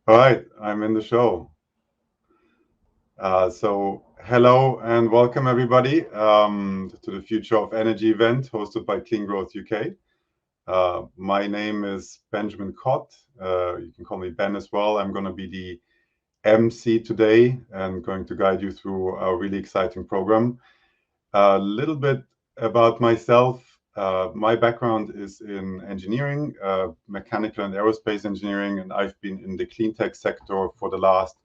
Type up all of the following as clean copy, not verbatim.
All right, I'm in the show. So, hello and welcome everybody to the Future of Energy event hosted by Clean Growth UK. My name is Benjamin Cott. You can call me Ben as well. I'm going to be the MC today and going to guide you through a really exciting program. A little bit about myself. My background is in engineering, mechanical and aerospace engineering, and I've been in the clean tech sector for the last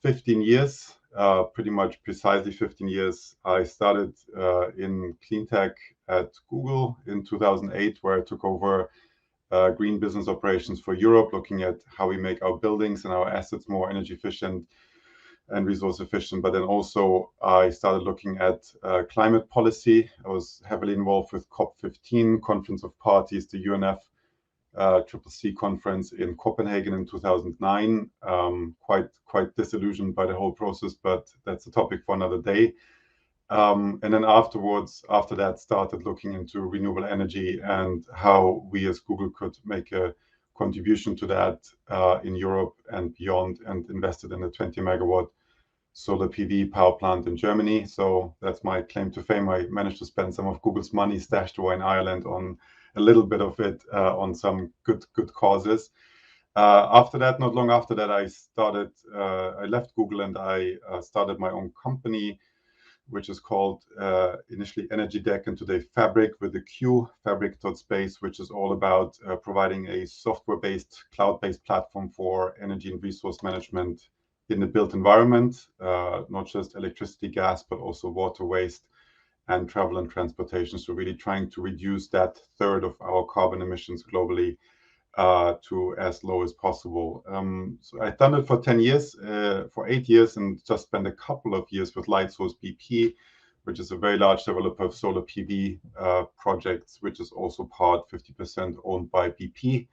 15 years, pretty much precisely 15 years. I started in clean tech at Google in 2008, where I took over green business operations for Europe, looking at how we make our buildings and our assets more energy efficient and resource efficient. But then also I started looking at climate policy. I was heavily involved with COP15, Conference of Parties, the UNF Triple C conference in Copenhagen in 2009. Quite disillusioned by the whole process, but that's a topic for another day. And then after that, started looking into renewable energy and how we as Google could make a contribution to that in Europe and beyond, and invested in a 20 megawatt solar PV power plant in Germany. So that's my claim to fame. I managed to spend some of Google's money stashed away in Ireland on a little bit of it on some good causes. After that, not long after that, I left Google and I started my own company, which is called initially Energy Deck and today Fabric with the Q, fabric.space, which is all about providing a software-based, cloud-based platform for energy and resource management in the built environment, not just electricity, gas, but also water waste and travel and transportation. So really trying to reduce that third of our carbon emissions globally to as low as possible. So I've done it for 10 years, for 8 years, and just spent a couple of years with Lightsource BP, which is a very large developer of solar PV projects, which is also part 50% owned by BP,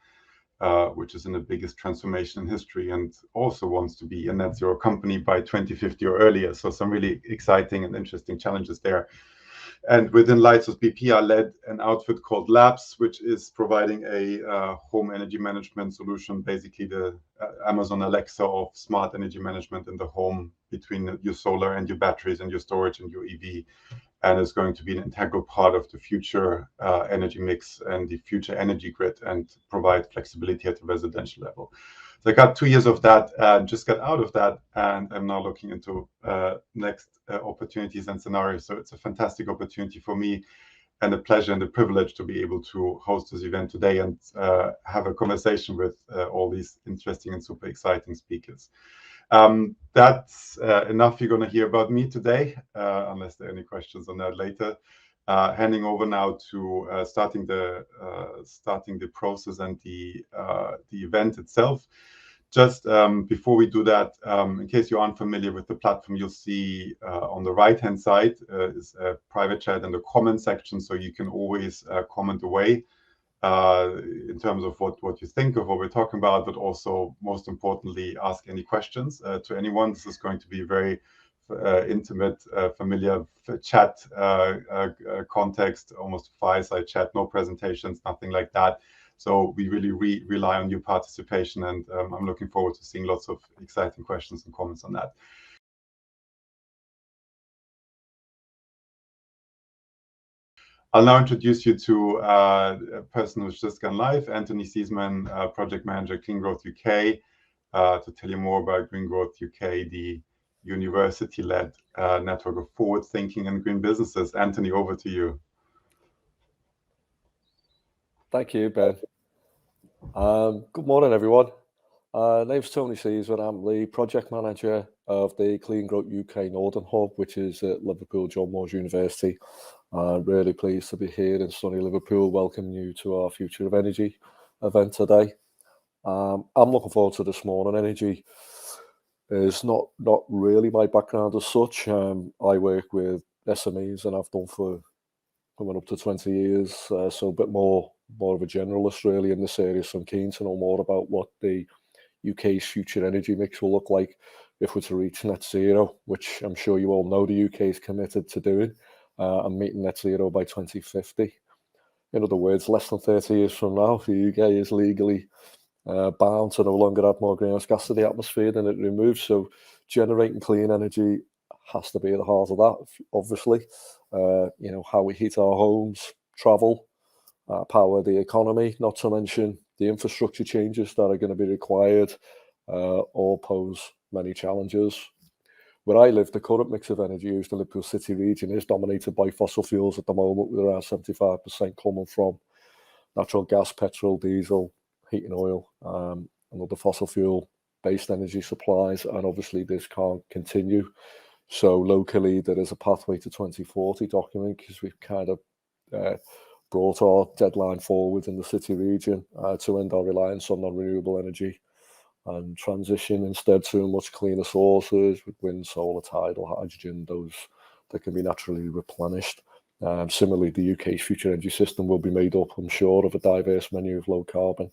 which is in the biggest transformation in history and also wants to be a net zero company by 2050 or earlier. So some really exciting and interesting challenges there. And within Lightsource BP, I led an outfit called Labs, which is providing a home energy management solution, basically the Amazon Alexa of smart energy management in the home between your solar and your batteries and your storage and your EV. And is going to be an integral part of the future energy mix and the future energy grid and provide flexibility at the residential level. So I got 2 years of that and just got out of that, and I'm now looking into next opportunities and scenarios. So it's a fantastic opportunity for me and a pleasure and a privilege to be able to host this event today and have a conversation with all these interesting and super exciting speakers. That's enough you're going to hear about me today, unless there are any questions on that later. Handing over now to starting the process and the event itself. Just before we do that, in case you aren't familiar with the platform, you'll see on the right-hand side is a private chat and a comment section, so you can always comment away in terms of what you think of what we're talking about, but also most importantly, ask any questions to anyone. This is going to be very intimate, familiar chat context, almost fireside chat, no presentations, nothing like that. So we really rely on your participation, and I'm looking forward to seeing lots of exciting questions and comments on that. I'll now introduce you to a person who's just gone live, Anthony Seesman, Project Manager, Clean Growth UK, to tell you more about Green Growth UK, the university-led network of forward-thinking and green businesses. Anthony, over to you. Thank you, Ben. Good morning, everyone. Name's Tony Seesman. I'm the project manager of the Clean Growth UK Northern Hub, which is at Liverpool John Moores University. Really pleased to be here in sunny Liverpool, welcoming you to our Future of Energy event today. I'm looking forward to this morning. Energy is not really my background as such. I work with SMEs and I've done for coming up to 20 years, so a bit more of a generalist really in this area. So I'm keen to know more about what the UK's future energy mix will look like if we're to reach net zero, which I'm sure you all know the UK is committed to doing, and meeting net zero by 2050. In other words, less than 30 years from now, the UK is legally bound to no longer add more greenhouse gas to the atmosphere than it removes. So generating clean energy has to be at the heart of that, obviously. How we heat our homes, travel, power the economy, not to mention the infrastructure changes that are going to be required, all pose many challenges. Where I live, the current mix of energy used in the Liverpool City region is dominated by fossil fuels at the moment, with around 75% coming from natural gas, petrol, diesel, heating oil, and other fossil fuel-based energy supplies. And obviously this can't continue. So locally, there is a pathway to 2040 document, because we've kind of brought our deadline forward in the city region to end our reliance on non-renewable energy and transition instead to much cleaner sources with wind, solar, tidal, hydrogen, those that can be naturally replenished. Similarly, the UK's future energy system will be made up, I'm sure, of a diverse menu of low carbon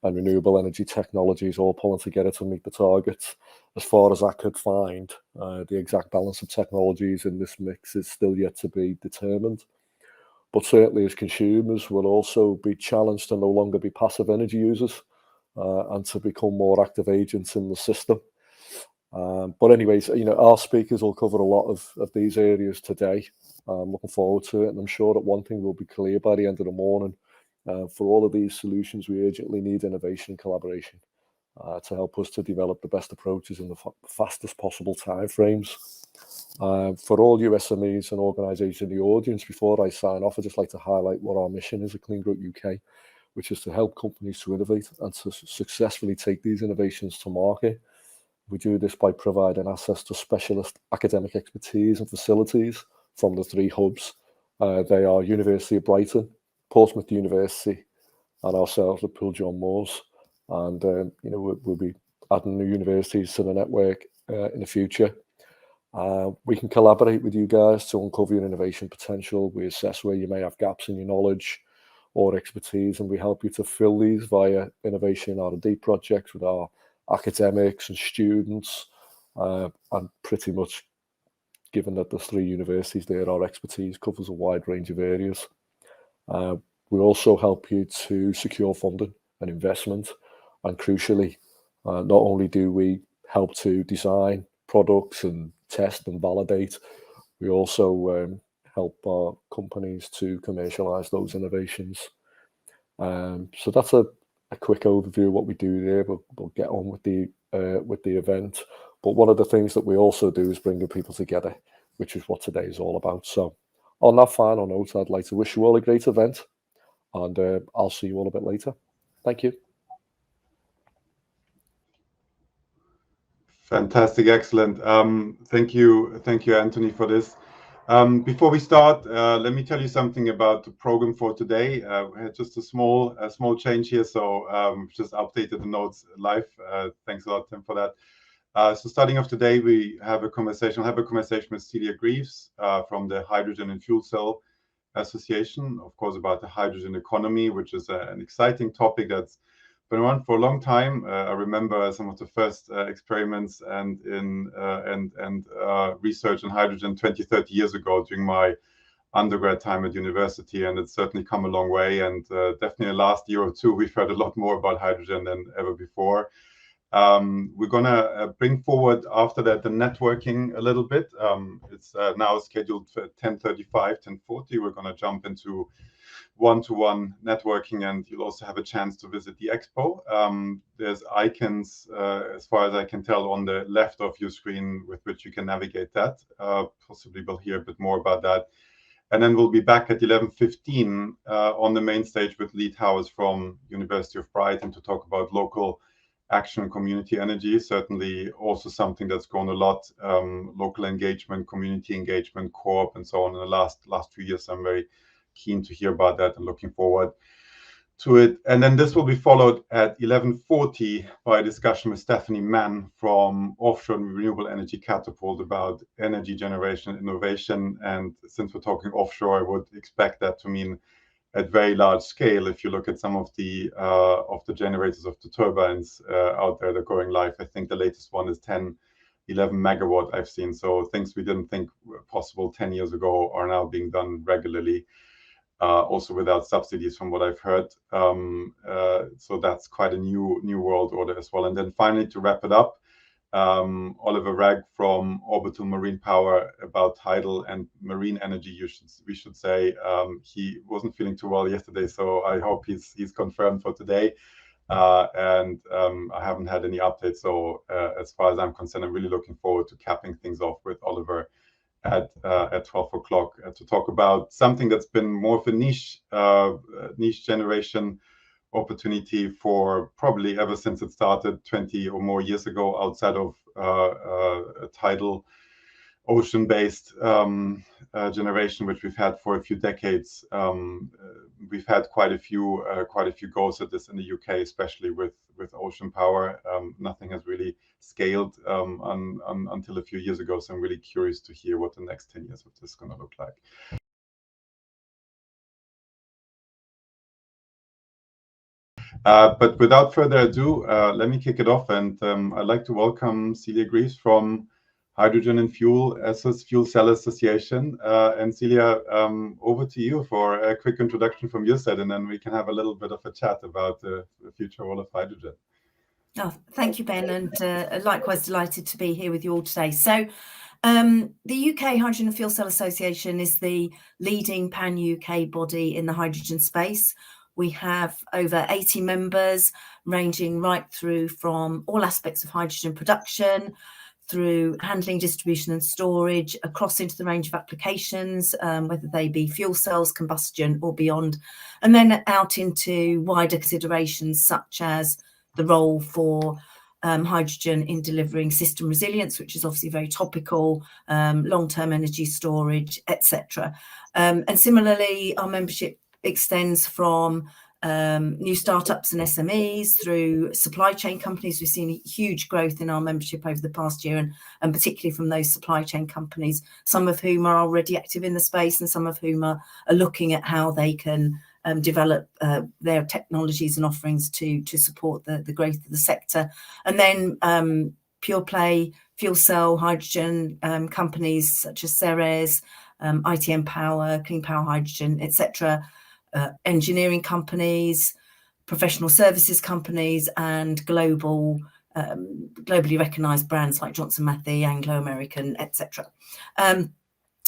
and renewable energy technologies, all pulling together to meet the targets. As far as I could find, the exact balance of technologies in this mix is still yet to be determined. But certainly as consumers, we'll also be challenged to no longer be passive energy users and to become more active agents in the system. But anyways, our speakers will cover a lot of these areas today. I'm looking forward to it, and I'm sure that one thing will be clear by the end of the morning. For all of these solutions, we urgently need innovation and collaboration to help us to develop the best approaches in the fastest possible timeframes. For all USMEs and organisations in the audience, before I sign off, I'd just like to highlight what our mission is at Clean Growth UK, which is to help companies to innovate and to successfully take these innovations to market. We do this by providing access to specialist academic expertise and facilities from the 3 hubs. They are University of Brighton, Portsmouth University, and ourselves, Liverpool John Moores. And we'll be adding new universities to the network in the future. We can collaborate with you guys to uncover your innovation potential. We assess where you may have gaps in your knowledge or expertise, and we help you to fill these via innovation R&D projects with our academics and students. And pretty much, given that there's 3 universities there, our expertise covers a wide range of areas. We also help you to secure funding and investment, and crucially, not only do we help to design products and test and validate, we also help our companies to commercialize those innovations. So that's a quick overview of what we do there. We'll get on with the event. But one of the things that we also do is bringing people together, which is what today is all about. So on that final note, I'd like to wish you all a great event, and I'll see you all a bit later. Thank you. Fantastic, excellent. Thank you, Anthony, for this. Before we start, let me tell you something about the program for today. We had just a small change here, so just updated the notes live. Thanks a lot, Tim, for that. So starting off today, we have a conversation. I'll have a conversation with Celia Greaves from the Hydrogen and Fuel Cell Association, of course, about the hydrogen economy, which is an exciting topic that's been around for a long time. I remember some of the first experiments and research on hydrogen 20, 30 years ago during my undergrad time at university, and it's certainly come a long way. And definitely the last year or 2, we've heard a lot more about hydrogen than ever before. We're gonna bring forward after that the networking a little bit. It's now scheduled for 10:35, 10:40. We're gonna jump into one-to-one networking, and you'll also have a chance to visit the expo. There's icons, as far as I can tell, on the left of your screen with which you can navigate that. Possibly we'll hear a bit more about that. And then we'll be back at 11:15 on the main stage with Lee Towers from University of Brighton to talk about local action and community energy. Certainly also something that's grown a lot, local engagement, community engagement, co-op, and so on in the last few years. I'm very keen to hear about that and looking forward to it. And then this will be followed at 11:40 by a discussion with Stephanie Mann from Offshore and Renewable Energy Catapult about energy generation innovation. And since we're talking offshore, I would expect that to mean at very large scale. If you look at some of the generators of the turbines out there that are going live, I think the latest one is 10, 11 megawatt I've seen. So things we didn't think were possible 10 years ago are now being done regularly. also without subsidies from what I've heard. So that's quite a new world order as well. And then finally, to wrap it up, Oliver Ragg from Orbital Marine Power about tidal and marine energy, we should say. He wasn't feeling too well yesterday, so I hope he's confirmed for today. And I haven't had any updates. So as far as I'm concerned, I'm really looking forward to capping things off with Oliver at 12 o'clock to talk about something that's been more of a niche generation opportunity for probably ever since it started 20 or more years ago, outside of a tidal ocean-based generation, which we've had for a few decades. We've had quite a few goals at this in the UK, especially with ocean power. Nothing has really scaled until a few years ago. So I'm really curious to hear what the next 10 years of this is going to look like. But without further ado, let me kick it off. And I'd like to welcome Celia Greaves from Hydrogen and Fuel Cell Association. And Celia, over to you for a quick introduction from your side, and then we can have a little bit of a chat about the future role of hydrogen. Oh, thank you, Ben, and likewise delighted to be here with you all today. So the UK Hydrogen and Fuel Cell Association is the leading pan-UK body in the hydrogen space. We have over 80 members, ranging right through from all aspects of hydrogen production, through handling, distribution and storage, across into the range of applications, whether they be fuel cells, combustion or beyond, and then out into wider considerations such as the role for hydrogen in delivering system resilience, which is obviously very topical, long-term energy storage, etc. And similarly, our membership extends from new startups and SMEs through supply chain companies. We've seen huge growth in our membership over the past year, and particularly from those supply chain companies, some of whom are already active in the space and some of whom are looking at how they can develop their technologies and offerings to support the growth of the sector. And then pure play fuel cell hydrogen companies such as Ceres, ITM Power, Clean Power Hydrogen, etc., engineering companies, professional services companies, and globally recognised brands like Johnson Matthey, Anglo American, etc.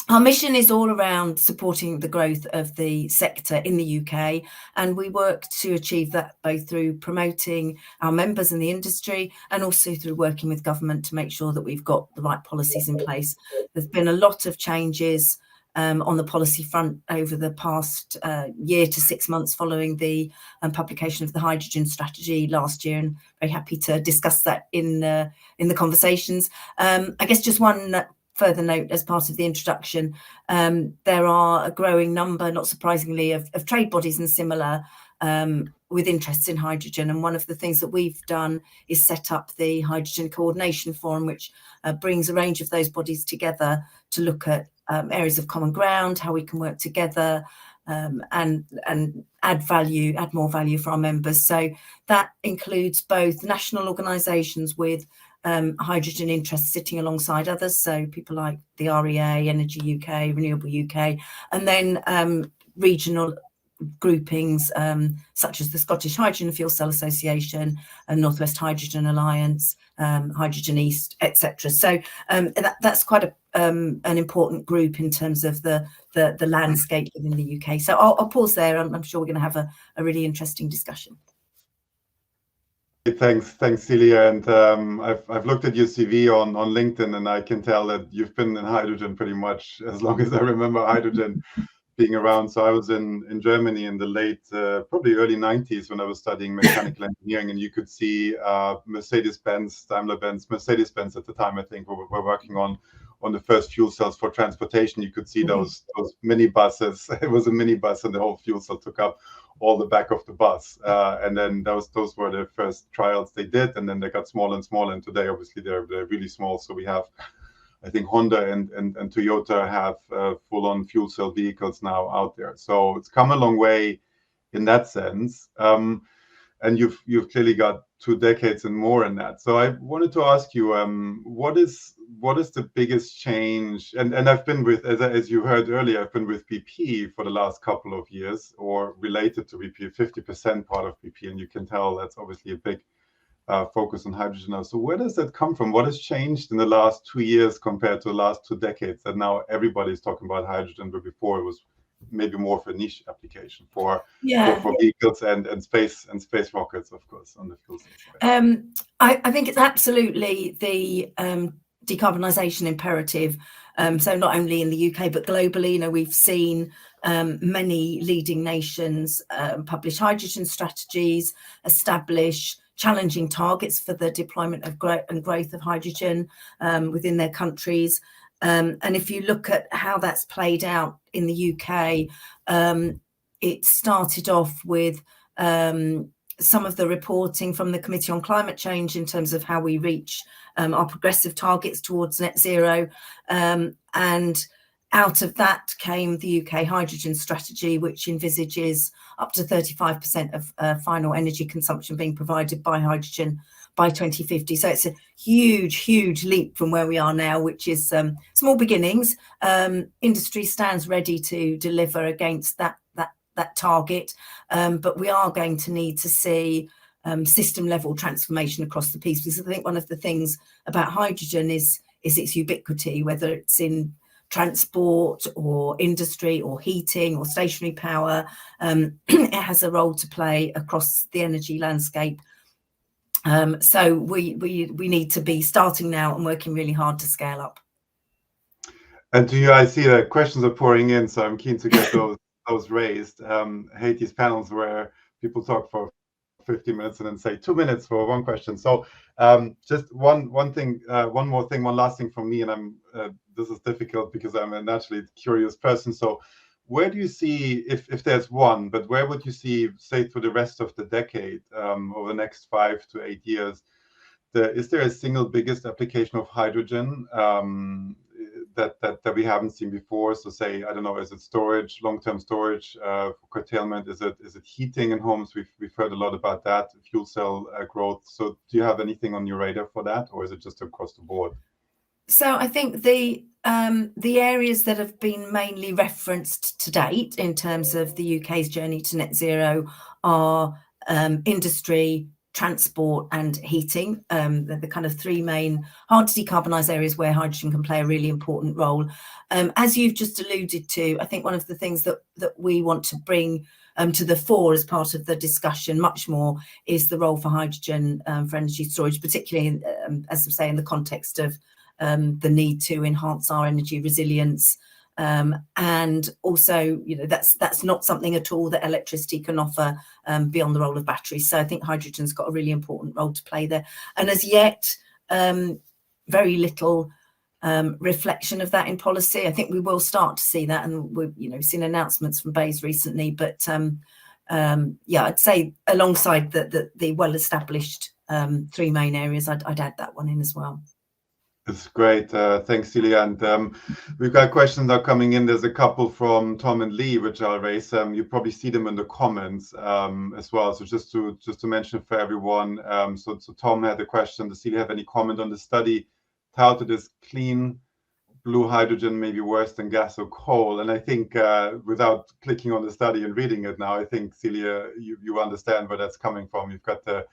Our mission is all around supporting the growth of the sector in the UK, and we work to achieve that both through promoting our members in the industry and also through working with government to make sure that we've got the right policies in place. There's been a lot of changes on the policy front over the past year to 6 months following the publication of the hydrogen strategy last year, and very happy to discuss that in the conversations. I guess just one further note as part of the introduction, there are a growing number, not surprisingly, of trade bodies and similar with interests in hydrogen. And one of the things that we've done is set up the Hydrogen Coordination Forum, which brings a range of those bodies together to look at areas of common ground, how we can work together and add more value for our members. So that includes both national organisations with hydrogen interests sitting alongside others, so people like the REA, Energy UK, Renewable UK, and then regional groupings such as the Scottish Hydrogen and Fuel Cell Association and North West Hydrogen Alliance, Hydrogen East, etc. So that's quite an important group in terms of the landscape within the UK. So I'll pause there. I'm sure we're going to have a really interesting discussion. Thanks, Celia. And I've looked at your CV on LinkedIn, and I can tell that you've been in hydrogen pretty much as long as I remember hydrogen being around. So I was in Germany in the late, probably early 90s when I was studying mechanical engineering, and you could see Mercedes-Benz, Daimler-Benz, Mercedes-Benz at the time, I think, were working on the first fuel cells for transportation. You could see those mini buses. It was a mini bus, and the whole fuel cell took up all the back of the bus. And then those were the first trials they did, and then they got smaller and smaller. And today, obviously, they're really small. So we have, I think, Honda and Toyota have full-on fuel cell vehicles now out there. So it's come a long way in that sense. and you've clearly got 2 decades and more in that. So I wanted to ask you, what is the biggest change? And I've been with, as you heard earlier, I've been with BP for the last couple of years, or related to BP, 50% part of BP, and you can tell that's obviously a big focus on hydrogen now. So where does that come from? What has changed in the last 2 years compared to the last 2 decades that now everybody's talking about hydrogen, but before it was maybe more for niche application for vehicles and space rockets, of course, on the fuel cell side? I think it's absolutely the decarbonisation imperative. So not only in the UK, but globally, you know, we've seen many leading nations publish hydrogen strategies, establish challenging targets for the deployment of growth of hydrogen within their countries. And if you look at how that's played out in the UK, it started off with some of the reporting from the Committee on Climate Change in terms of how we reach our progressive targets towards net zero. And out of that came the UK Hydrogen Strategy, which envisages up to 35% of final energy consumption being provided by hydrogen by 2050. So it's a huge, huge leap from where we are now, which is small beginnings. Industry stands ready to deliver against that target, but we are going to need to see system level transformation across the piece, because I think one of the things about hydrogen is its ubiquity, whether it's in transport or industry or heating or stationary power. It has a role to play across the energy landscape. So we need to be starting now and working really hard to scale up. And I see that questions are pouring in, so I'm keen to get those raised. I hate these panels where people talk for 50 minutes and then say 2 minutes for one question. So just one last thing from me, and this is difficult because I'm a naturally curious person. So where do you see, if there's one, but where would you see, say, through the rest of the decade, over the next 5 to 8 years, is there a single biggest application of hydrogen that we haven't seen before? So say, I don't know, is it storage, long-term storage, for curtailment? Is it heating in homes? We've heard a lot about that, fuel cell growth. So do you have anything on your radar for that, or is it just across the board? So I think the areas that have been mainly referenced to date in terms of the UK's journey to net zero are industry, transport and heating. They're the kind of 3 main hard to decarbonise areas where hydrogen can play a really important role. As you've just alluded to, I think one of the things that we want to bring to the fore as part of the discussion much more is the role for hydrogen for energy storage, particularly, as I say, in the context of the need to enhance our energy resilience. And also, you know, that's not something at all that electricity can offer beyond the role of batteries. So I think hydrogen's got a really important role to play there. And as yet, very little reflection of that in policy. I think we will start to see that, and we've, you know, seen announcements from BEIS recently. But yeah, I'd say alongside the well-established 3 main areas, I'd add that one in as well. It's great. Thanks, Celia. And we've got questions that are coming in. There's a couple from Tom and Lee, which I'll raise. You probably see them in the comments as well. So just to mention for everyone, so Tom had a question. Does Celia have any comment on the study touted as clean blue hydrogen may be worse than gas or coal? And I think without clicking on the study and reading it now, I think, Celia, you understand where that's coming from. You've got the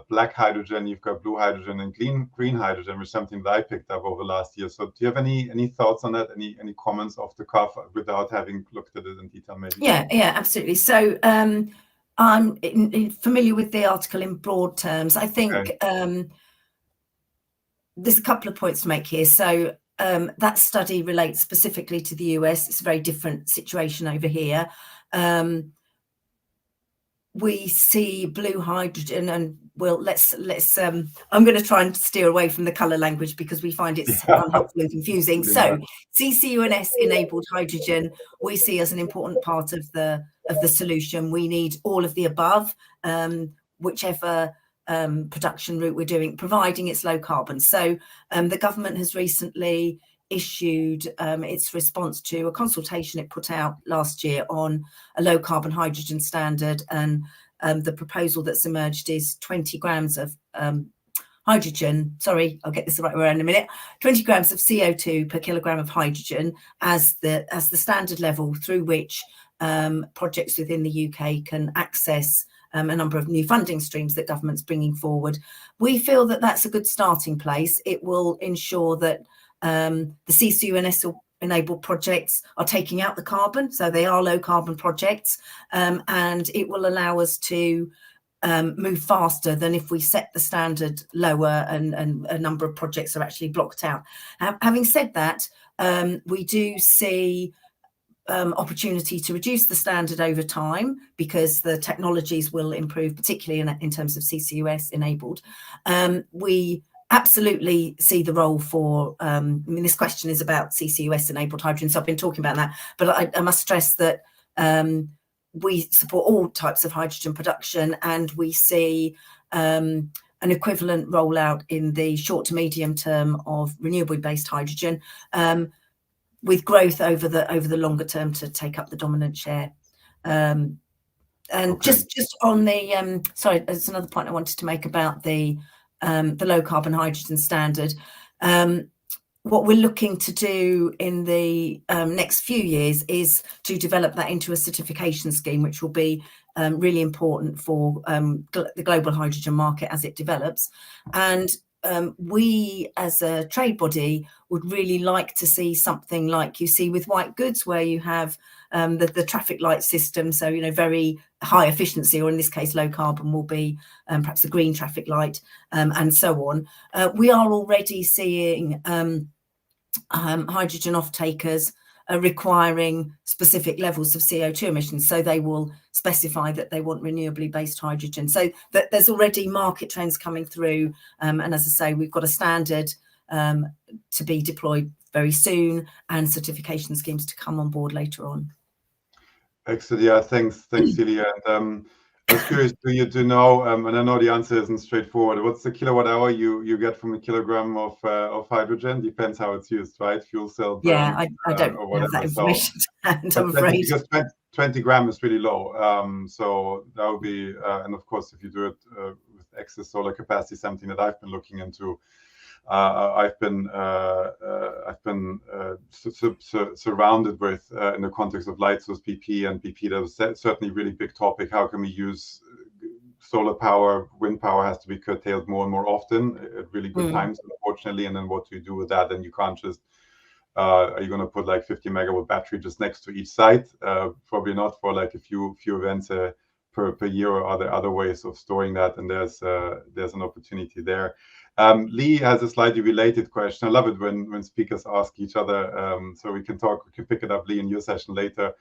black hydrogen, you've got blue hydrogen, and green hydrogen, which is something that I picked up over the last year. So do you have any thoughts on that? Any comments off the cuff without having looked at it in detail, maybe? Yeah, absolutely. So I'm familiar with the article in broad terms. I think there's a couple of points to make here. So that study relates specifically to the US. It's a very different situation over here. We see blue hydrogen, and well, let's I'm going to try and steer away from the color language because we find it's unhelpful and confusing. So CCUS enabled hydrogen we see as an important part of the solution. We need all of the above, whichever production route we're doing, providing it's low carbon. So the government has recently issued its response to a consultation it put out last year on a low carbon hydrogen standard, and the proposal that's emerged is 20 grams of hydrogen, sorry, I'll get this the right way in a minute, 20 grams of CO2 per kilogram of hydrogen as the standard level through which projects within the UK can access a number of new funding streams that government's bringing forward. We feel that that's a good starting place. It will ensure that the CCUS enabled projects are taking out the carbon, so they are low carbon projects, and it will allow us to move faster than if we set the standard lower and a number of projects are actually blocked out. Having said that, we do see opportunity to reduce the standard over time because the technologies will improve, particularly in terms of CCUS enabled. We absolutely see the role for, I mean, this question is about CCUS enabled hydrogen, so I've been talking about that, but I must stress that we support all types of hydrogen production, and we see an equivalent rollout in the short to medium term of renewable based hydrogen, with growth over the longer term to take up the dominant share. And okay. just on the sorry, there's another point I wanted to make about the low carbon hydrogen standard. What we're looking to do in the next few years is to develop that into a certification scheme, which will be really important for the global hydrogen market as it develops. And we as a trade body would really like to see something like you see with white goods, where you have the traffic light system, so very high efficiency, or in this case low carbon will be perhaps a green traffic light, and so on. We are already seeing hydrogen off-takers are requiring specific levels of CO2 emissions, so they will specify that they want renewably based hydrogen. So there's already market trends coming through, and as I say, we've got a standard to be deployed very soon and certification schemes to come on board later on. Excellent. Yeah, thanks Celia. And I was curious, do you know, and I know the answer isn't straightforward, what's the kilowatt hour you get from a kilogram of hydrogen? Depends how it's used, right? Fuel cell burn, yeah, I don't have that information to hand, I'm afraid. Because 20 grams is really low. So that would be, and of course, if you do it with excess solar capacity, something that I've been looking into. I've been surrounded with in the context of light source PP and PP. That was certainly a really big topic. How can we use solar power? Wind power has to be curtailed more and more often at really good times, unfortunately. And then what do you do with that? And you can't just are you going to put like 50 megawatt battery just next to each site? Probably not, for like a few events per year. Or are there other ways of storing that? And there's an opportunity there. Lee has a slightly related question. I love it when speakers ask each other, so we can pick it up, Lee, in your session later.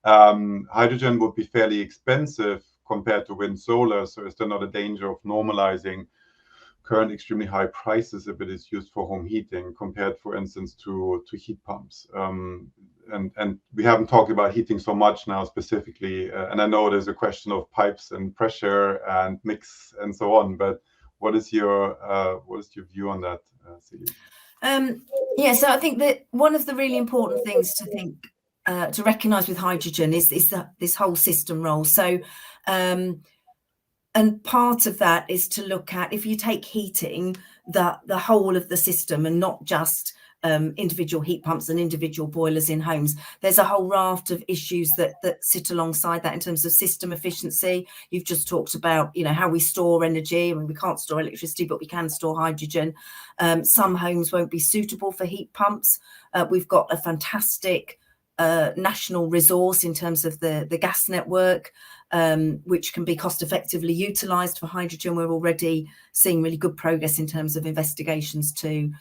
Hydrogen would be fairly expensive compared to wind solar, so is there not a danger of normalizing current extremely high prices if it is used for home heating compared, for instance, to heat pumps? And we haven't talked about heating so much now specifically, and I know there's a question of pipes and pressure and mix and so on, but what is your view on that, Celia? Yeah, so I think that one of the really important things to recognise with hydrogen is this whole system role. So, and part of that is to look at, if you take heating, the whole of the system and not just individual heat pumps and individual boilers in homes. There's a whole raft of issues that sit alongside that in terms of system efficiency. You've just talked about, how we store energy. I mean, we can't store electricity, but we can store hydrogen. Some homes won't be suitable for heat pumps. We've got a fantastic national resource in terms of the gas network, which can be cost effectively utilised for hydrogen. We're already seeing really good progress in terms of investigations to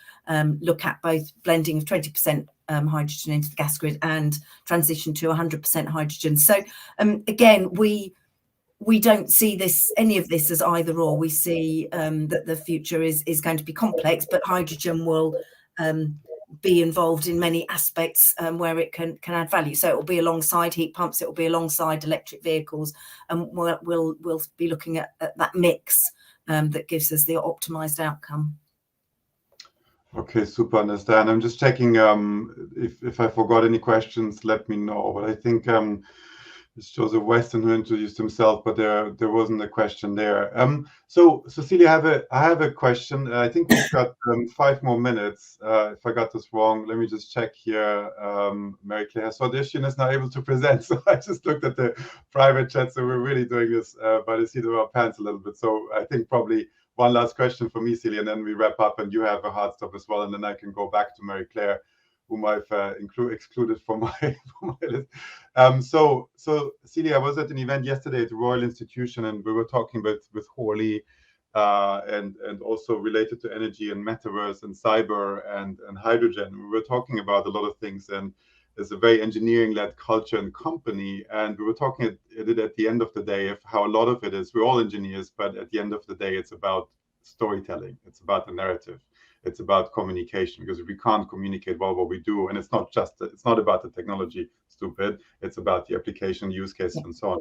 look at both blending of 20% hydrogen into the gas grid and transition to 100% hydrogen. So again, we don't see any of this as either or. We see that the future is going to be complex, but hydrogen will be involved in many aspects where it can add value. So it will be alongside heat pumps, it will be alongside electric vehicles, and we'll be looking at that mix that gives us the optimized outcome. Okay, super, understand. I'm just checking if I forgot any questions, let me know. But I think this Joseph Weston who introduced himself, but there wasn't a question there. So Cecilia, I have a question. I think we've got 5 more minutes. If I got this wrong, let me just check here. Mary Claire has audition is not able to present, so I just looked at the private chat. So we're really doing this by the seat of our pants a little bit. So I think probably one last question for me, Celia, and then we wrap up, and you have a hard stop as well, and then I can go back to Mary Claire, whom I've excluded from my list. So Celia, I was at an event yesterday at the Royal Institution, and we were talking with Hawley, and also related to energy and metaverse and cyber and hydrogen. We were talking about a lot of things, and there's a very engineering-led culture and company. And we were talking at the end of the day of how a lot of it is, we're all engineers, but at the end of the day, it's about storytelling. It's about the narrative. It's about communication, because if we can't communicate well what we do, and it's not about the technology, stupid, it's about the application use cases and so on.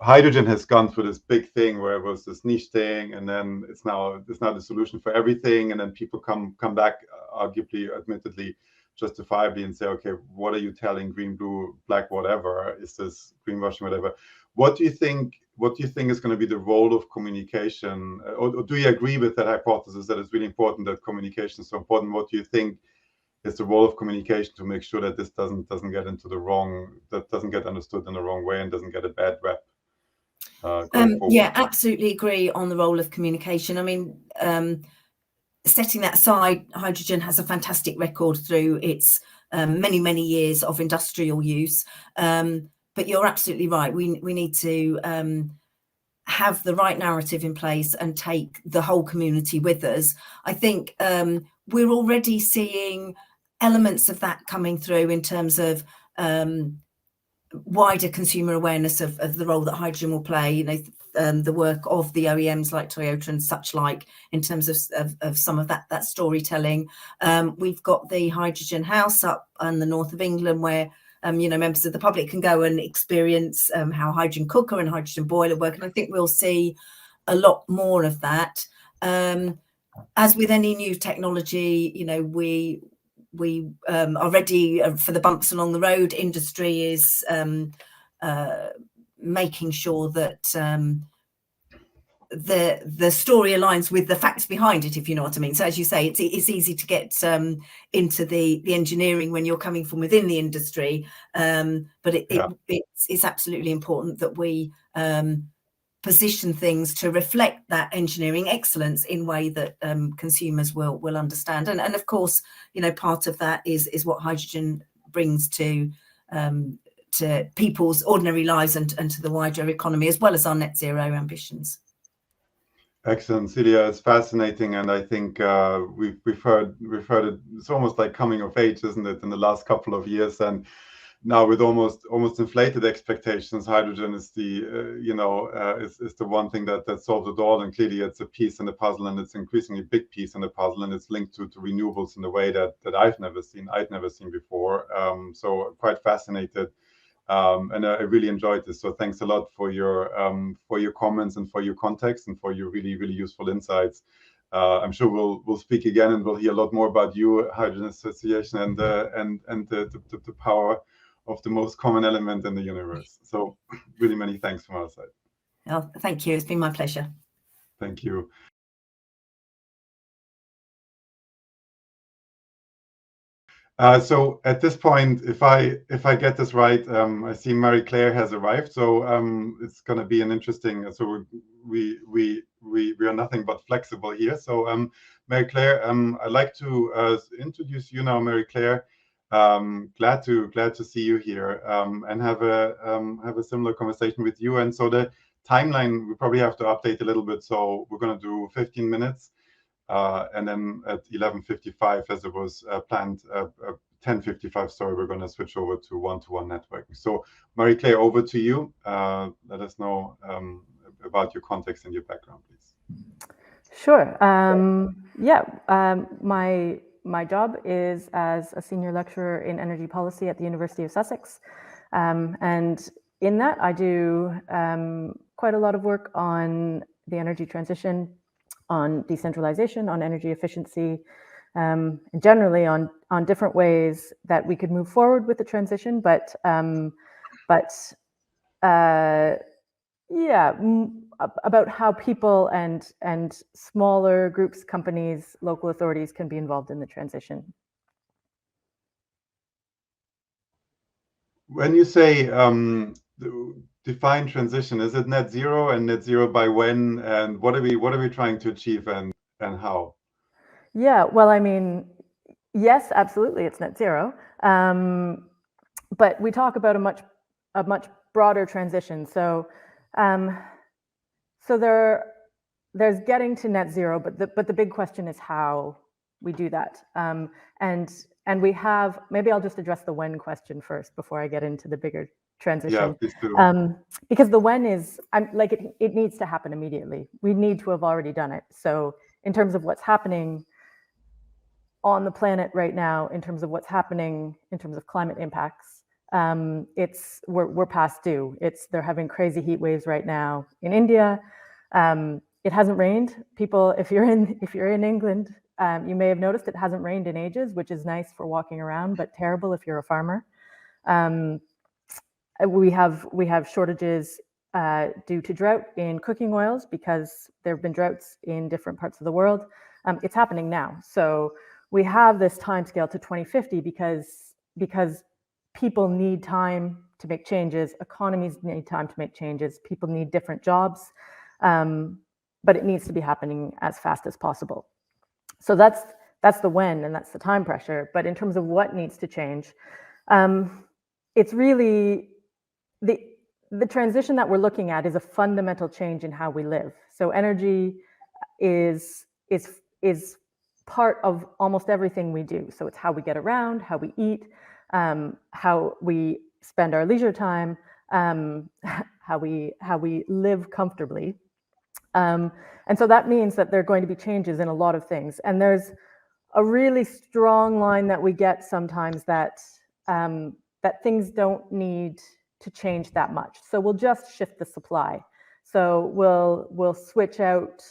Hydrogen has gone through this big thing where it was this niche thing, and then it's now the solution for everything, and then people come back, arguably, admittedly, justifiably, and say, okay, what are you telling, green, blue, black, whatever? Is this greenwashing, whatever? What do you think is going to be the role of communication, or do you agree with that hypothesis that it's really important, that communication is so important? What do you think is the role of communication to make sure that this doesn't get into the wrong, that doesn't get understood in the wrong way and doesn't get a bad rep? Yeah, absolutely agree on the role of communication. I mean, setting that aside, hydrogen has a fantastic record through its many years of industrial use. But you're absolutely right. We need to have the right narrative in place and take the whole community with us. I think we're already seeing elements of that coming through in terms of wider consumer awareness of the role that hydrogen will play. You know, the work of the OEMs like Toyota and such like, in terms of some of that storytelling. We've got the Hydrogen House up in the north of England, where you know, members of the public can go and experience how hydrogen cooker and hydrogen boiler work. And I think we'll see a lot more of that. As with any new technology, you know, we are ready for the bumps along the road. Industry is making sure that the story aligns with the facts behind it, if you know what I mean. So as you say, it's easy to get into the engineering when you're coming from within the industry, but it's absolutely important that we position things to reflect that engineering excellence in a way that consumers will understand. And of course, you know, part of that is what hydrogen brings to people's ordinary lives and to the wider economy, as well as our net zero ambitions. Excellent, Celia. It's fascinating, and I think we've heard it. It's almost like coming of age, isn't it, in the last couple of years? And now, with almost inflated expectations, hydrogen is the is the one thing that solves it all. And clearly, it's a piece in the puzzle, and it's an increasingly big piece in the puzzle, and it's linked to renewables in a way that I'd never seen before. So quite fascinated. And I really enjoyed this. So thanks a lot for your comments and for your context and for your really useful insights. I'm sure we'll speak again, and we'll hear a lot more about you, Hydrogen Association, and the power of the most common element in the universe. So really many thanks from our side. Oh, thank you. It's been my pleasure. Thank you. So at this point, if I get this right, I see Mary Claire has arrived. So it's going to be an interesting. So we are nothing but flexible here. So Mary Claire, I'd like to introduce you now, Mary Claire. Glad to see you here and have a similar conversation with you. And so the timeline we probably have to update a little bit. So we're going to do 15 minutes. And then at 11:55, as it was planned, 10:55, sorry, we're going to switch over to one-to-one networking. So Mary Claire, over to you. Let us know about your context and your background, please. Sure. My job is as a senior lecturer in energy policy at the University of Sussex. And in that, I do quite a lot of work on the energy transition, on decentralization, on energy efficiency, and generally on different ways that we could move forward with the transition. But yeah, about how people and smaller groups, companies, local authorities can be involved in the transition. When you say define transition, is it net zero, and net zero by when, and what are we trying to achieve, and how? Yeah, well, I mean, yes, absolutely, it's net zero. But we talk about a much broader transition. So, there's getting to net zero, but the big question is how we do that. And we have, maybe I'll just address the when question first before I get into the bigger transition. Yeah, please do. Because the when is, it needs to happen immediately. We need to have already done it. So in terms of what's happening on the planet right now, in terms of what's happening in terms of climate impacts, we're past due. They're having crazy heat waves right now in India. It hasn't rained. People, if you're in England, you may have noticed it hasn't rained in ages, which is nice for walking around, but terrible if you're a farmer. We have shortages due to drought in cooking oils because there have been droughts in different parts of the world. It's happening now. So we have this timescale to 2050 because people need time to make changes. Economies need time to make changes. People need different jobs, but it needs to be happening as fast as possible. So that's the when, and that's the time pressure. But in terms of what needs to change, it's really the transition that we're looking at is a fundamental change in how we live. So energy is part of almost everything we do. So it's how we get around, how we eat, how we spend our leisure time, how we live comfortably. And so that means that there are going to be changes in a lot of things. And there's a really strong line that we get sometimes that things don't need to change that much. So we'll just shift the supply. So we'll switch out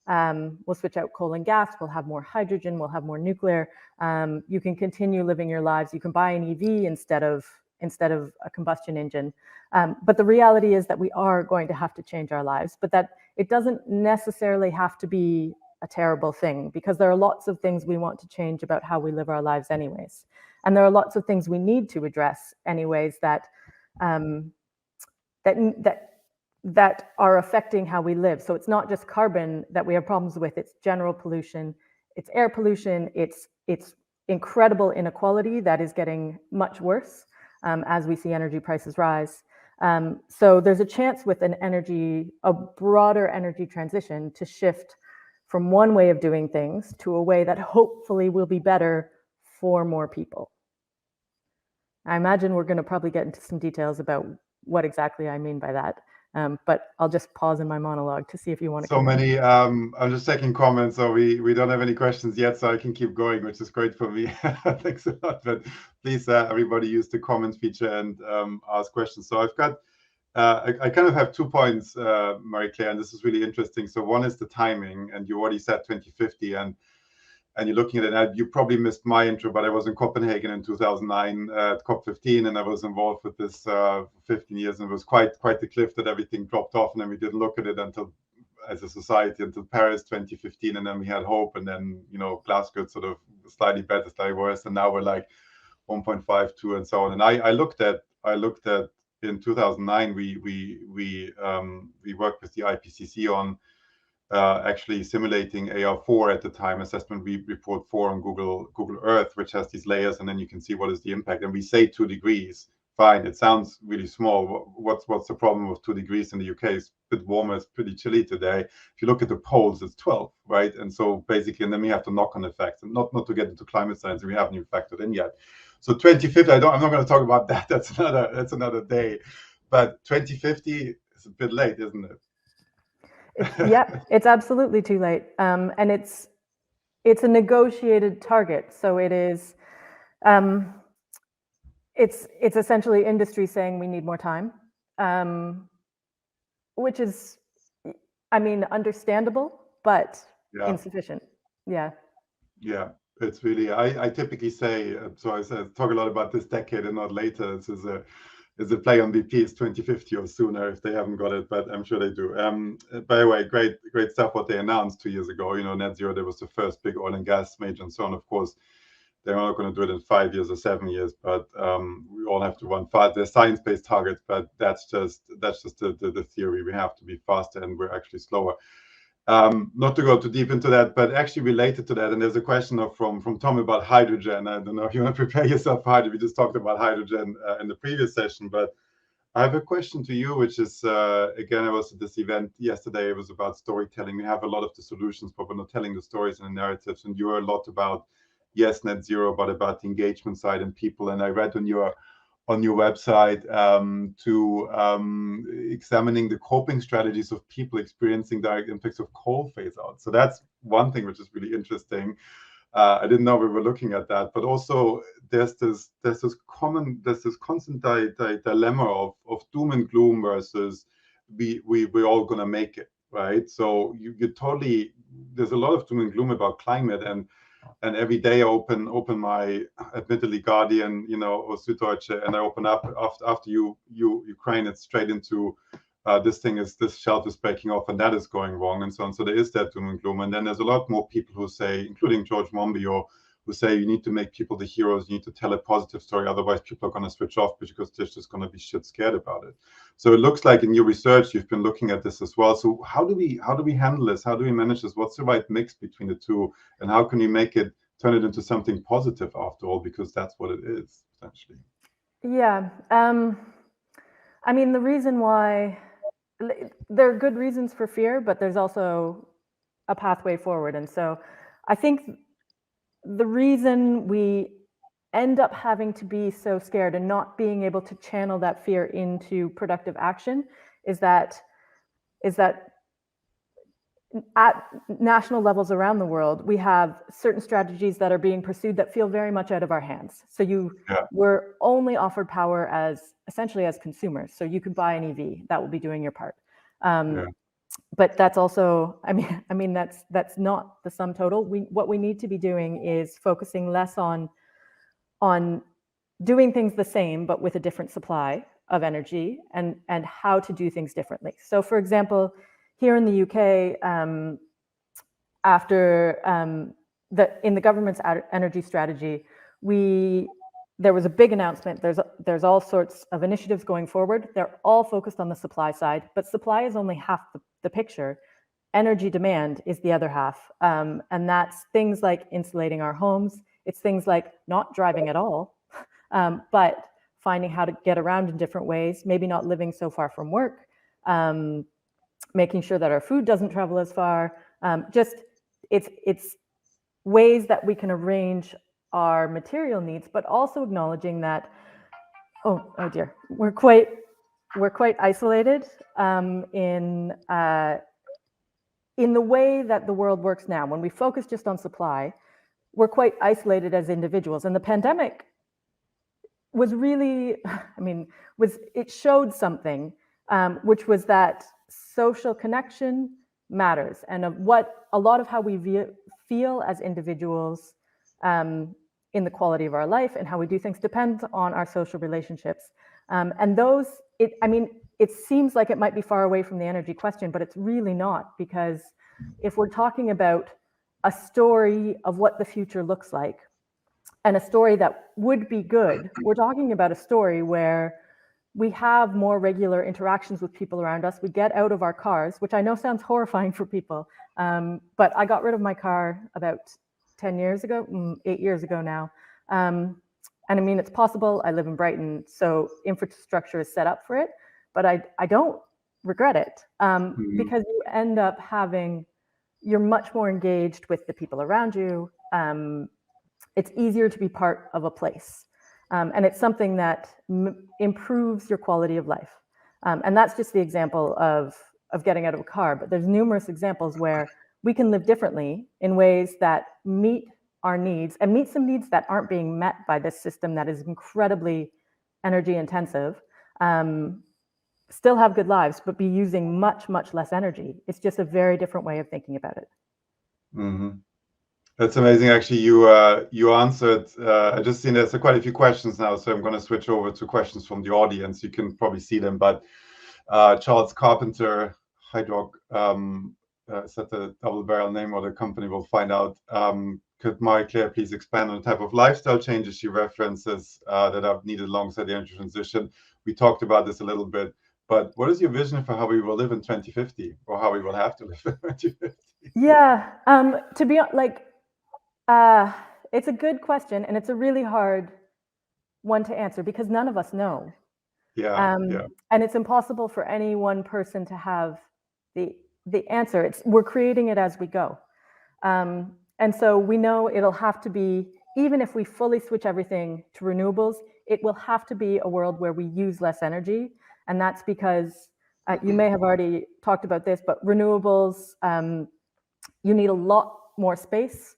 coal and gas. We'll have more hydrogen. We'll have more nuclear. You can continue living your lives. You can buy an EV instead of a combustion engine. But the reality is that we are going to have to change our lives, but that it doesn't necessarily have to be a terrible thing, because there are lots of things we want to change about how we live our lives anyways. And there are lots of things we need to address anyways that are affecting how we live. So it's not just carbon that we have problems with, it's general pollution, it's air pollution, it's incredible inequality that is getting much worse as we see energy prices rise. So there's a chance with a broader energy transition to shift from one way of doing things to a way that hopefully will be better for more people. I imagine we're going to probably get into some details about what exactly I mean by that. But I'll just pause in my monologue to see if you want to. So many. I'm just taking comments, so we don't have any questions yet, so I can keep going, which is great for me. Thanks a lot. But please, everybody, use the comment feature and ask questions. So I've got, I kind of have 2 points, Marie-Claire, and this is really interesting. So one is the timing, and you already said 2050, and you're looking at it. And you probably missed my intro, but I was in Copenhagen in 2009 at COP15, and I was involved with this for 15 years, and it was quite the cliff that everything dropped off, and then we didn't look at it until, as a society, until Paris 2015, and then we had hope, and then Glasgow sort of slightly better, slightly worse, and now we're like 1.5, 2, and so on. And I looked at in 2009 we worked with the IPCC on actually simulating AR4 at the time, assessment report 4 on Google Earth, which has these layers, and then you can see what is the impact. And we say 2 degrees. Fine, it sounds really small. What's the problem with 2 degrees in the UK? It's a bit warmer, it's pretty chilly today. If you look at the poles, it's 12, right? And so basically, and then we have the knock-on effects, and not to get into climate science, we haven't even factored in yet. So 2050, I'm not going to talk about that. That's another day. But 2050 is a bit late, isn't it? Yeah, it's absolutely too late, and it's a negotiated target. So it is, it's essentially industry saying we need more time, which is, I mean, understandable, but insufficient. Yeah. Yeah. It's really, I typically say, so I talk a lot about this decade and not later. This is a play on BP. It's 2050 or sooner if they haven't got it, but I'm sure they do. By the way, great stuff what they announced 2 years ago. You know, net zero, there was the first big oil and gas major and so on. Of course, they're not going to do it in 5 years or 7 years, but we all have to run fast. They're science-based targets, but that's just the theory. We have to be faster, and we're actually slower. Not to go too deep into that, but actually related to that, and there's a question from Tom about hydrogen. I don't know if you want to prepare yourself for hydrogen. We just talked about hydrogen in the previous session, but I have a question to you, which is, again, I was at this event yesterday. It was about storytelling. We have a lot of the solutions, but we're not telling the stories and the narratives, and you're a lot about, yes, net zero, but about the engagement side and people. And I read on your website examining the coping strategies of people experiencing direct impacts of coal phase out. So that's one thing which is really interesting. I didn't know we were looking at that, but also there's this constant dilemma of doom and gloom versus we're all gonna make it, right? So you totally, there's a lot of doom and gloom about climate, and every day I open my, admittedly, Guardian, you know, or Süddeutsche, and I open up after Ukraine, it's straight into this shelf is breaking off, and that is going wrong, and so on. So there is that doom and gloom, and then there's a lot more people who say, including George Monbiot, who say you need to make people the heroes, you need to tell a positive story, otherwise people are going to switch off because they're just going to be shit scared about it. So it looks like in your research you've been looking at this as well. So how do we handle this? How do we manage this? What's the right mix between the two, and how can we turn it into something positive after all, because that's what it is essentially? Yeah, I mean, the reason why, there are good reasons for fear, but there's also a pathway forward. And so I think the reason we end up having to be so scared and not being able to channel that fear into productive action is that at national levels around the world, we have certain strategies that are being pursued that feel very much out of our hands. So we're only offered power essentially as consumers. So you could buy an EV, that will be doing your part. But that's also, I mean, that's not the sum total. What we need to be doing is focusing less on doing things the same, but with a different supply of energy, and how to do things differently. So for example, here in the UK, in the government's energy strategy, there was a big announcement. There's all sorts of initiatives going forward. They're all focused on the supply side, but supply is only half the picture. Energy demand is the other half. And that's things like insulating our homes. It's things like not driving at all, but finding how to get around in different ways, maybe not living so far from work, making sure that our food doesn't travel as far. It's ways that we can arrange our material needs, but also acknowledging that, oh dear, we're quite isolated in the way that the world works now. When we focus just on supply, we're quite isolated as individuals. And the pandemic was really, it showed something, which was that social connection matters, and of what a lot of how we feel as individuals in the quality of our life and how we do things depends on our social relationships. And those, it seems like it might be far away from the energy question, but it's really not, because if we're talking about a story of what the future looks like and a story that would be good, we're talking about a story where we have more regular interactions with people around us. We get out of our cars, which I know sounds horrifying for people, but I got rid of my car about 8 years ago now. And I mean, it's possible. I live in Brighton, so infrastructure is set up for it, but I don't regret it, because you end up you're much more engaged with the people around you. It's easier to be part of a place. And it's something that improves your quality of life. And that's just the example of getting out of a car, but there's numerous examples where we can live differently in ways that meet our needs and meet some needs that aren't being met by this system that is incredibly energy intensive, still have good lives, but be using much, much less energy. It's just a very different way of thinking about it. Mm-hmm. That's amazing. Actually, you answered. I just seen there's quite a few questions now, so I'm going to switch over to questions from the audience. You can probably see them, but Charles Carpenter, Hydrock, is that the double barrel name or the company? We'll find out. Could Marie-Claire please expand on the type of lifestyle changes she references that are needed alongside the energy transition? We talked about this a little bit, but what is your vision for how we will live in 2050, or how we will have to live in 2050? Yeah, to be like, it's a good question, and it's a really hard one to answer because none of us know. Yeah, and it's impossible for any one person to have the answer. We're creating it as we go, and so we know it'll have to be, even if we fully switch everything to renewables, it will have to be a world where we use less energy, and that's because you may have already talked about this, but renewables, you need a lot more space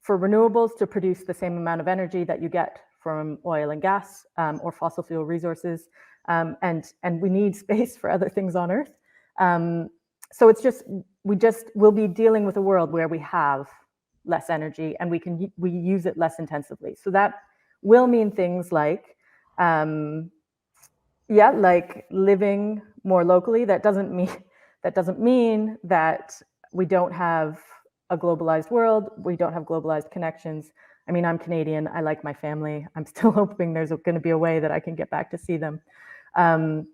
for renewables to produce the same amount of energy that you get from oil and gas or fossil fuel resources, and we need space for other things on Earth. So it's just we'll be dealing with a world where we have less energy and we use it less intensively. So that will mean things like, like living more locally. That doesn't mean that we don't have a globalized world. We don't have globalized connections. I mean, I'm Canadian. I like my family. I'm still hoping there's going to be a way that I can get back to see them. And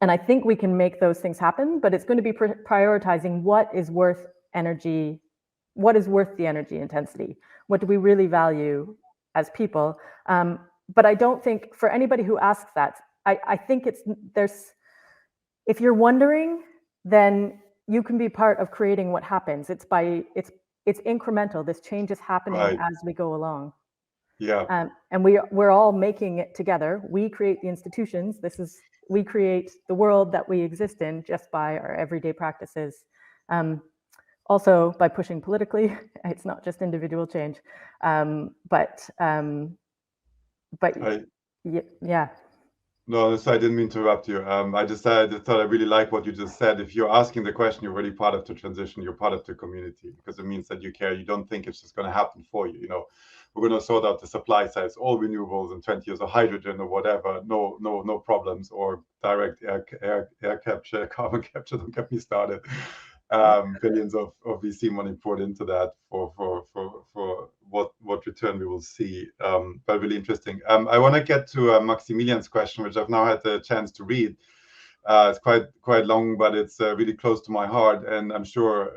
I think we can make those things happen, but it's going to be prioritizing what is worth energy, what is worth the energy intensity. What do we really value as people? But I don't think, for anybody who asks that, I think if you're wondering, then you can be part of creating what happens. It's incremental. This change is happening as we go along. Yeah. And we're all making it together. We create the institutions. We create the world that we exist in just by our everyday practices. Also by pushing politically. It's not just individual change. Yeah. No, I didn't mean to interrupt you. I thought I really like what you just said. If you're asking the question, you're already part of the transition. You're part of the community, because it means that you care. You don't think it's just going to happen for you. You know, we're going to sort out the supply side, all renewables in 20 years, or hydrogen or whatever. No problems, or direct air capture, carbon capture. Don't get me started. Billions of VC money poured into that for what return we will see. But really interesting. I want to get to Maximilian's question, which I've now had the chance to read. It's quite long, but it's really close to my heart, and I'm sure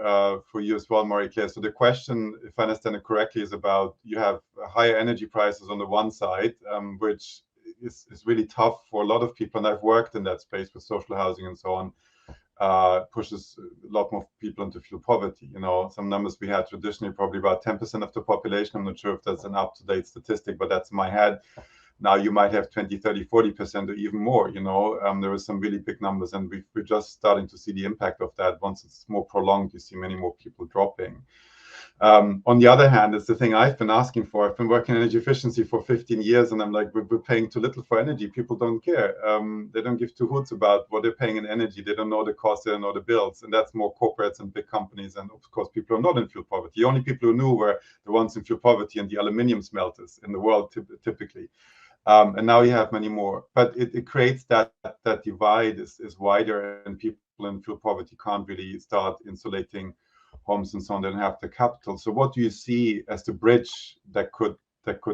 for you as well, Marie-Claire. So the question, if I understand it correctly, is about, you have higher energy prices on the one side, which is really tough for a lot of people, and I've worked in that space with social housing and so on. Pushes a lot more people into fuel poverty. You know, some numbers we had traditionally, probably about 10% of the population. I'm not sure if that's an up-to-date statistic, but that's in my head. Now you might have 20, 30, 40% or even more. You know, there are some really big numbers, and we're just starting to see the impact of that. Once it's more prolonged, you see many more people dropping. On the other hand, it's the thing I've been asking for. I've been working in energy efficiency for 15 years, and I'm like, we're paying too little for energy. People don't care. They don't give two hoots about what they're paying in energy. They don't know the cost, they don't know the bills. And that's more corporates and big companies. And of course, people who are not in fuel poverty. The only people who knew were the ones in fuel poverty and the aluminium smelters in the world, typically. And now you have many more. But it creates that divide is wider, and people in fuel poverty can't really start insulating homes and so on. They don't have the capital. So what do you see as the bridge that could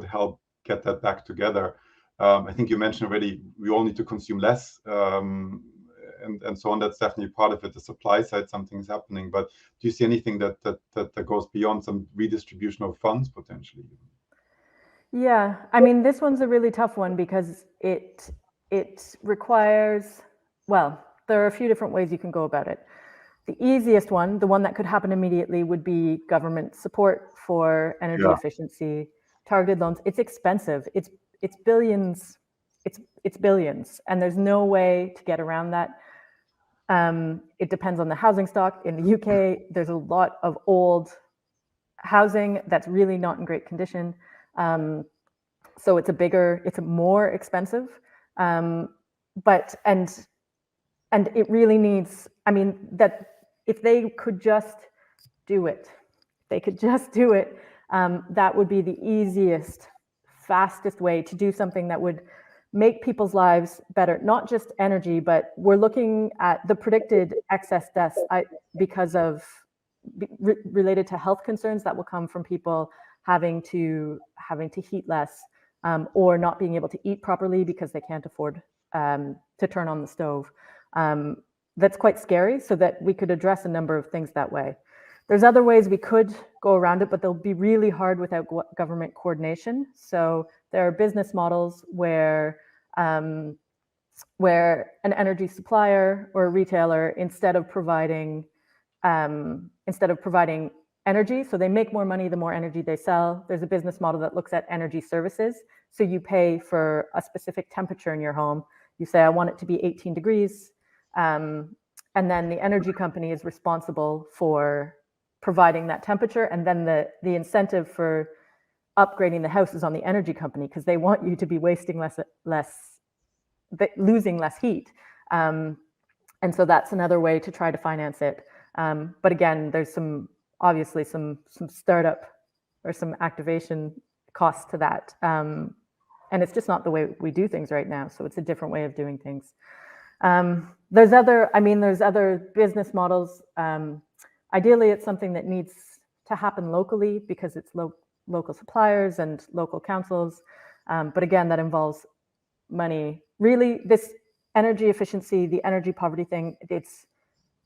help get that back together? I think you mentioned already, we all need to consume less, and so on. That's definitely part of it. The supply side, something's happening. But do you see anything that goes beyond some redistribution of funds potentially? Yeah, I mean, this one's a really tough one because it requires, well, there are a few different ways you can go about it. The easiest one, the one that could happen immediately, would be government support for energy efficiency, targeted loans. It's expensive. It's billions. It's billions, and there's no way to get around that. It depends on the housing stock. In the UK, there's a lot of old housing that's really not in great condition. So it's more expensive. But it really needs, I mean, that if they could just do it, that would be the easiest, fastest way to do something that would make people's lives better, not just energy, but we're looking at the predicted excess deaths because of related to health concerns that will come from people having to heat less, or not being able to eat properly because they can't afford to turn on the stove. That's quite scary, so that we could address a number of things that way. There's other ways we could go around it, but they'll be really hard without government coordination. So there are business models where an energy supplier or a retailer, instead of providing energy, so they make more money the more energy they sell. There's a business model that looks at energy services. So you pay for a specific temperature in your home. You say, I want it to be 18 degrees. And then the energy company is responsible for providing that temperature. And then the incentive for upgrading the house is on the energy company, because they want you to be wasting losing less heat. And so that's another way to try to finance it. But again, there's obviously some startup or some activation costs to that. And it's just not the way we do things right now. So it's a different way of doing things. There's other business models. Ideally, it's something that needs to happen locally, because it's local suppliers and local councils. But again, that involves money. Really, this energy efficiency, the energy poverty thing,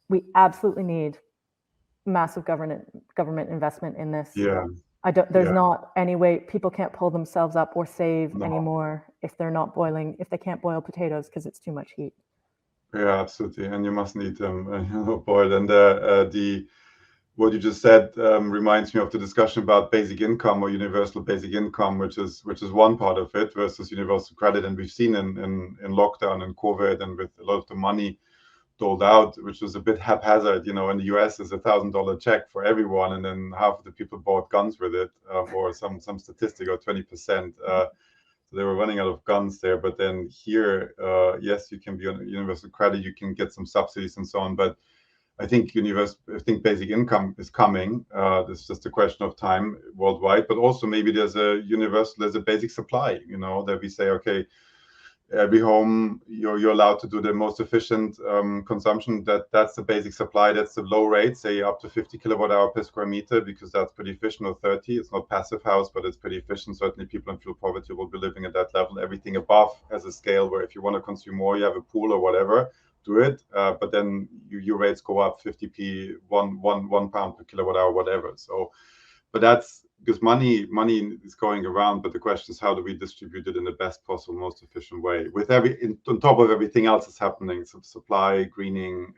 we absolutely need massive government investment in this. Yeah. There's not any way. People can't pull themselves up or save anymore if they can't boil potatoes because it's too much heat. Yeah, absolutely. And you must need them boiled. And what you just said reminds me of the discussion about basic income or universal basic income, which is one part of it, versus universal credit. And we've seen in lockdown and COVID, and with a lot of the money doled out, which was a bit haphazard. In the US, there's $1,000 check for everyone, and then half of the people bought guns with it, or some statistic, or 20%. So they were running out of guns there. But then here, yes, you can be on universal credit, you can get some subsidies and so on. But I think basic income is coming. It's just a question of time worldwide. But also maybe there's a basic supply. That we say, okay, every home you're allowed to do the most efficient consumption. That's the basic supply. That's the low rate, say up to 50 kilowatt hour per square meter, because that's pretty efficient. Or 30. It's not passive house, but it's pretty efficient. Certainly, people in fuel poverty will be living at that level. Everything above has a scale where if you want to consume more, you have a pool or whatever, do it. But then your rates go up 50p, one pound per kilowatt hour, whatever. So, but that's because money is going around. But the question is, how do we distribute it in the best possible, most efficient way, with on top of everything else that's happening, supply, greening,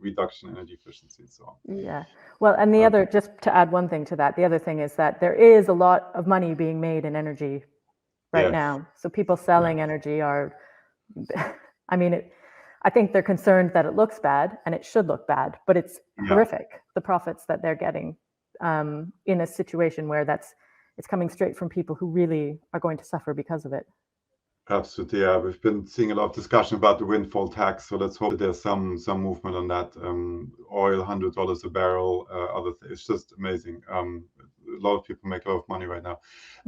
reduction in energy efficiency, and so on. Yeah. Well, and the other, just to add one thing to that, the other thing is that there is a lot of money being made in energy right now. So people selling energy are, I think they're concerned that it looks bad, and it should look bad, but it's horrific, the profits that they're getting in a situation where it's coming straight from people who really are going to suffer because of it. Absolutely, yeah. We've been seeing a lot of discussion about the windfall tax, so let's hope that there's some movement on that. Oil, $100 a barrel, other things. It's just amazing. A lot of people make a lot of money right now.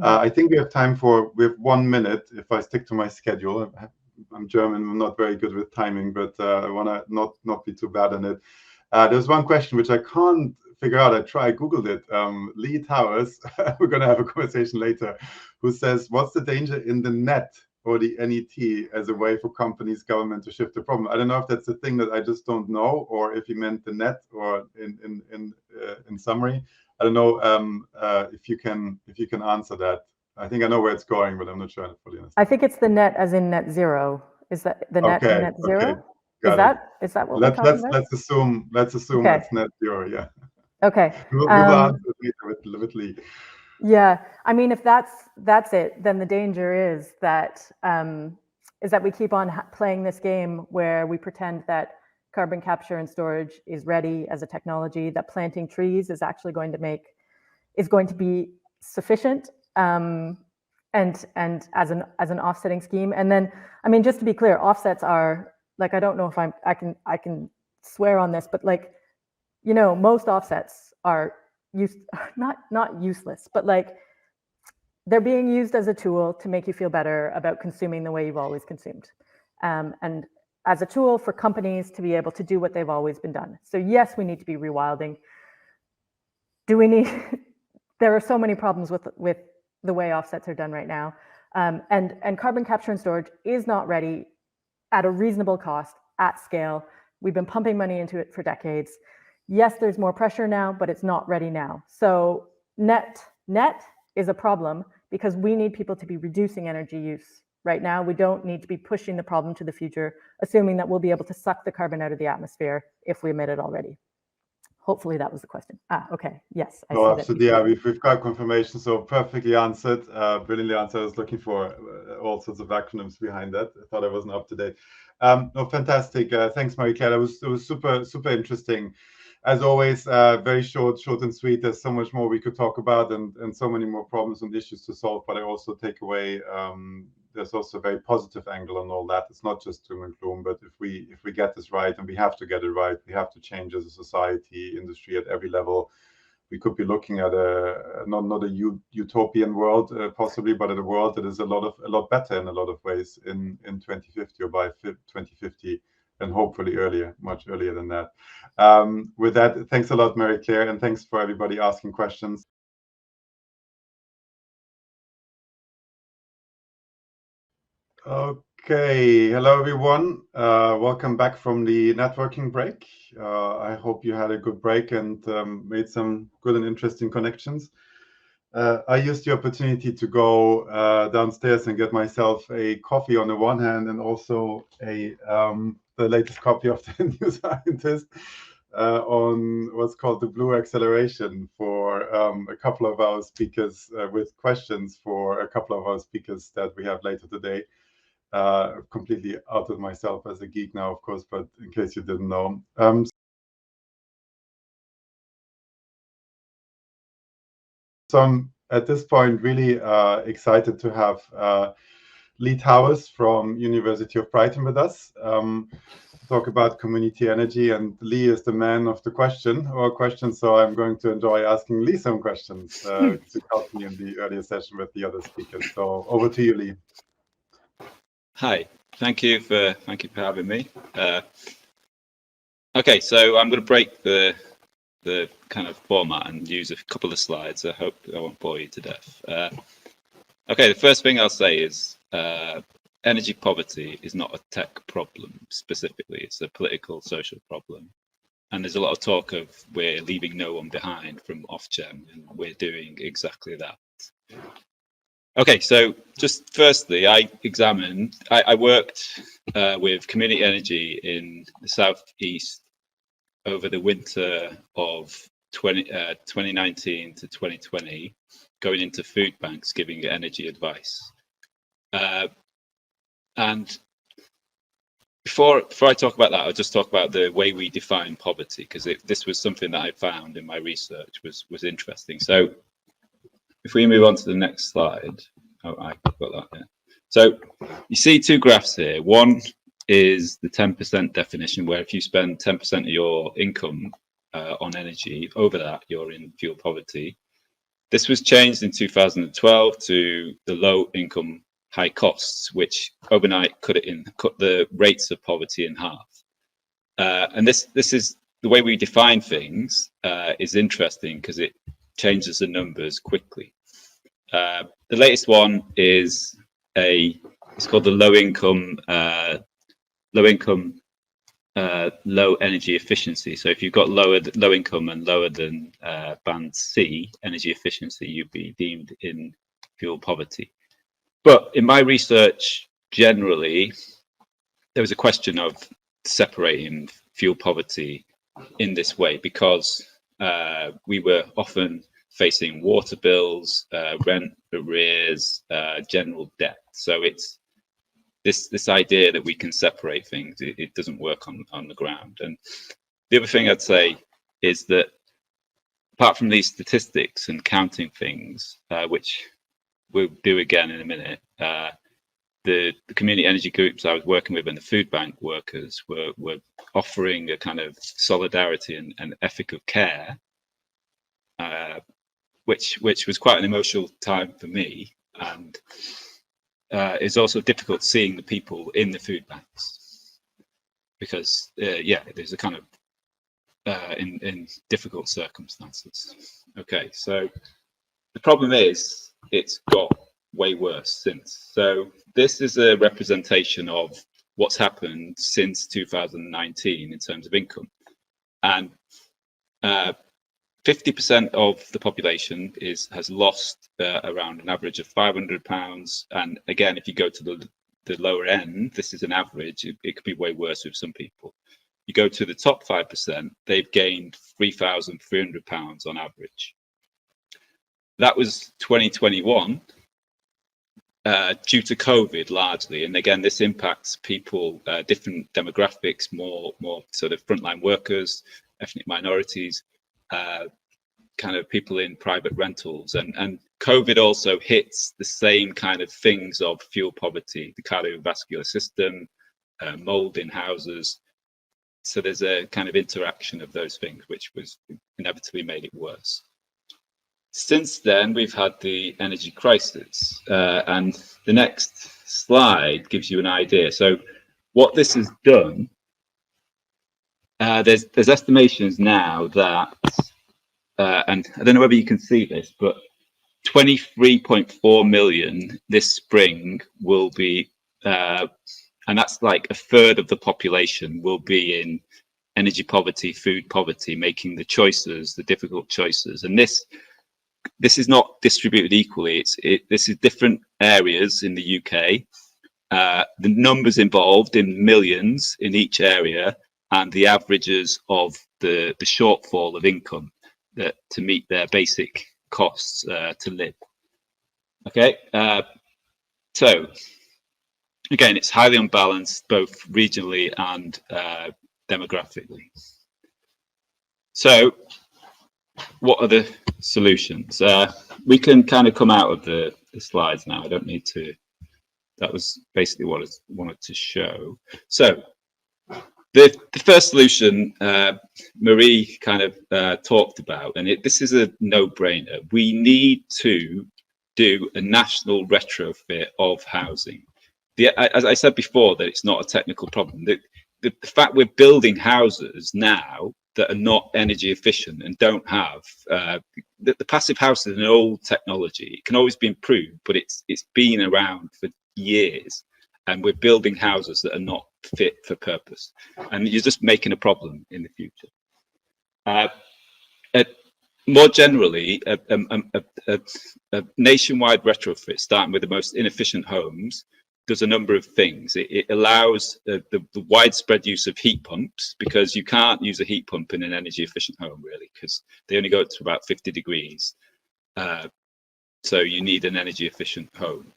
I think we have 1 minute, if I stick to my schedule. I'm German, I'm not very good with timing, but I want to not be too bad on it. There's one question which I can't figure out. I Googled it. Lee Towers, we're going to have a conversation later, who says, what's the danger in the net or the NET as a way for companies, government to shift the problem? I don't know if that's the thing that I just don't know, or if he meant the net, or in summary. I don't know if you can answer that. I think I know where it's going, but I'm not sure I fully understand. I think it's the net as in net zero. Is that the net and net zero? Okay. Is that what we're talking about? Let's assume that's net zero, yeah. Okay. We'll answer it later with Lee. Yeah, if that's it, then the danger is that we keep on playing this game where we pretend that carbon capture and storage is ready as a technology, that planting trees is actually going to be sufficient, and as an offsetting scheme. And then, just to be clear, offsets are I don't know if I can swear on this, but most offsets are not useless, but like they're being used as a tool to make you feel better about consuming the way you've always consumed. And as a tool for companies to be able to do what they've always been done. So yes, we need to be rewilding. Do we need, there are so many problems with the way offsets are done right now. And carbon capture and storage is not ready at a reasonable cost at scale. We've been pumping money into it for decades. Yes, there's more pressure now, but it's not ready now. So net is a problem because we need people to be reducing energy use right now. We don't need to be pushing the problem to the future, assuming that we'll be able to suck the carbon out of the atmosphere if we emit it already. Hopefully that was the question. Okay, yes. I see absolutely. Yeah, we've got confirmation. So perfectly answered, brilliantly answered. I was looking for all sorts of acronyms behind that. I thought I wasn't up to date. No, fantastic. Thanks, Marie-Claire. It was super interesting. As always, very short and sweet. There's so much more we could talk about and so many more problems and issues to solve. But I also take away there's also a very positive angle on all that. It's not just doom and gloom, but if we get this right, and we have to get it right, we have to change as a society, industry at every level. We could be looking at not a utopian world possibly, but at a world that is a lot better in a lot of ways in 2050 or by 2050, and hopefully much earlier than that. With that, thanks a lot, Marie-Claire, and thanks for everybody asking questions. Okay, hello everyone. Welcome back from the networking break. I hope you had a good break and made some good and interesting connections. I used the opportunity to go downstairs and get myself a coffee on the one hand, and also the latest copy of the New Scientist on what's called the Blue Acceleration for a couple of our speakers, with questions for a couple of our speakers that we have later today. Completely outed myself as a geek now, of course, but in case you didn't know. So I'm at this point really excited to have Lee Towers from University of Brighton with us to talk about community energy. And Lee is the man of the question, so I'm going to enjoy asking Lee some questions to help me in the earlier session with the other speakers. So over to you, Lee. Hi, thank you for having me. Okay, so I'm going to break the kind of format and use a couple of slides. I hope I won't bore you to death. Okay, the first thing I'll say is energy poverty is not a tech problem specifically. It's a political, social problem. And there's a lot of talk of we're leaving no one behind from Ofgem, and we're doing exactly that. Okay, so just firstly, I worked with community energy in the southeast over the winter of 2019 to 2020, going into food banks, giving energy advice. And before I talk about that, I'll just talk about the way we define poverty, because this was something that I found in my research was interesting. So if we move on to the next slide, I've got that there. So you see two graphs here. One is the 10% definition, where if you spend 10% of your income on energy, over that you're in fuel poverty. This was changed in 2012 to the low income, high costs, which overnight cut the rates of poverty in half. And this is the way we define things is interesting because it changes the numbers quickly. The latest one is it's called the low energy efficiency. So if you've got low income and lower than band C energy efficiency, you'd be deemed in fuel poverty. But in my research, generally, there was a question of separating fuel poverty in this way, because we were often facing water bills, rent arrears, general debt. So it's this idea that we can separate things. It doesn't work on the ground. And the other thing I'd say is that apart from these statistics and counting things, which we'll do again in a minute, the community energy groups I was working with and the food bank workers were offering a kind of solidarity and ethic of care which was quite an emotional time for me, and it's also difficult seeing the people in the food banks because there's a kind of in difficult circumstances. Okay, so the problem is it's got way worse since. So this is a representation of what's happened since 2019 in terms of income, and 50% of the population has lost around an average of £500. And again, if you go to the lower end, this is an average. It could be way worse with some people. You go to the top 5%, they've gained £3,300 on average. That was 2021 due to COVID largely. And again, this impacts people, different demographics, more sort of frontline workers, ethnic minorities, kind of people in private rentals. And COVID also hits the same kind of things of fuel poverty, the cardiovascular system, mold in houses. So there's a kind of interaction of those things, which was inevitably made it worse. Since then, we've had the energy crisis, and the next slide gives you an idea. So what this has done, there's estimations now that, and I don't know whether you can see this, but 23.4 million this spring will be, and that's like a third of the population will be in energy poverty, food poverty, making the choices, the difficult choices. And this is not distributed equally. This is different areas in the UK. The numbers involved in millions in each area, and the averages of the shortfall of income that to meet their basic costs to live. Okay, so again, it's highly unbalanced both regionally and demographically. So what are the solutions? We can kind of come out of the slides now. I don't need to. That was basically what I wanted to show. So the first solution Marie kind of talked about, and this is a no-brainer. We need to do a national retrofit of housing. As I said before, that it's not a technical problem. The fact we're building houses now that are not energy efficient and don't have the passive house is an old technology. It can always be improved, but it's been around for years, and we're building houses that are not fit for purpose, and you're just making a problem in the future. More generally, a nationwide retrofit, starting with the most inefficient homes, does a number of things. It allows the widespread use of heat pumps, because you can't use a heat pump in an energy efficient home really, because they only go up to about 50 degrees. So you need an energy efficient home.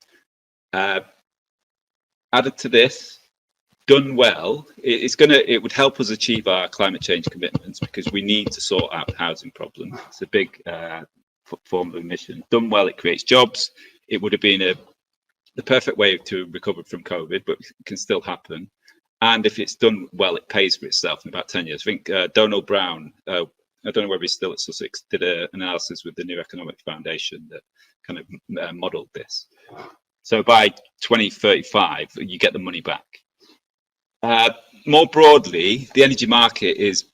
Added to this, done well, it would help us achieve our climate change commitments, because we need to sort out the housing problem. It's a big form of emission. Done well, it creates jobs. It would have been the perfect way to recover from COVID, but it can still happen. And if it's done well, it pays for itself in about 10 years. I think Donald Brown, I don't know whether he's still at Sussex, did an analysis with the New Economic Foundation that kind of modelled this. So by 2035, you get the money back. More broadly, the energy market is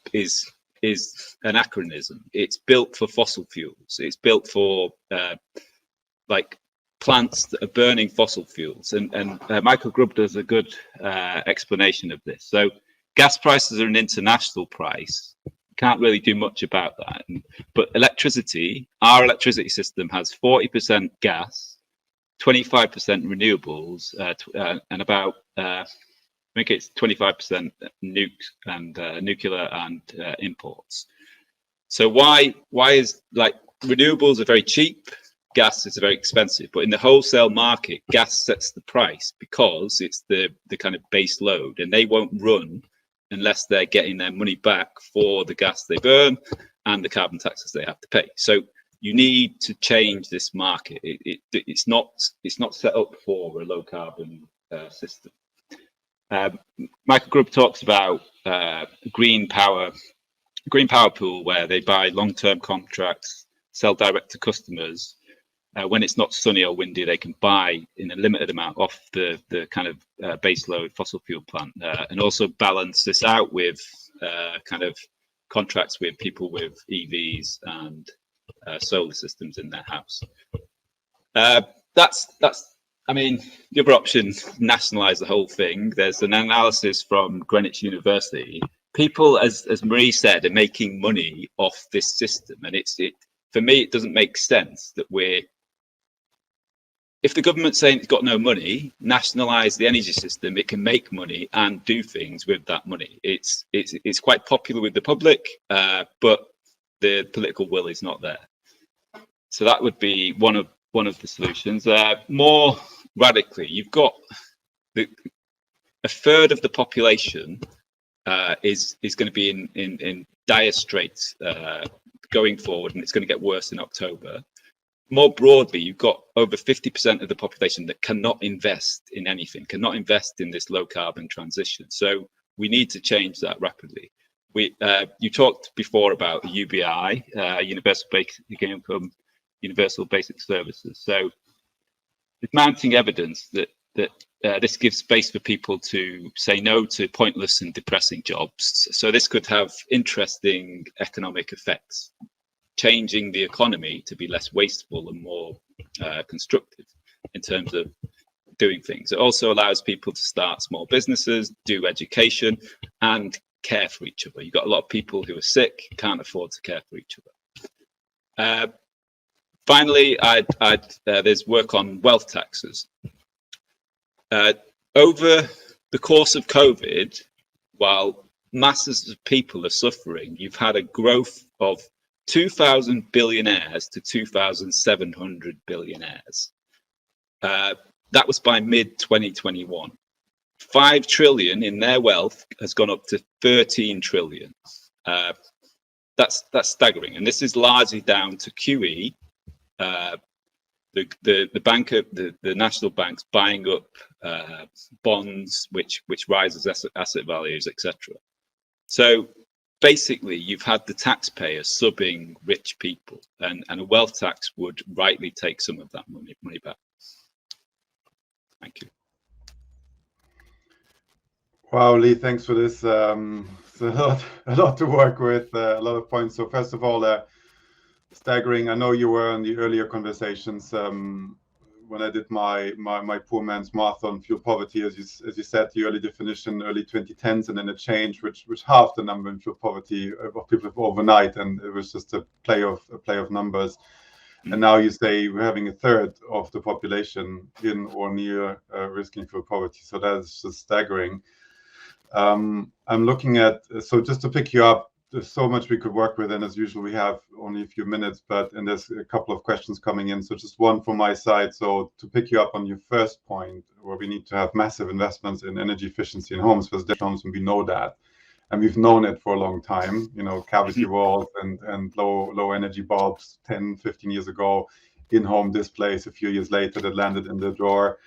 an anachronism. It's built for fossil fuels. It's built for like plants that are burning fossil fuels, and Michael Grubb does a good explanation of this. So gas prices are an international price. Can't really do much about that. But electricity, our electricity system has 40% gas, 25% renewables, and about I think it's 25% nuclear and imports. So why is, like, renewables are very cheap, gas is very expensive, but in the wholesale market, gas sets the price because it's the kind of base load, and they won't run unless they're getting their money back for the gas they burn and the carbon taxes they have to pay. So you need to change this market. It's not set up for a low carbon system. Michael Grubb talks about green power pool, where they buy long-term contracts sell direct to customers. When it's not sunny or windy, they can buy in a limited amount off the kind of baseload fossil fuel plant, and also balance this out with kind of contracts with people with EVs and solar systems in their house. That's. I mean, the other option, nationalize the whole thing. There's an analysis from Greenwich University. People, as Marie said, are making money off this system, and for me, it doesn't make sense that if the government's saying it's got no money, nationalize the energy system, it can make money and do things with that money. It's quite popular with the public, but the political will is not there. So that would be one of the solutions. More radically, you've got a third of the population is going to be in dire straits going forward, and it's going to get worse in October. More broadly, you've got over 50% of the population that cannot invest in anything, cannot invest in this low carbon transition. So we need to change that rapidly. You talked before about UBI, Universal Basic Income, Universal Basic Services. So there's mounting evidence that this gives space for people to say no to pointless and depressing jobs. So this could have interesting economic effects, changing the economy to be less wasteful and more constructive in terms of doing things. It also allows people to start small businesses, do education, and care for each other. You've got a lot of people who are sick, can't afford to care for each other. Finally, there's work on wealth taxes. Over the course of COVID, while masses of people are suffering, you've had a growth of 2,000 billionaires to 2,700 billionaires. That was by mid-2021. 5 trillion in their wealth has gone up to 13 trillion. That's staggering, and this is largely down to QE. The national banks buying up bonds, which rises asset values, etc. So basically, you've had the taxpayer subbing rich people, and a wealth tax would rightly take some of that money back. Thank you. Wow, Lee, thanks for this. It's a lot to work with, a lot of points. So first of all, staggering. I know you were in the earlier conversations when I did my poor man's math on fuel poverty, as you said, the early definition, early 2010s, and then a change which halved the number in fuel poverty of people overnight, and it was just a play of numbers. And now you say we're having a third of the population in or near risking fuel poverty. So that's just staggering. I'm looking at, so just to pick you up, there's so much we could work with, and as usual, we have only a few minutes, and there's a couple of questions coming in. So just one from my side. So to pick you up on your first point, where we need to have massive investments in energy efficiency in homes, residential homes, and we know that. And we've known it for a long time, cavity walls and low energy bulbs 10, 15 years ago, in-home displays a few years later that landed in the drawer,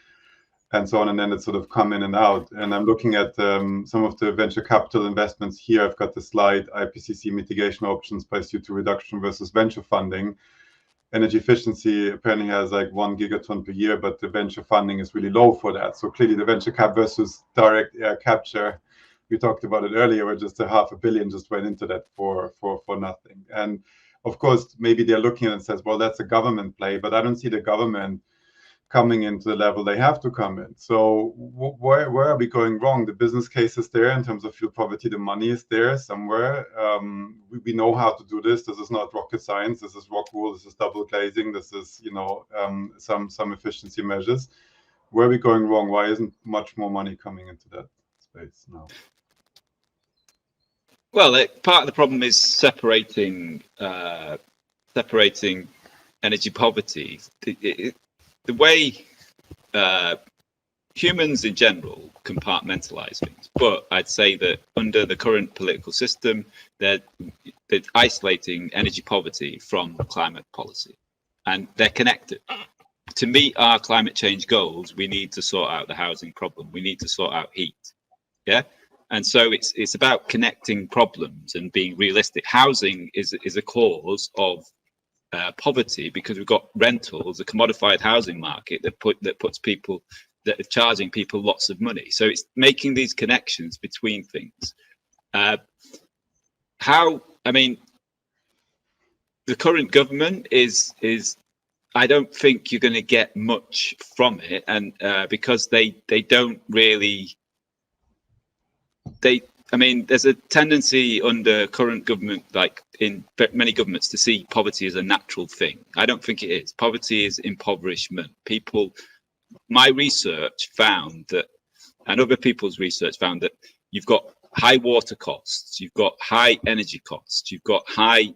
and so on, and then it sort of come in and out. And I'm looking at some of the venture capital investments here. I've got the slide, IPCC mitigation options by CO2 reduction versus venture funding. Energy efficiency apparently has like 1 gigaton per year, but the venture funding is really low for that. So clearly the venture cap versus direct air capture, we talked about it earlier, where just $500 million just went into that for nothing. And of course, maybe they're looking at it and says, well, that's a government play, but I don't see the government coming into the level they have to come in. So where are we going wrong? The business case is there in terms of fuel poverty. The money is there somewhere. We know how to do this. This is not rocket science. This is rock wool. This is double glazing. This is, some efficiency measures. Where are we going wrong? Why isn't much more money coming into that space now? Well, part of the problem is separating energy poverty. The way humans in general compartmentalize things, but I'd say that under the current political system, they're isolating energy poverty from climate policy, and they're connected. To meet our climate change goals, we need to sort out the housing problem. We need to sort out heat. Yeah. And so it's about connecting problems and being realistic. Housing is a cause of poverty, because we've got rentals, a commodified housing market that puts people, that are charging people lots of money. So it's making these connections between things. The current government is I don't think you're going to get much from it, and because they don't really, there's a tendency under current government, like in many governments, to see poverty as a natural thing. I don't think it is. Poverty is impoverishment. My research found that, and other people's research found that, you've got high water costs, you've got high energy costs, you've got high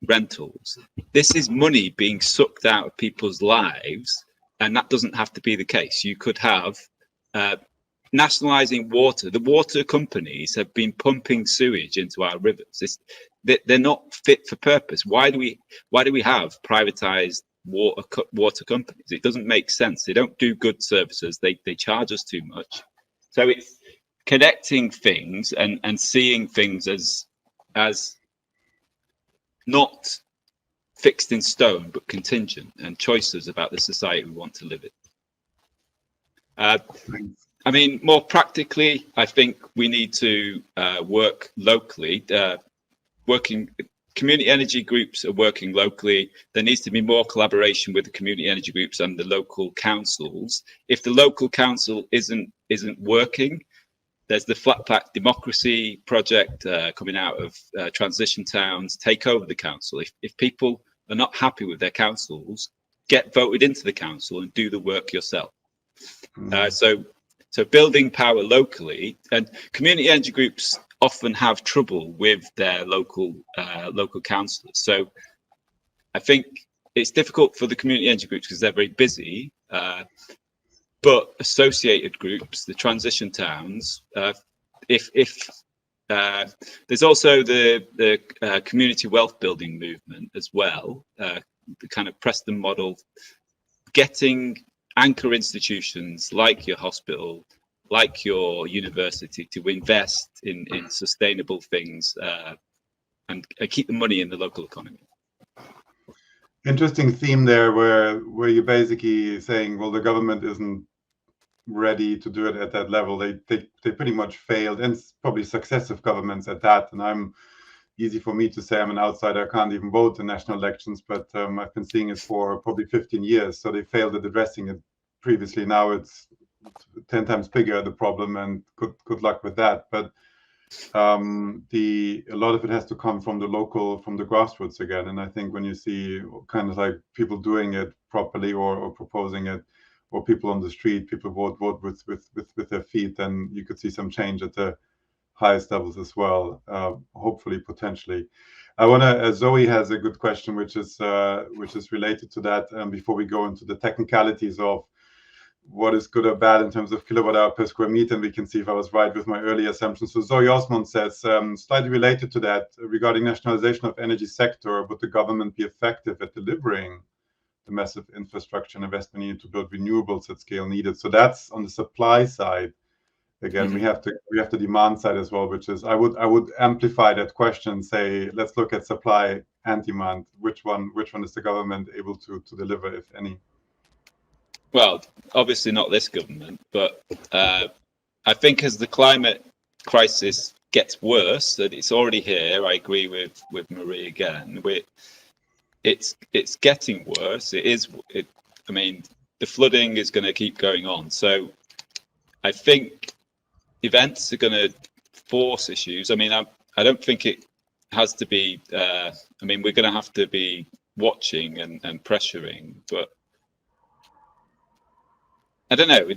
rentals. This is money being sucked out of people's lives, and that doesn't have to be the case. You could have nationalizing water. The water companies have been pumping sewage into our rivers. They're not fit for purpose. Why do we have privatized water companies? It doesn't make sense. They don't do good services. They charge us too much. So it's connecting things and seeing things as not fixed in stone, but contingent, and choices about the society we want to live in. More practically, I think we need to work locally. Community energy groups are working locally. There needs to be more collaboration with the community energy groups and the local councils. If the local council isn't working, there's the Flat Pack Democracy project coming out of transition towns. Take over the council. If people are not happy with their councils, get voted into the council and do the work yourself. So building power locally, and community energy groups often have trouble with their local councillors. So I think it's difficult for the community energy groups because they're very busy. But associated groups, the transition towns, there's also the community wealth building movement as well, the kind of Preston model, getting anchor institutions like your hospital, like your university, to invest in sustainable things and keep the money in the local economy. Interesting theme there, where you're basically saying, well, the government isn't ready to do it at that level. They pretty much failed, and probably successive governments at that. And easy for me to say, I'm an outsider, I can't even vote in national elections, but I've been seeing it for probably 15 years. So they failed at addressing it previously. Now it's 10 times bigger, the problem, and good luck with that. But a lot of it has to come from the local, from the grassroots again. And I think when you see kind of like people doing it properly or proposing it, or people on the street, people vote with their feet, then you could see some change at the highest levels as well, hopefully, potentially. I want to, Zoe has a good question, which is related to that. Before we go into the technicalities of what is good or bad in terms of kilowatt hour per square meter, and we can see if I was right with my early assumptions. So Zoe Osmond says, slightly related to that, regarding nationalization of energy sector, would the government be effective at delivering the massive infrastructure and investment needed to build renewables at scale needed? So that's on the supply side. Again, we have the demand side as well, which is I would amplify that question and say, let's look at supply and demand. Which one is the government able to deliver, if any? Well, obviously not this government, but I think as the climate crisis gets worse, that it's already here. I agree with Marie again. It's getting worse. The flooding is going to keep going on. So I think events are going to force issues. I don't think it has to be. We're going to have to be watching and pressuring, but I don't know.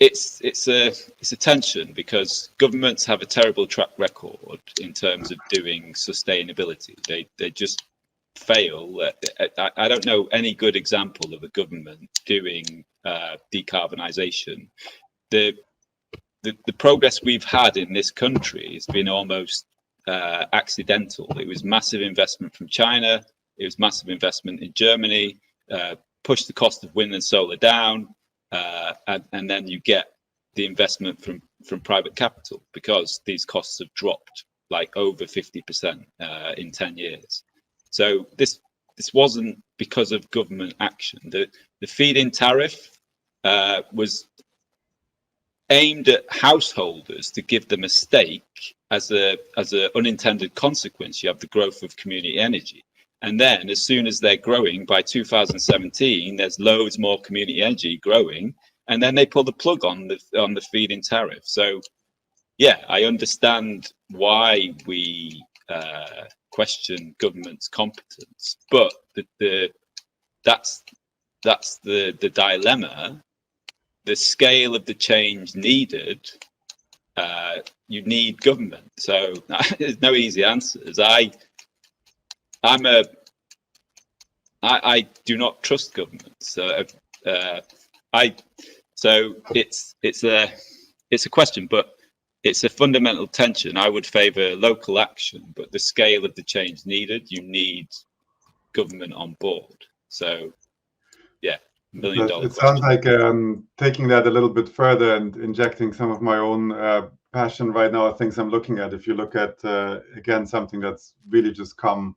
It's a tension, because governments have a terrible track record in terms of doing sustainability. They just fail. I don't know any good example of a government doing decarbonisation. The progress we've had in this country has been almost accidental. It was massive investment from China. It was massive investment in Germany. Push the cost of wind and solar down, and then you get the investment from private capital, because these costs have dropped like over 50% in 10 years. So this this wasn't because of government action. The feed-in tariff was aimed at householders to give them a stake as a unintended consequence. You have the growth of community energy, and then as soon as they're growing, by 2017, there's loads more community energy growing, and then they pull the plug on the feed-in tariff. So, yeah, I understand why we question government's competence, but that's the dilemma. The scale of the change needed, you need government. So there's no easy answers. I do not trust government. So it's a question, but it's a fundamental tension. I would favour local action, but the scale of the change needed, you need government on board. So, yeah. $1 million It sounds like taking that a little bit further and injecting some of my own passion right now, things I'm looking at. If you look at, again, something that's really just come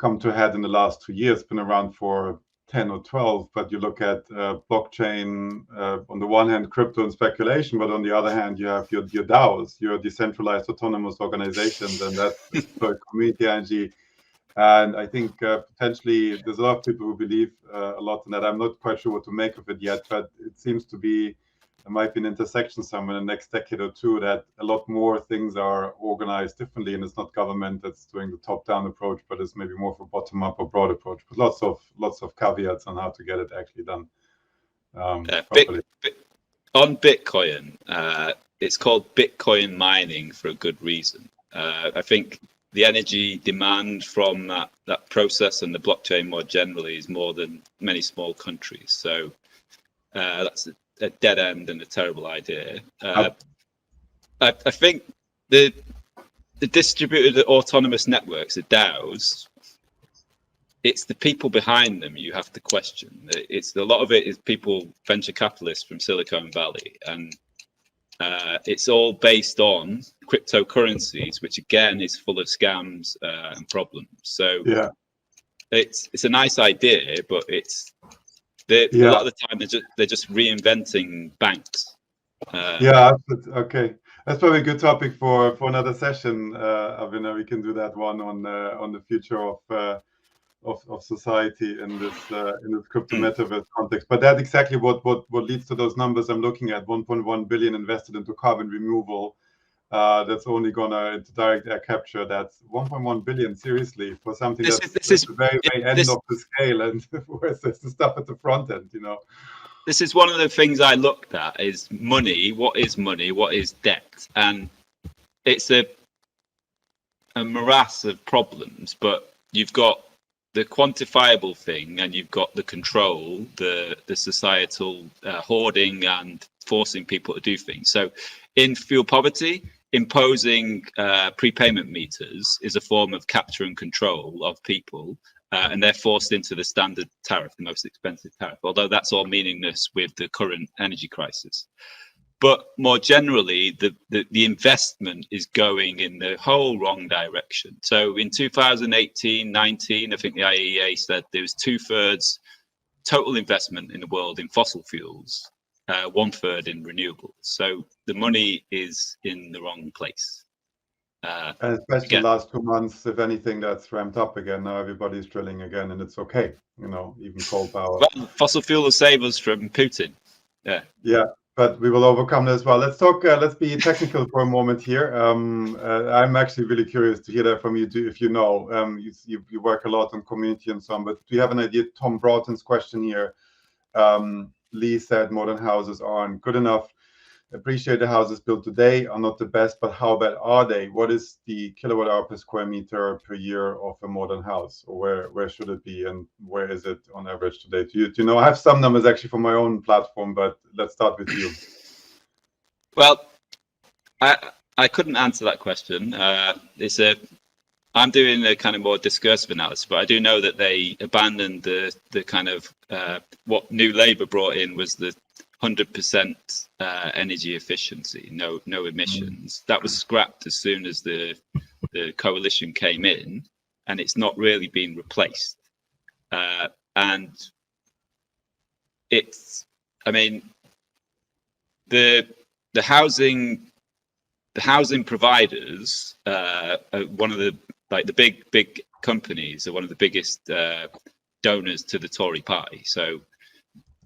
to a head in the last 2 years, been around for 10 or 12, but you look at blockchain, on the one hand, crypto and speculation, but on the other hand, you have your DAOs, your decentralized autonomous organizations, and that's for community energy. And I think potentially there's a lot of people who believe a lot in that. I'm not quite sure what to make of it yet, but it seems to be, there might be an intersection somewhere in the next decade or two that a lot more things are organized differently, and it's not government that's doing the top-down approach, but it's maybe more of a bottom-up or broad approach. But lots of caveats on how to get it actually done. On Bitcoin, it's called Bitcoin mining for a good reason. I think the energy demand from that process and the blockchain more generally is more than many small countries. So that's a dead end and a terrible idea. I think the distributed autonomous networks, the DAOs, it's the people behind them you have to question. It's a lot of it is people, venture capitalists from Silicon Valley, and it's all based on cryptocurrencies, which again is full of scams and problems. So yeah, it's a nice idea, but it's a lot of the time they're just reinventing banks. Okay, that's probably a good topic for another session. Avinav, we can do that one on the future of society in this crypto metaverse context. But that's exactly what leads to those numbers I'm looking at. 1.1 billion invested into carbon removal. That's only gonna into direct air capture. That's 1.1 billion. Seriously, for something that's the very end of the scale, and where's the stuff at the front end? You know, this is one of the things I looked at: is money. What is money? What is debt? And it's a morass of problems. But you've got the quantifiable thing, and you've got the control, the societal hoarding and forcing people to do things. So in fuel poverty, imposing prepayment meters is a form of capture and control of people, and they're forced into the standard tariff, the most expensive tariff, although that's all meaningless with the current energy crisis. But more generally, the investment is going in the whole wrong direction. So in 2018-19, I think the IEA said there was 2/3 total investment in the world in fossil fuels, 1/3 in renewables. So the money is in the wrong place. And especially the last 2 months, if anything, that's ramped up again. Now everybody's drilling again, and it's okay. You know, even coal power. Well, fossil fuel will save us from Putin. Yeah. But we will overcome this as well. Let's talk. Let's be technical for a moment here. I'm actually really curious to hear that from you, if you know. You work a lot on community and so on, but do you have an idea? Tom Broughton's question here. Lee said modern houses aren't good enough. Appreciate the houses built today are not the best, but how bad are they? What is the kilowatt hour per square meter per year of a modern house, or where should it be, and where is it on average today? Do you know? I have some numbers actually from my own platform, but let's start with you. Well, I couldn't answer that question. I'm doing a kind of more discursive analysis, but I do know that they abandoned the kind of what New Labour brought in was the 100% energy efficiency, no emissions. That was scrapped as soon as the coalition came in, and it's not really been replaced. and it's, I mean, the housing providers are one of the big companies are one of the biggest donors to the Tory party. So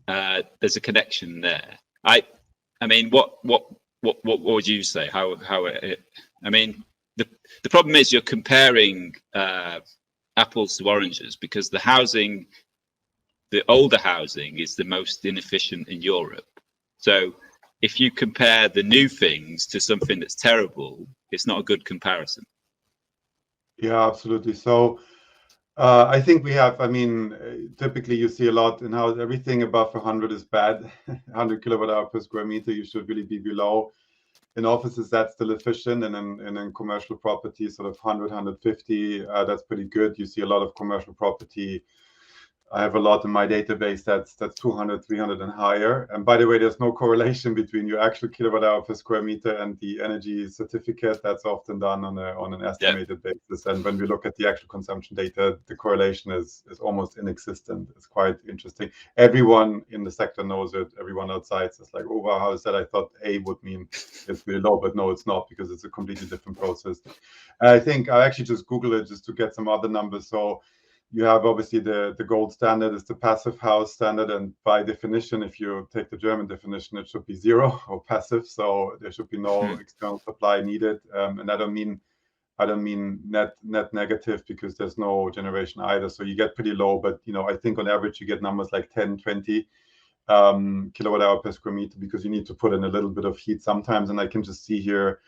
there's a connection there. I mean, what would you say? How it, I mean, the problem is you're comparing apples to oranges, because the older housing is the most inefficient in Europe. So if you compare the new things to something that's terrible, it's not a good comparison. Yeah, absolutely. So I think we have, I mean, typically you see a lot in how everything above 100 is bad. 100 kilowatt hour per square meter, you should really be below. In offices, that's still efficient, and in commercial property, sort of 100, 150, that's pretty good. You see a lot of commercial property. I have a lot in my database that's 200, 300 and higher. And by the way, there's no correlation between your actual kilowatt hour per square meter and the energy certificate. That's often done on an estimated basis. And when we look at the actual consumption data, the correlation is almost inexistent. It's quite interesting. Everyone in the sector knows it. Everyone outside says like, oh, wow, how is that? I thought A would mean it's really low, but no, it's not, because it's a completely different process. And I think I actually just Googled it just to get some other numbers. So you have obviously the gold standard is the passive house standard, and by definition, if you take the German definition, it should be zero or passive. So there should be no external supply needed. And I don't mean net negative, because there's no generation either. So you get pretty low, but I think on average you get numbers like 10, 20 kilowatt hour per square meter, because you need to put in a little bit of heat sometimes. And I can just see here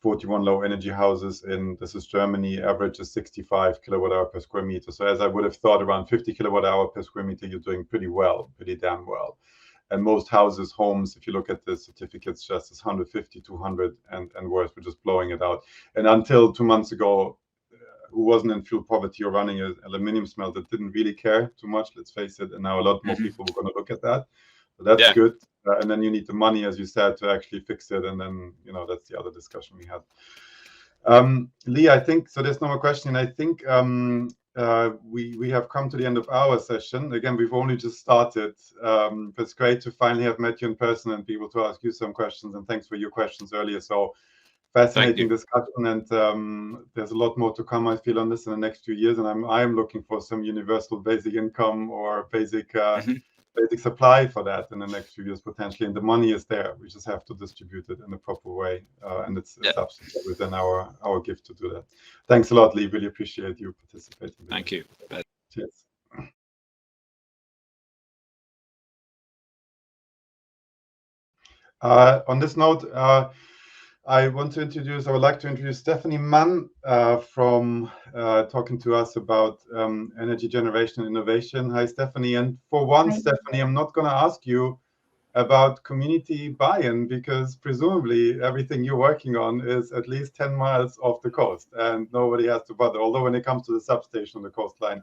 41 low energy houses this is Germany, average is 65 kilowatt hour per square meter. So as I would have thought, around 50 kilowatt hour per square meter, you're doing pretty damn well. And most houses, homes, if you look at the certificates, just is 150, 200 and worse. We're just blowing it out. And until 2 months ago, who wasn't in fuel poverty or running an aluminium smelter didn't really care too much, let's face it. And now a lot more people are going to look at that. So that's good. And then you need the money, as you said, to actually fix it. And then, that's the other discussion we had. Lee, I think, so there's no more question. I think we have come to the end of our session. Again, we've only just started. But it's great to finally have met you in person and be able to ask you some questions. And thanks for your questions earlier. So fascinating discussion. And there's a lot more to come, I feel, on this in the next few years. And I'm looking for some universal basic income or basic supply for that in the next few years potentially, and the money is there. We just have to distribute it in a proper way, and it's absolutely within our gift to do that. Thanks a lot, Lee. Really appreciate you participating. Thank you. Cheers. On this note, I would like to introduce Stephanie Mann from talking to us about energy generation and innovation. Hi, Stephanie. And for once, Stephanie, I'm not going to ask you about community buy-in, because presumably everything you're working on is at least 10 miles off the coast and nobody has to bother. Although when it comes to the substation on the coastline,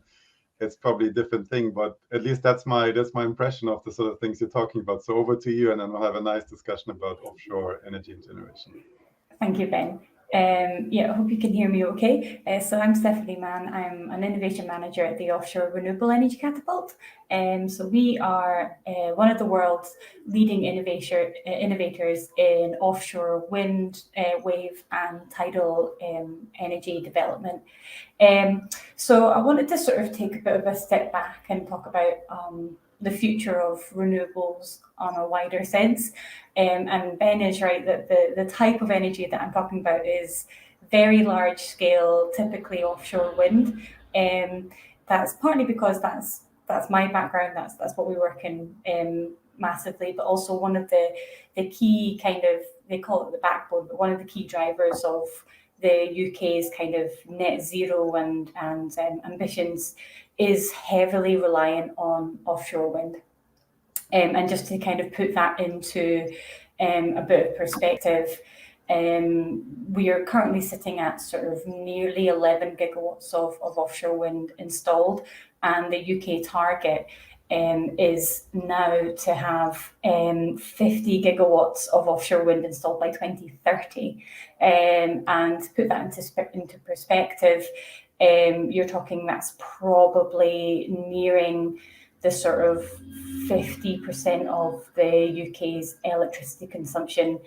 it's probably a different thing, but at least that's my impression of the sort of things you're talking about. So over to you, and then we'll have a nice discussion about offshore energy and generation. Thank you, Ben. I hope you can hear me okay. So I'm Stephanie Mann. I'm an innovation manager at the Offshore Renewable Energy Catapult. So we are one of the world's leading innovators in offshore wind, wave and tidal energy development. So I wanted to sort of take a bit of a step back and talk about the future of renewables on a wider sense. And Ben is right that the type of energy that I'm talking about is very large scale, typically offshore wind. That's partly because that's my background, that's what we work in massively, but also one of the key kind of, they call it the backbone, but one of the key drivers of the UK's kind of net zero and ambitions is heavily reliant on offshore wind. And just to kind of put that into a bit of perspective, we are currently sitting at sort of nearly 11 gigawatts of offshore wind installed, and the UK target is now to have 50 gigawatts of offshore wind installed by 2030. And to put that into perspective, you're talking that's probably nearing the sort of 50% of the UK's electricity consumption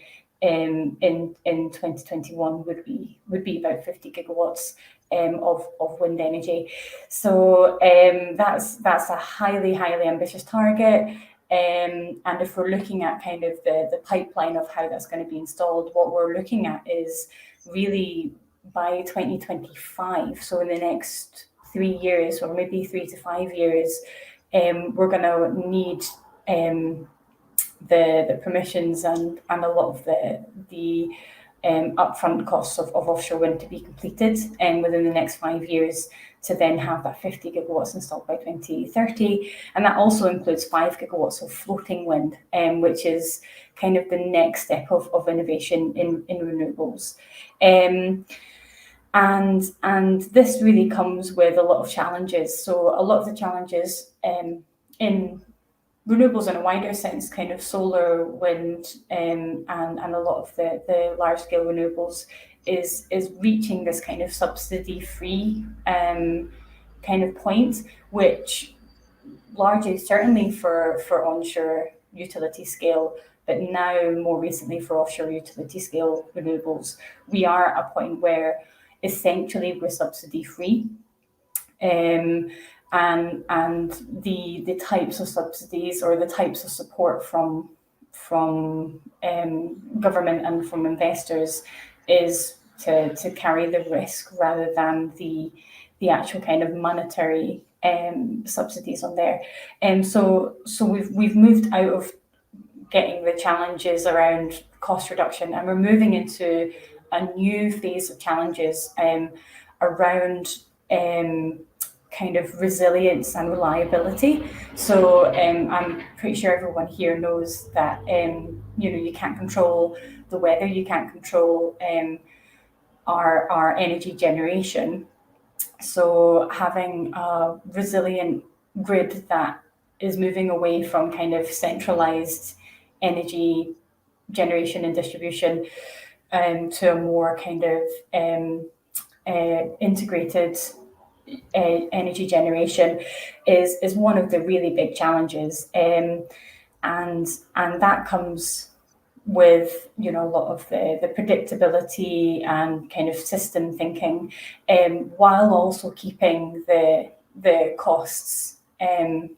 in 2021 would be about 50 gigawatts of wind energy. So that's a highly ambitious target. And if we're looking at kind of the pipeline of how that's going to be installed, what we're looking at is really by 2025, so in the next 3 years, or maybe 3 to 5 years, we're going to need the permissions and a lot of the upfront costs of offshore wind to be completed within the next 5 years, to then have that 50 gigawatts installed by 2030. And that also includes 5 gigawatts of floating wind, which is kind of the next step of innovation in renewables. And this really comes with a lot of challenges. So a lot of the challenges in renewables in a wider sense, kind of solar, wind, and a lot of the large scale renewables is reaching this kind of subsidy-free kind of point, which largely, certainly for onshore utility scale, but now more recently for offshore utility scale renewables, we are at a point where essentially we're subsidy-free. And the types of subsidies or the types of support from government and from investors is to carry the risk rather than the actual kind of monetary subsidies on there. And so we've moved out of getting the challenges around cost reduction, and we're moving into a new phase of challenges around kind of resilience and reliability. So I'm pretty sure everyone here knows that you can't control the weather, you can't control our energy generation. So having a resilient grid that is moving away from kind of centralized energy generation and distribution to a more kind of integrated energy generation is one of the really big challenges, and that comes with a lot of the predictability and kind of system thinking, while also keeping the costs to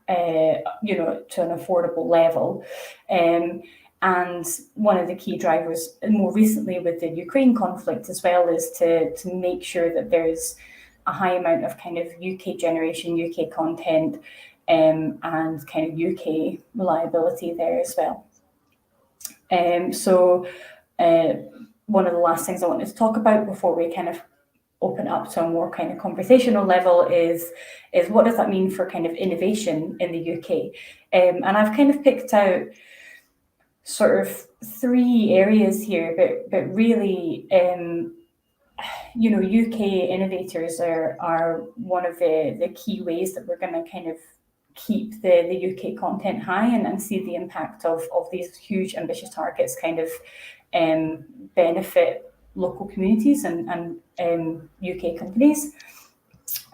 an affordable level. And one of the key drivers more recently with the Ukraine conflict as well is to make sure that there's a high amount of kind of UK generation, UK content, and kind of UK reliability there as well. So one of the last things I wanted to talk about before we kind of open up to a more kind of conversational level is what does that mean for kind of innovation in the UK? And I've kind of picked out sort of 3 areas here, but really, UK innovators are one of the key ways that we're going to kind of keep the UK content high and see the impact of these huge ambitious targets kind of benefit local communities and UK companies.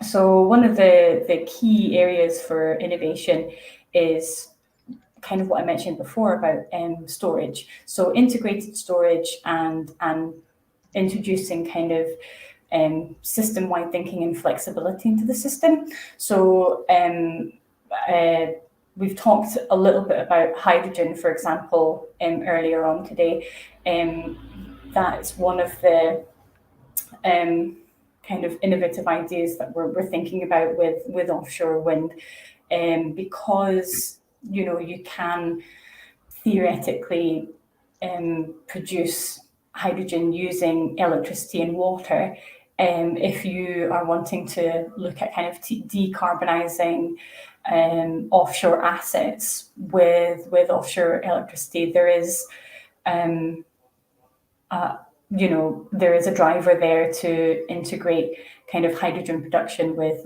So one of the key areas for innovation is kind of what I mentioned before about storage. So integrated storage and introducing kind of system-wide thinking and flexibility into the system. So we've talked a little bit about hydrogen, for example, earlier on today. That's one of the kind of innovative ideas that we're thinking about with offshore wind, because you can theoretically produce hydrogen using electricity and water. If you are wanting to look at kind of decarbonizing offshore assets with offshore electricity, there is there is a driver there to integrate kind of hydrogen production with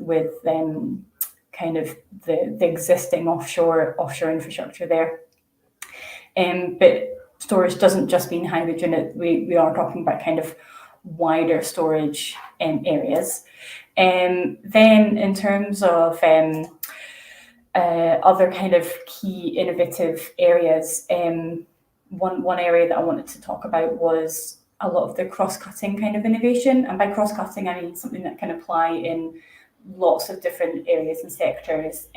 kind of the existing offshore infrastructure there. But storage doesn't just mean hydrogen. We are talking about kind of wider storage areas. Then in terms of other kind of key innovative areas, one area that I wanted to talk about was a lot of the cross-cutting kind of innovation. And by cross-cutting, I mean something that can apply in lots of different areas and sectors.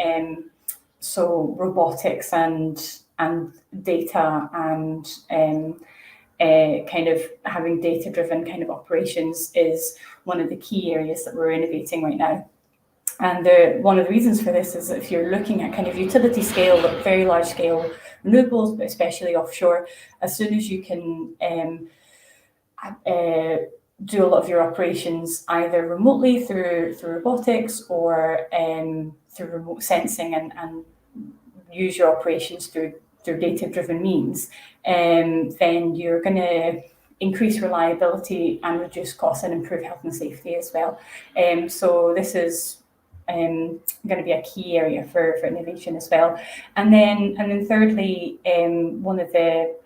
So robotics and data and kind of having data-driven kind of operations is one of the key areas that we're innovating right now. And one of the reasons for this is that if you're looking at kind of utility scale, very large scale renewables, but especially offshore, as soon as you can do a lot of your operations either remotely through robotics or through remote sensing and use your operations through data-driven means, then you're going to increase reliability and reduce costs and improve health and safety as well. So this is going to be a key area for innovation as well. And then thirdly, one of the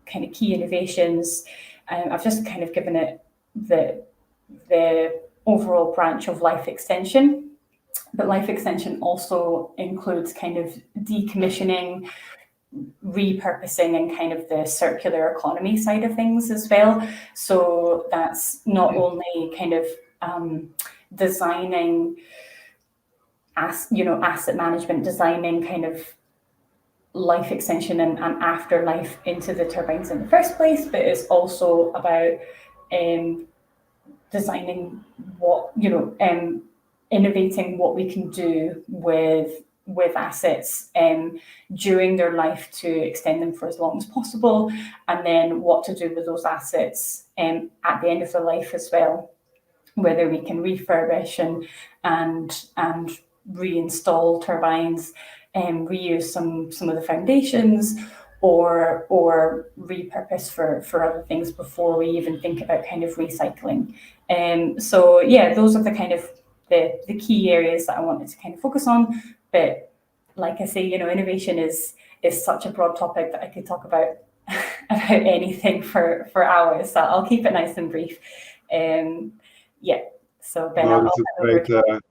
kind of key innovations, I've just kind of given it the overall branch of life extension, but life extension also includes kind of decommissioning, repurposing, and kind of the circular economy side of things as well. So that's not only kind of designing asset management, designing kind of life extension and afterlife into the turbines in the first place, but it's also about designing what, innovating what we can do with assets during their life to extend them for as long as possible, and then what to do with those assets at the end of their life as well, whether we can refurbish and reinstall turbines and reuse some of the foundations, or repurpose for other things before we even think about kind of recycling. So yeah, those are the kind of the key areas that I wanted to kind of focus on. But like I say, innovation is such a broad topic that I could talk about anything for hours. So I'll keep it nice and brief. Yeah. So Ben, no, this is great.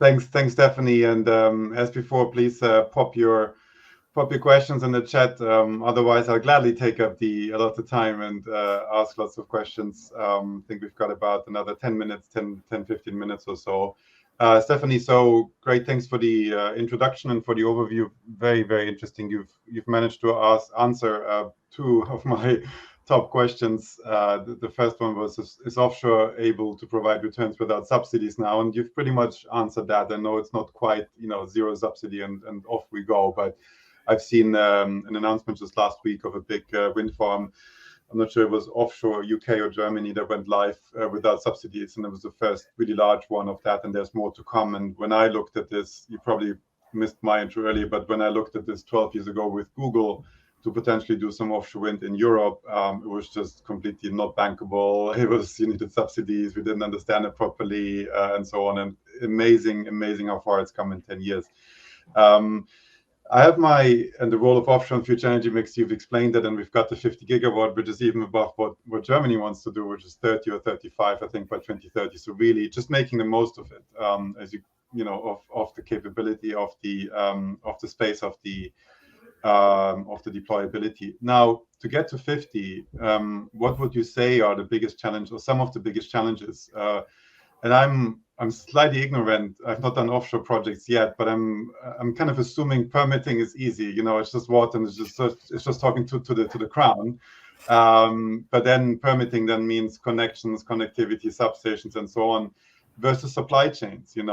Thanks, Stephanie. And as before, please pop your questions in the chat. Otherwise, I'll gladly take up a lot of time and ask lots of questions. I think we've got about another 10 minutes, 15 minutes or so. Stephanie, so great. Thanks for the introduction and for the overview. Very, very interesting. You've managed to answer two of my top questions. The first one was, is offshore able to provide returns without subsidies now? And you've pretty much answered that. I know it's not quite, zero subsidy and off we go, but I've seen an announcement just last week of a big wind farm. I'm not sure it was offshore UK or Germany that went live without subsidies, and it was the first really large one of that, and there's more to come. And when I looked at this, you probably missed my intro earlier, but when I looked at this 12 years ago with Google to potentially do some offshore wind in Europe, it was just completely not bankable. It was, you needed subsidies, we didn't understand it properly, and so on. And amazing how far it's come in 10 years. I have the role of offshore and future energy mix. You've explained it, and we've got the 50 gigawatt, which is even above what Germany wants to do, which is 30 or 35, I think, by 2030. So really, just making the most of it, as of the capability of the space of the deployability. Now, to get to 50, what would you say are the biggest challenge or some of the biggest challenges? And I'm slightly ignorant. I've not done offshore projects yet, but I'm kind of assuming permitting is easy. It's just water and it's just talking to the crown. But then permitting then means connections, connectivity, substations, and so on, versus supply chains. You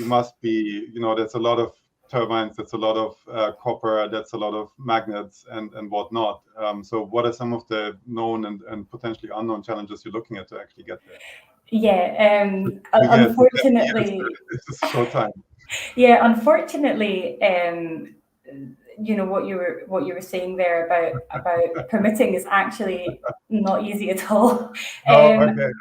must be, that's a lot of turbines, that's a lot of copper, that's a lot of magnets and whatnot. So what are some of the known and potentially unknown challenges you're looking at to actually get there? Yeah, unfortunately, it's just a short time. Yeah, unfortunately, what you were saying there about permitting is actually not easy at all. Okay.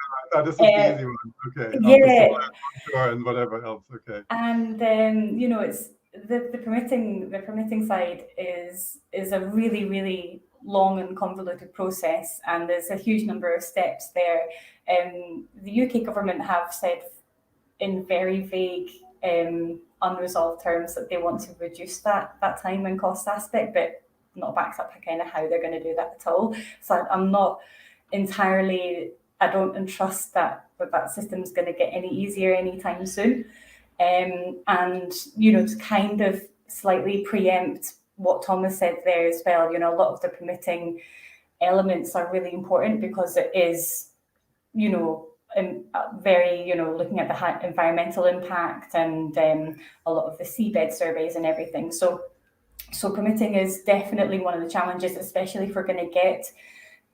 This is the easy one. Okay. Yeah. And whatever else. Okay. And it's the permitting side is a really, really long and convoluted process, and there's a huge number of steps there. The UK government have said in very vague, unresolved terms that they want to reduce that time and cost aspect, but not backed up kind of how they're going to do that at all. So I'm not entirely, I don't entrust that system is going to get any easier anytime soon. And, you know, to kind of slightly preempt what Thomas said there as well, you know, a lot of the permitting elements are really important because it is, you know, very, you know, looking at the environmental impact and a lot of the seabed surveys and everything. So permitting is definitely one of the challenges, especially if we're going to get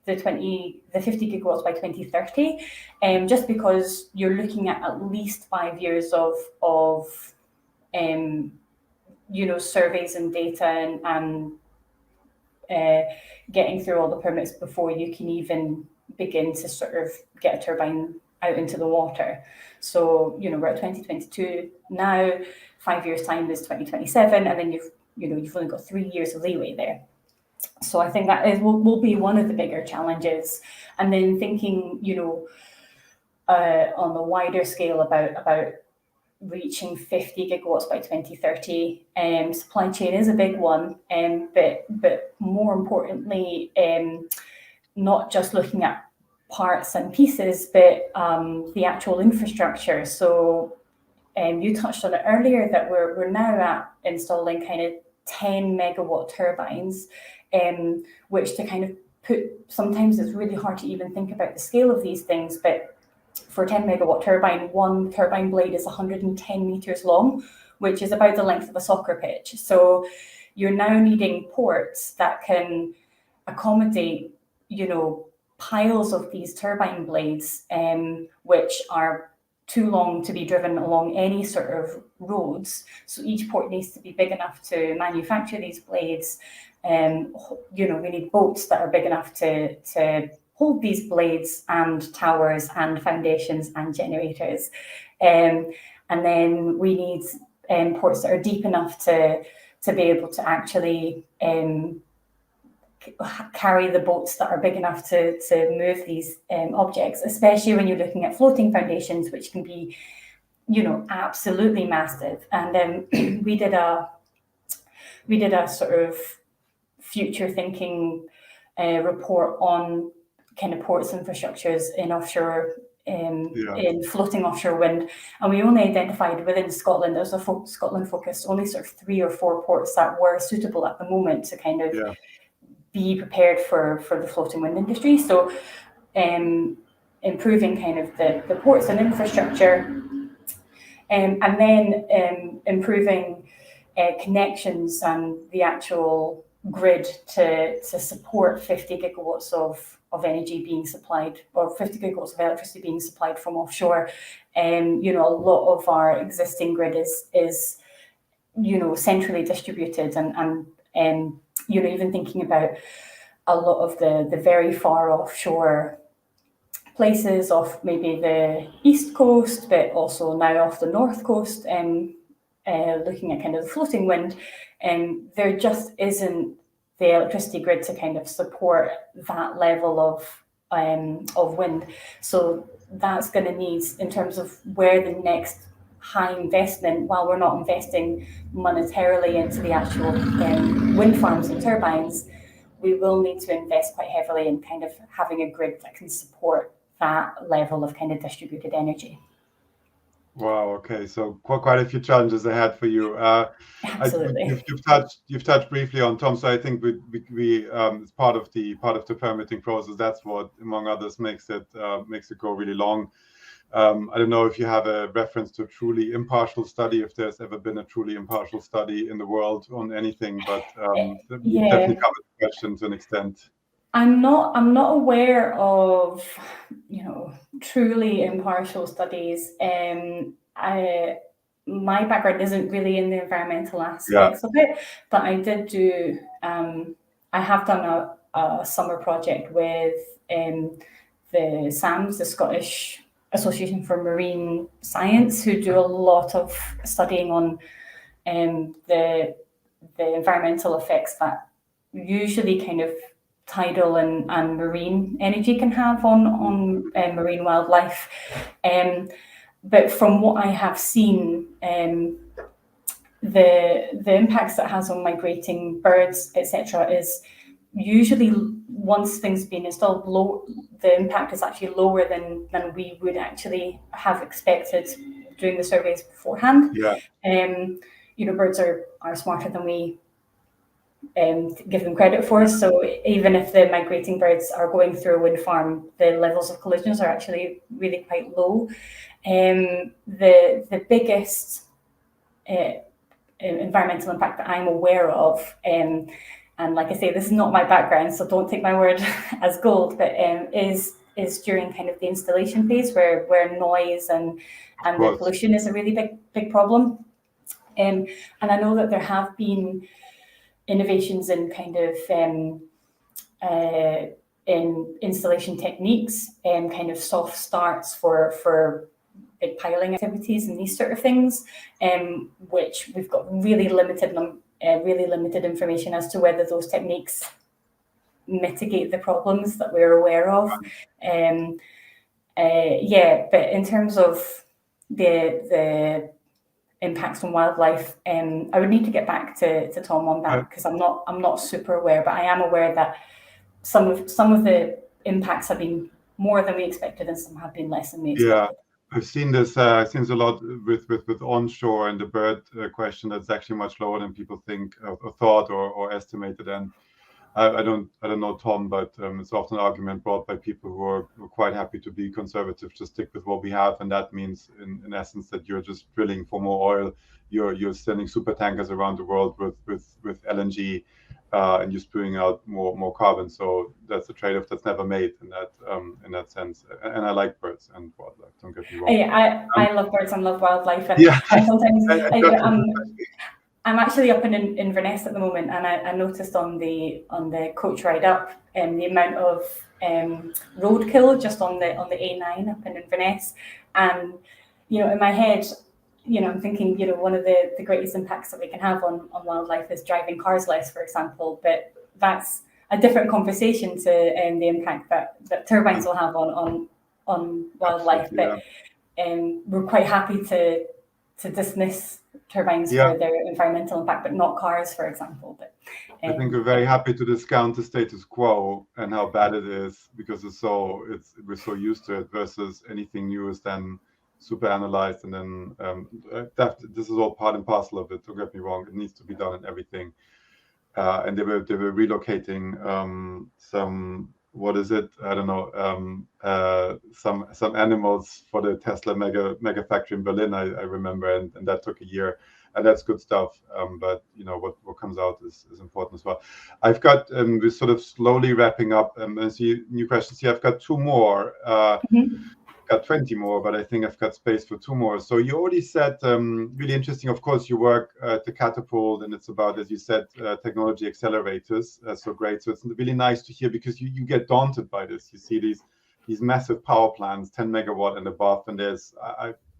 the 50 gigawatts by 2030, just because you're looking at least 5 years of you know, surveys and data and getting through all the permits before you can even begin to sort of get a turbine out into the water. So, you know, we're at 2022 now, 5 years time is 2027, and then you've only got 3 years of leeway there. So I think that will be one of the bigger challenges. And then thinking, you know, on the wider scale about reaching 50 gigawatts by 2030. Supply chain is a big one, but more importantly, not just looking at parts and pieces, but the actual infrastructure. So you touched on it earlier that we're now at installing kind of 10 megawatt turbines, which to kind of put, sometimes it's really hard to even think about the scale of these things, but for a 10 megawatt turbine, one turbine blade is 110 meters long, which is about the length of a soccer pitch. So you're now needing ports that can accommodate, you know, piles of these turbine blades, which are too long to be driven along any sort of roads. So each port needs to be big enough to manufacture these blades. You know, we need boats that are big enough to hold these blades and towers and foundations and generators. And then we need ports that are deep enough to be able to actually carry the boats that are big enough to move these objects, especially when you're looking at floating foundations, which can be, you know, absolutely massive. And we did a sort of future thinking report on kind of ports infrastructures in offshore, in floating offshore wind, and we only identified within Scotland, there's a Scotland focus, only sort of 3 or 4 ports that were suitable at the moment to kind of be prepared for the floating wind industry. So improving kind of the ports and infrastructure, and then improving connections and the actual grid to support 50 gigawatts of energy being supplied, or 50 gigawatts of electricity being supplied from offshore. You know, a lot of our existing grid is you know, centrally distributed, and you know, even thinking about a lot of the very far offshore places off maybe the east coast, but also now off the north coast, looking at kind of the floating wind, there just isn't the electricity grid to kind of support that level of wind. So that's going to need, in terms of where the next high investment, while we're not investing monetarily into the actual wind farms and turbines, we will need to invest quite heavily in kind of having a grid that can support that level of kind of distributed energy. Wow. Okay. So quite a few challenges ahead for you. Absolutely. You've touched briefly on Tom. So I think we it's part of the permitting process. That's what, among others, makes it go really long. I don't know if you have a reference to a truly impartial study, if there's ever been a truly impartial study in the world on anything, but definitely covered the question to an extent. I'm not aware of, you know, truly impartial studies. My background isn't really in the environmental aspects of it, but I did do. I have done a summer project with the SAMS, the Scottish Association for Marine Science, who do a lot of studying on the environmental effects that usually kind of tidal and marine energy can have on marine wildlife. but from what I have seen, the impacts that it has on migrating birds, etc., is usually once things been installed, the impact is actually lower than we would actually have expected doing the surveys beforehand. Yeah. Birds are smarter than we give them credit for. So even if the migrating birds are going through a wind farm, the levels of collisions are actually really quite low. The biggest environmental impact that I'm aware of, and like I say, this is not my background, so don't take my word as gold, but is during kind of the installation phase where noise and the pollution is a really big problem. And I know that there have been innovations in kind of in installation techniques and kind of soft starts for big piling activities and these sort of things, which we've got really limited information as to whether those techniques mitigate the problems that we're aware of. But in terms of the impacts on wildlife, I would need to get back to Tom on that, because I'm not super aware, but I am aware that some of the impacts have been more than we expected, and some have been less than we expected. Yeah, I've seen this. I've seen a lot with onshore and the bird question. That's actually much lower than people think or thought or estimated. And I don't know Tom, but it's often an argument brought by people who are quite happy to be conservative, to stick with what we have, and that means in essence that you're just drilling for more oil. You're sending super tankers around the world with LNG, and you're spewing out more carbon. So that's a trade-off that's never made in that sense. And I like birds and wildlife. Don't get me wrong. Yeah, I love birds and love wildlife. And yeah. sometimes I'm actually up in Inverness at the moment, and I noticed on the coach ride up the amount of roadkill just on the A9 up in Inverness, and in my head, I'm thinking one of the greatest impacts that we can have on wildlife is driving cars less, for example. But that's a different conversation to the impact that turbines will have on wildlife. Absolutely, but we're quite happy to dismiss turbines for their environmental impact, but not cars, for example. But I think we're very happy to discount the status quo and how bad it is, because we're so used to it, versus anything new is then super analyzed, and then this is all part and parcel of it. Don't get me wrong; it needs to be done in everything. And they were relocating some. What is it? I don't know. Some animals for the Tesla mega factory in Berlin. I remember, and that took a year, and that's good stuff. But what comes out is important as well. I've got we're sort of slowly wrapping up. I see new questions here. I've got two more. Got 20 more, but I think I've got space for two more. So you already said really interesting. Of course, you work at the Catapult, and it's about, as you said, technology accelerators. So great. So it's really nice to hear, because you get daunted by this. You see these massive power plants, 10 megawatt and above, and there's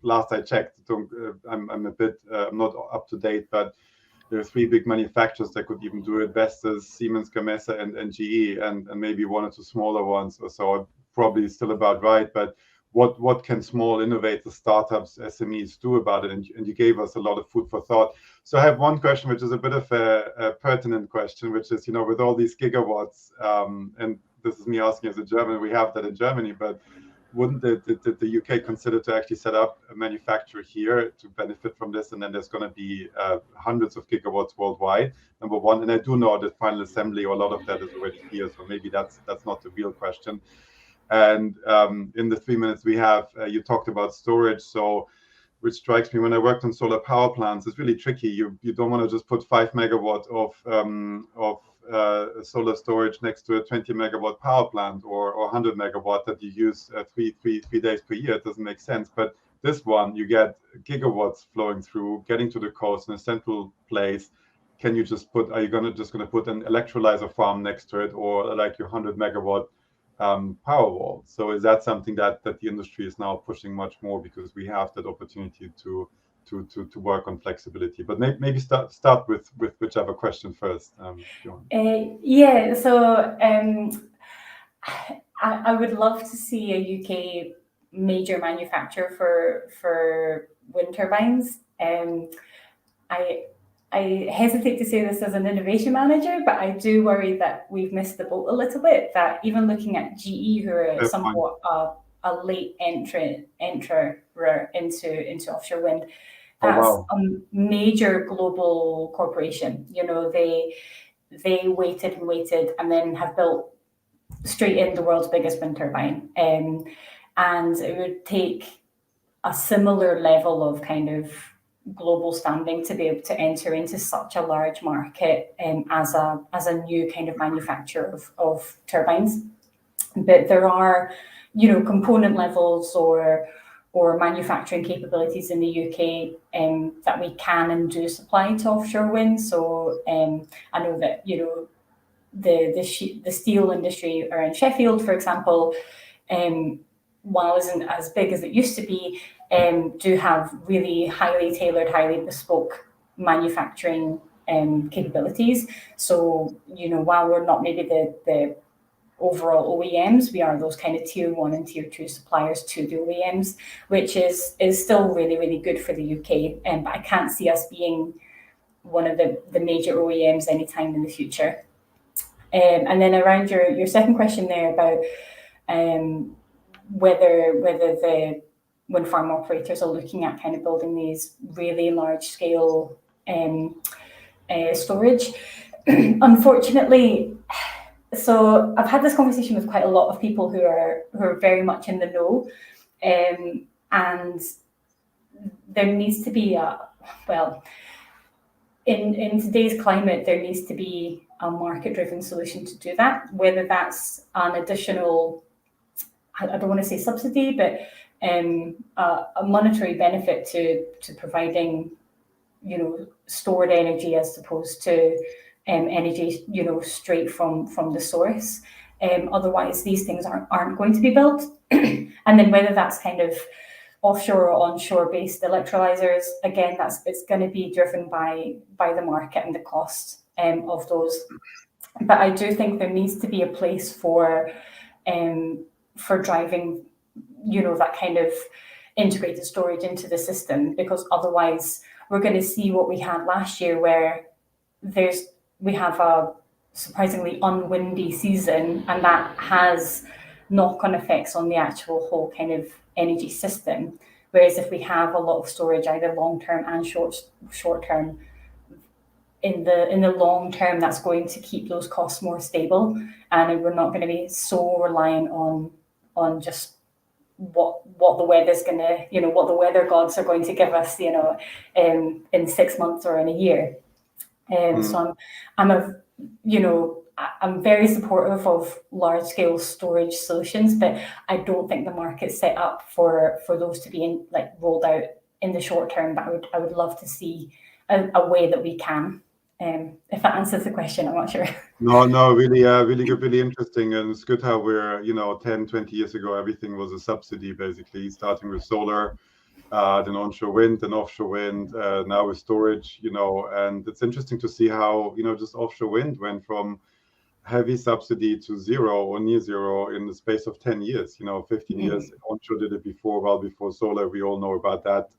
last I checked, I'm a bit not up to date, but there are 3 big manufacturers that could even do it: Vestas, Siemens Gamesa, and GE, and maybe 1 or 2 smaller ones or so. Probably still about right, but what can small innovators, startups, SMEs do about it? And you gave us a lot of food for thought. So I have one question, which is a bit of a pertinent question, which is, with all these gigawatts, and this is me asking as a German, we have that in Germany, but wouldn't the UK consider to actually set up a manufacturer here to benefit from this? And then there's going to be hundreds of gigawatts worldwide, number one. And I do know that final assembly, or a lot of that is already here, so maybe that's not the real question. And in the 3 minutes we have, you talked about storage. So, which strikes me, when I worked on solar power plants, it's really tricky. You don't want to just put 5 megawatt of solar storage next to a 20 megawatt power plant, or 100 megawatt that you use 3 days per year. It doesn't make sense. But this one, you get gigawatts flowing through, getting to the coast in a central place. Can you just put? Are you just going to put an electrolyzer farm next to it, or like your 100 megawatt power wall? So is that something that the industry is now pushing much more, because we have that opportunity to work on flexibility? But maybe start with whichever question first. So I would love to see a UK major manufacturer for wind turbines. I hesitate to say this as an innovation manager, but I do worry that we've missed the boat a little bit. That even looking at GE, who are somewhat a late enterer into offshore wind, that's a major global corporation. You know, they waited and waited, and then have built straight in the world's biggest wind turbine. And it would take a similar level of kind of global standing to be able to enter into such a large market as a new kind of manufacturer of turbines. But there are, you know, component levels or manufacturing capabilities in the UK that we can and do supply to offshore wind. So I know that, you know, the steel industry around Sheffield, for example, while isn't as big as it used to be, do have really highly tailored, highly bespoke manufacturing capabilities. So, you know, while we're not maybe the overall OEMs, we are those kind of tier 1 and tier 2 suppliers to the OEMs, which is still really, really good for the UK. But I can't see us being one of the major OEMs anytime in the future. And then around your second question there about whether the wind farm operators are looking at kind of building these really large scale storage. Unfortunately, so I've had this conversation with quite a lot of people who are very much in the know, and there needs to be in today's climate, there needs to be a market-driven solution to do that, whether that's an additional, I don't want to say subsidy, but a monetary benefit to providing, you know, stored energy as opposed to energy, you know, straight from the source. Otherwise, these things aren't going to be built. And then whether that's kind of offshore or onshore based electrolyzers, again, it's going to be driven by the market and the cost of those. But I do think there needs to be a place for driving, you know, that kind of integrated storage into the system, because otherwise we're going to see what we had last year, where we have a surprisingly unwindy season, and that has knock-on effects on the actual whole kind of energy system. Whereas if we have a lot of storage, either long-term and short-term, in the long term, that's going to keep those costs more stable, and we're not going to be so reliant on just what the weather's going to, you know, what the weather gods are going to give us, you know, in 6 months or in a year. So I'm very supportive of large scale storage solutions, but I don't think the market's set up for those to be rolled out in the short term. But I would love to see a way that we can. If that answers the question, I'm not sure. No, really, really good, really interesting. And it's good how we're, 10, 20 years ago, everything was a subsidy, basically, starting with solar, then onshore wind, then offshore wind, now with storage, and it's interesting to see how, just offshore wind went from heavy subsidy to zero or near zero in the space of 10 years, 15 years. Onshore did it well before solar. We all know about that.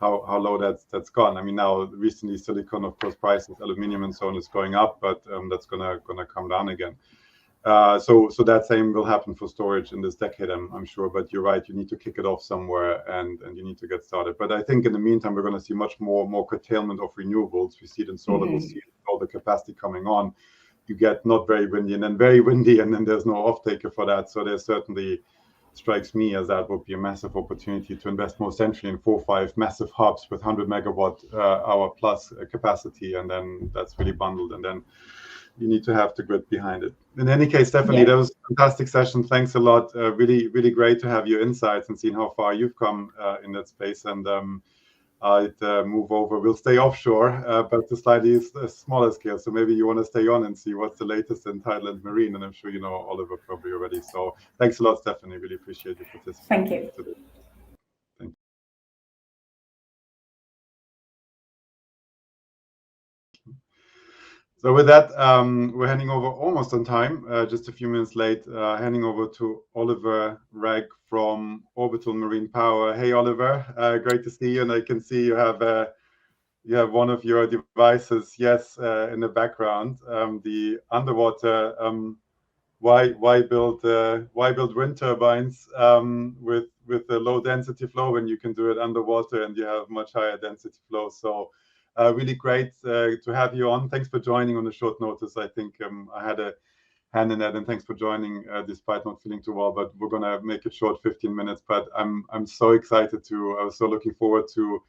How low that's gone. I mean, now recently silicon, of course, prices, aluminium and so on is going up, but that's gonna come down again. So that same will happen for storage in this decade, I'm sure. But you're right, you need to kick it off somewhere, and you need to get started. But I think in the meantime, we're going to see much more curtailment of renewables. We see it in solar, we'll see all the capacity coming on. You get not very windy and then very windy, and then there's no off-taker for that. So there's certainly, strikes me as that would be a massive opportunity to invest more centrally in 4 or 5 massive hubs with 100 megawatt hour plus capacity, and then that's really bundled, and then you need to have the grid behind it. In any case, Stephanie, that was a fantastic session. Thanks a lot. Really, really great to have your insights and seeing how far you've come in that space. And I'd move over. We'll stay offshore, but the slightly smaller scale. So maybe you want to stay on and see what's the latest in Thailand Marine. And I'm sure you know Oliver probably already. So thanks a lot, Stephanie. Really appreciate your participation. Thank you. Today. Thank you. So with that, we're handing over almost on time, just a few minutes late, handing over to Oliver Ragg from Orbital Marine Power. Hey, Oliver, great to see you. And I can see you have one of your devices, yes, in the background, the underwater. Why build wind turbines with a low density flow when you can do it underwater and you have much higher density flow? So really great to have you on. Thanks for joining on a short notice. I think I had a hand in that, and thanks for joining despite not feeling too well. But we're gonna make it short, 15 minutes. But I'm so excited to. I was so looking forward to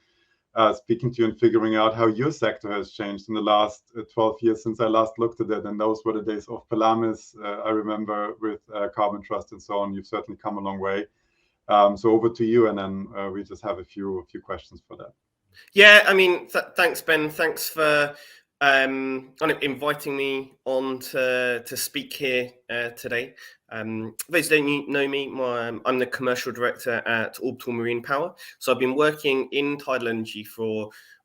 speaking to you and figuring out how your sector has changed in the last 12 years since I last looked at it. And those were the days of Pelamis, I remember, with Carbon Trust and so on. You've certainly come a long way. So over to you, and then we just have a few questions for that. Yeah, I mean, thanks, Ben. Thanks for inviting me on to speak here today. For those who don't know me, I'm the commercial director at Orbital Marine Power. So I've been working in tidal energy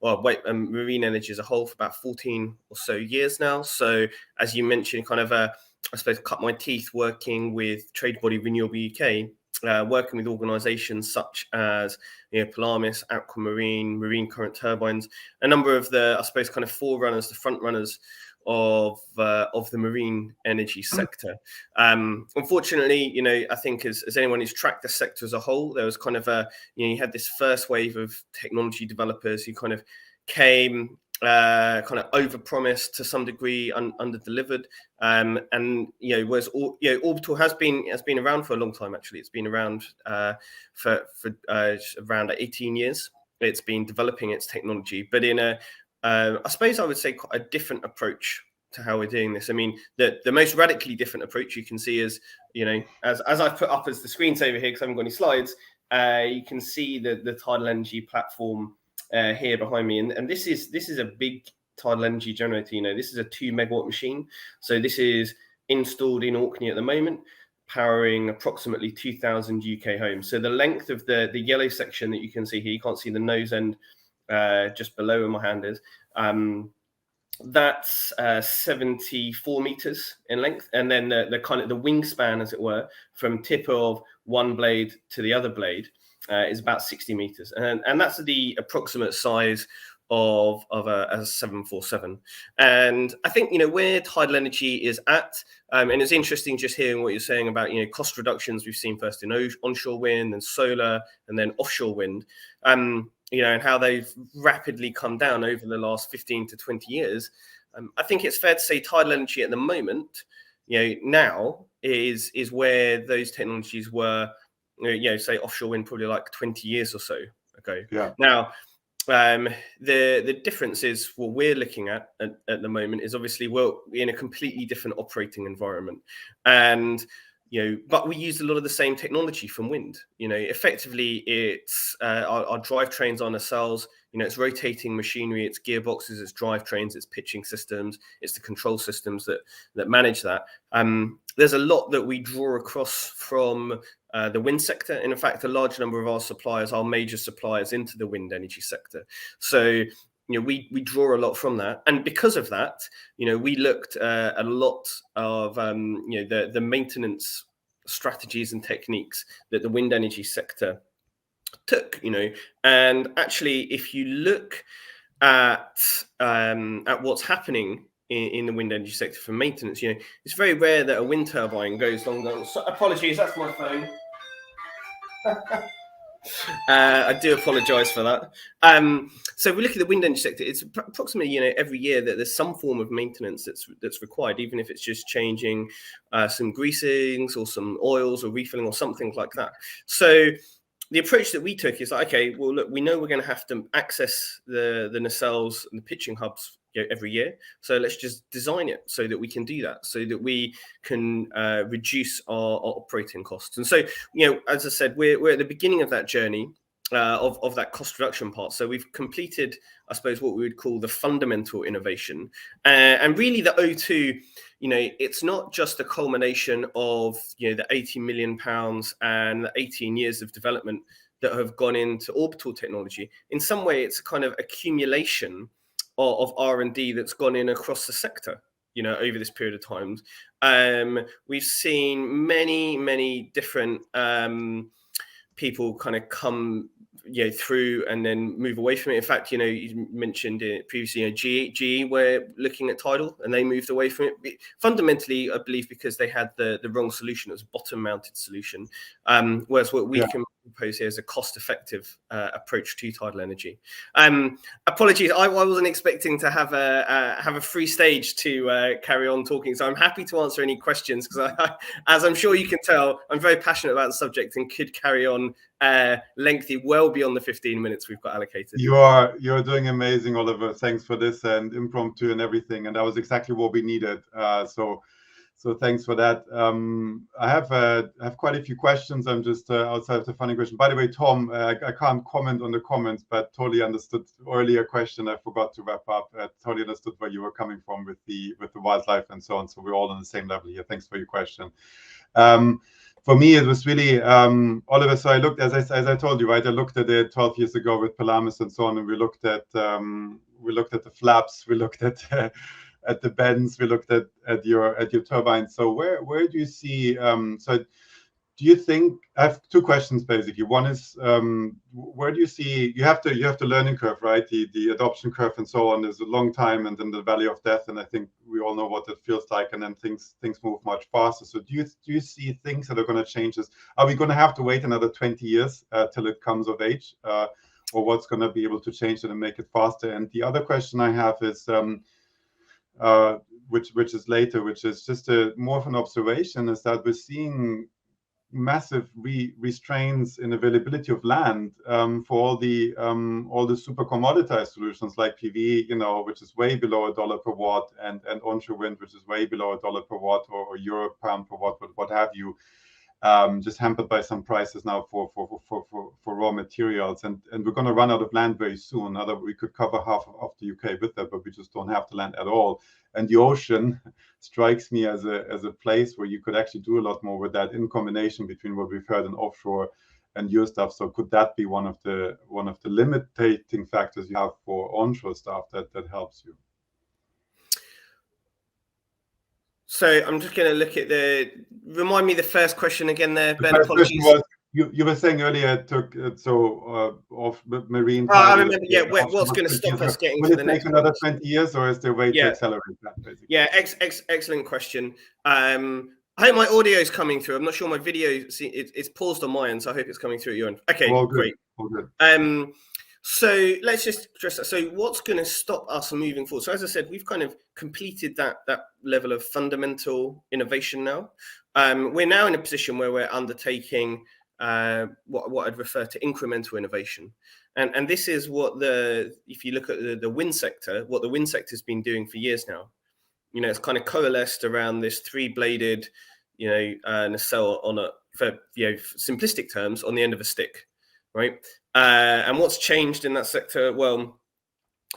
marine energy as a whole for about 14 or so years now. So as you mentioned, kind of, I suppose, cut my teeth working with trade body Renewable UK. Working with organisations such as Pelamis, Aquamarine, Marine Current Turbines, a number of the, I suppose, kind of forerunners, the front runners of the marine energy sector. Unfortunately, I think as anyone who's tracked the sector as a whole, there was kind of you had this first wave of technology developers who kind of came, kind of overpromised to some degree, under-delivered, and whereas Orbital has been around for a long time. Actually, it's been around for around 18 years. It's been developing its technology, but in I suppose I would say quite a different approach to how we're doing this. I mean, the most radically different approach you can see is, as I've put up as the screensaver here because I haven't got any slides, you can see the tidal energy platform here behind me, and this is a big tidal energy generator. This is a 2 megawatt machine. So this is installed in Orkney at the moment, powering approximately 2,000 UK homes. So the length of the yellow section that you can see here, you can't see the nose end just below where my hand is. That's 74 meters in length, and then the kind of the wingspan, as it were, from tip of one blade to the other blade is about 60 meters, and that's the approximate size of a 747. And I think where tidal energy is at, and it's interesting just hearing what you're saying about cost reductions we've seen first in onshore wind and solar, and then offshore wind. And how they've rapidly come down over the last 15 to 20 years. I think it's fair to say tidal energy at the moment, now is where those technologies were, say offshore wind probably like 20 years or so ago. Yeah. Now, the difference is what we're looking at the moment is obviously we're in a completely different operating environment, and but we use a lot of the same technology from wind. Effectively, it's our drivetrains are nacelles. It's rotating machinery, it's gearboxes, it's drivetrains, it's pitching systems, it's the control systems that manage that. There's a lot that we draw across from the wind sector. And in fact, a large number of our suppliers are major suppliers into the wind energy sector. So we draw a lot from that, and because of that, we looked at a lot of the maintenance strategies and techniques that the wind energy sector took. And actually, if you look at what's happening in the wind energy sector for maintenance, it's very rare that a wind turbine goes long. So, apologies, that's my phone. I do apologise for that. So if we look at the wind energy sector, it's approximately every year that there's some form of maintenance that's required, even if it's just changing some greasings or some oils or refilling or something like that. So the approach that we took is like, okay, well, look, we know we're going to have to access the nacelles and the pitching hubs every year. So let's just design it so that we can do that, so that we can reduce our operating costs. And so, as I said, we're at the beginning of that journey of that cost reduction part. So we've completed, I suppose, what we would call the fundamental innovation. And really the O2, it's not just a culmination of, the 80 million pounds and 18 years of development that have gone into orbital technology. In some way, it's a kind of accumulation of R&D that's gone in across the sector, over this period of time. We've seen many different people kind of come through and then move away from it. In fact, you mentioned it previously, GE were looking at tidal and they moved away from it. Fundamentally, I believe because they had the wrong solution. It was a bottom-mounted solution, whereas what we can propose here is a cost-effective approach to tidal energy. Apologies, I wasn't expecting to have a free stage to carry on talking, so I'm happy to answer any questions because, as I'm sure you can tell, I'm very passionate about the subject and could carry on lengthy, well beyond the 15 minutes we've got allocated. You're doing amazing, Oliver. Thanks for this and impromptu and everything, and that was exactly what we needed. So thanks for that. I have quite a few questions. I'm just outside of the funny question. By the way, Tom, I can't comment on the comments, but totally understood earlier question. I forgot to wrap up. Totally understood where you were coming from with the wildlife and so on. So we're all on the same level here. Thanks for your question. For me, it was really Oliver. So I looked, as I told you, right? I looked at it 12 years ago with Pelamis and so on, and we looked at the flaps, we looked at the bends, we looked at your turbines. So where do you see? So do you think? I have two questions basically. One is where do you see? You have the learning curve, right? The adoption curve and so on. There's a long time, and then the valley of death, and I think we all know what it feels like. And then things move much faster. So do you see things that are going to change this? Are we going to have to wait another 20 years till it comes of age, or what's going to be able to change it and make it faster? And the other question I have is. Which is later, which is just more of an observation, is that we're seeing massive restraints in availability of land for all the super commoditized solutions like PV, which is way below $1 per watt, and onshore wind, which is way below $1 per watt, or euro pound per watt, but what have you. Just hampered by some prices now for raw materials, and we're going to run out of land very soon. We could cover half of the UK with that, but we just don't have the land at all. And the ocean strikes me as a place where you could actually do a lot more with that, in combination between what we've heard in offshore and your stuff. So could that be one of the limiting factors you have for onshore stuff that helps you? So I'm just going to look at remind me the first question again there, Ben. The first apologies. question was, you were saying earlier it took off marine. I remember. Yeah, what's going to stop us getting to the next? Will it take another 20 years, or is there a way to accelerate that? Basically? Yeah, excellent question. I hope my audio is coming through. I'm not sure my video. It's paused on my end, so I hope it's coming through at your end. Okay, great. All good. So let's just address that. So what's going to stop us moving forward? So as I said, we've kind of completed that level of fundamental innovation now. We're now in a position where we're undertaking what I'd refer to incremental innovation. And this is what if you look at the wind sector, what the wind sector has been doing for years now. It's kind of coalesced around this 3-bladed, nacelle for simplistic terms, on the end of a stick, right? And what's changed in that sector? Well,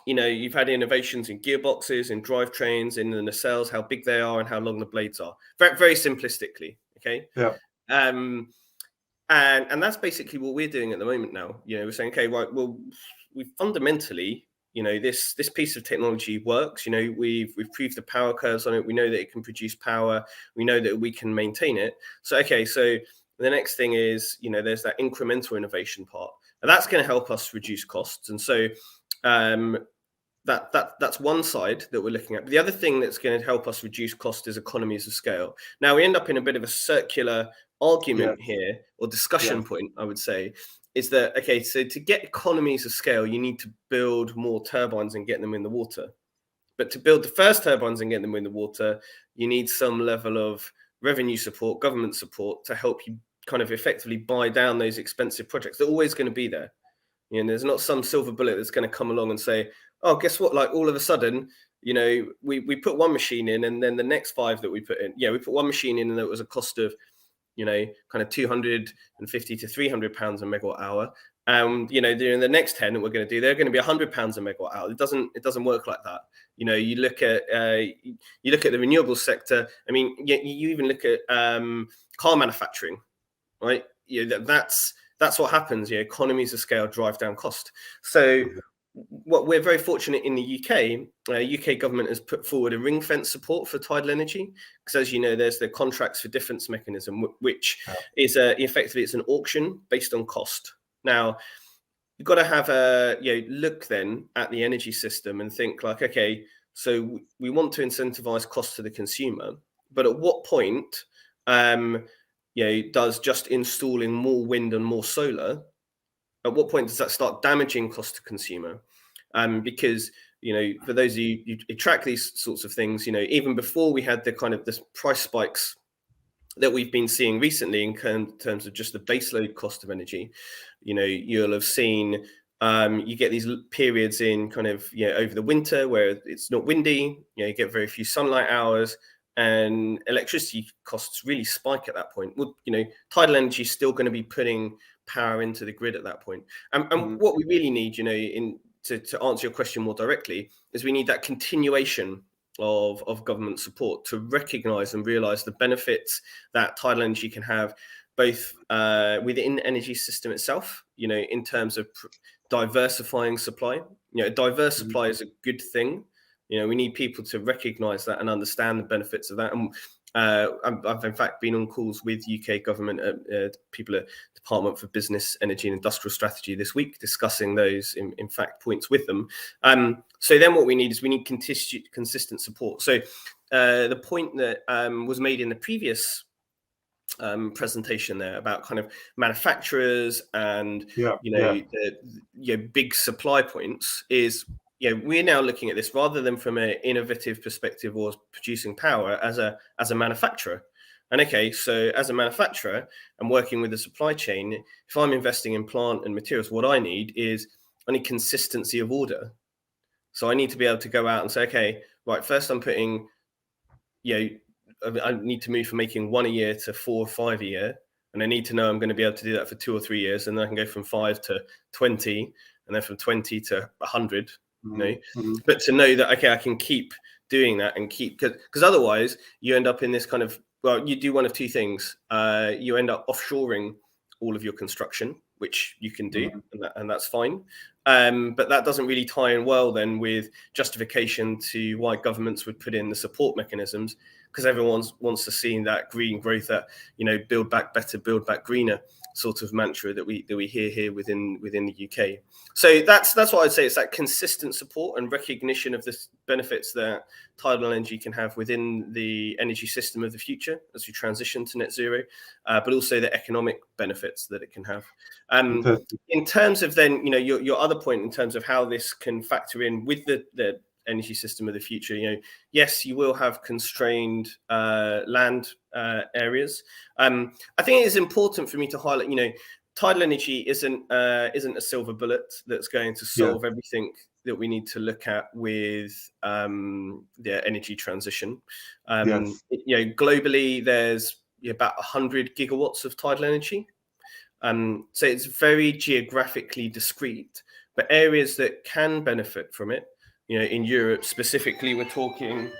you've had innovations in gearboxes, in drivetrains, in the nacelles, how big they are and how long the blades are. Very, very simplistically, okay? Yeah. And that's basically what we're doing at the moment now. We're saying, okay, right, well, we fundamentally, this piece of technology works. We've proved the power curves on it. We know that it can produce power. We know that we can maintain it. So, okay, so the next thing is, there's that incremental innovation part. And that's going to help us reduce costs. And so that's one side that we're looking at. But the other thing that's going to help us reduce cost is economies of scale. Now, we end up in a bit of a circular argument here, or discussion point, I would say, is that, okay, so to get economies of scale, you need to build more turbines and get them in the water. But to build the first turbines and get them in the water, you need some level of revenue support, government support, to help you kind of effectively buy down those expensive projects. They're always going to be there. There's not some silver bullet that's going to come along and say, oh, guess what? Like all of a sudden, we put one machine in, and then the next 5 that we put in, we put one machine in, and it was a cost of, kind of 250 to 300 pounds a megawatt hour. During the next 10 that we're going to do, they're going to be 100 pounds a megawatt hour. It doesn't work like that. You look at the renewables sector. I mean, you even look at car manufacturing, right? That's what happens. Economies of scale drive down cost. So what we're very fortunate in the UK. UK government has put forward a ring fence support for tidal energy, because as you know, there's the contracts for difference mechanism, which is effectively it's an auction based on cost. Now, you've got to have a look then at the energy system and think like, okay, so we want to incentivize cost to the consumer, but at what point does just installing more wind and more solar, at what point does that start damaging cost to consumer? Because for those of you who track these sorts of things, even before we had the kind of this price spikes that we've been seeing recently in terms of just the baseload cost of energy, you'll have seen you get these periods in kind of over the winter where it's not windy, you get very few sunlight hours, and electricity costs really spike at that point. Well, tidal energy is still going to be putting power into the grid at that point. And what we really need, to answer your question more directly, is we need that continuation of government support to recognize and realize the benefits that tidal energy can have, both within the energy system itself, in terms of diversifying supply. Diverse supply is a good thing. We need people to recognize that and understand the benefits of that. And I've in fact been on calls with UK government people at Department for Business, Energy and Industrial Strategy this week, discussing those in fact points with them. So then what we need is consistent support. So the point that was made in the previous presentation there about kind of manufacturers and big supply points is we're now looking at this rather than from an innovative perspective or producing power as a manufacturer. And okay, so as a manufacturer and working with the supply chain, if I'm investing in plant and materials, what I need consistency of order. So I need to be able to go out and say, okay, right, first I'm putting, I need to move from making 1 a year to 4 or 5 a year. And I need to know I'm going to be able to do that for 2 or 3 years. And then I can go from 5 to 20 and then from 20 to 100. But to know that, okay, I can keep doing that and because otherwise you end up in this kind of, you do one of two things. You end up offshoring all of your construction, which you can do, and that's fine. But that doesn't really tie in well then with justification to why governments would put in the support mechanisms, because everyone wants to see that green growth, that build back better, build back greener sort of mantra that we hear here within the UK. So that's what I'd say. It's that consistent support and recognition of the benefits that tidal energy can have within the energy system of the future as we transition to net zero, but also the economic benefits that it can have. In terms of then, your other point in terms of how this can factor in with the energy system of the future, yes, you will have constrained land areas. I think it is important for me to highlight, tidal energy isn't a silver bullet that's going to solve everything that we need to look at with the energy transition. Globally, there's about 100 gigawatts of tidal energy. So it's very geographically discrete, but areas that can benefit from it, in Europe specifically, we're talking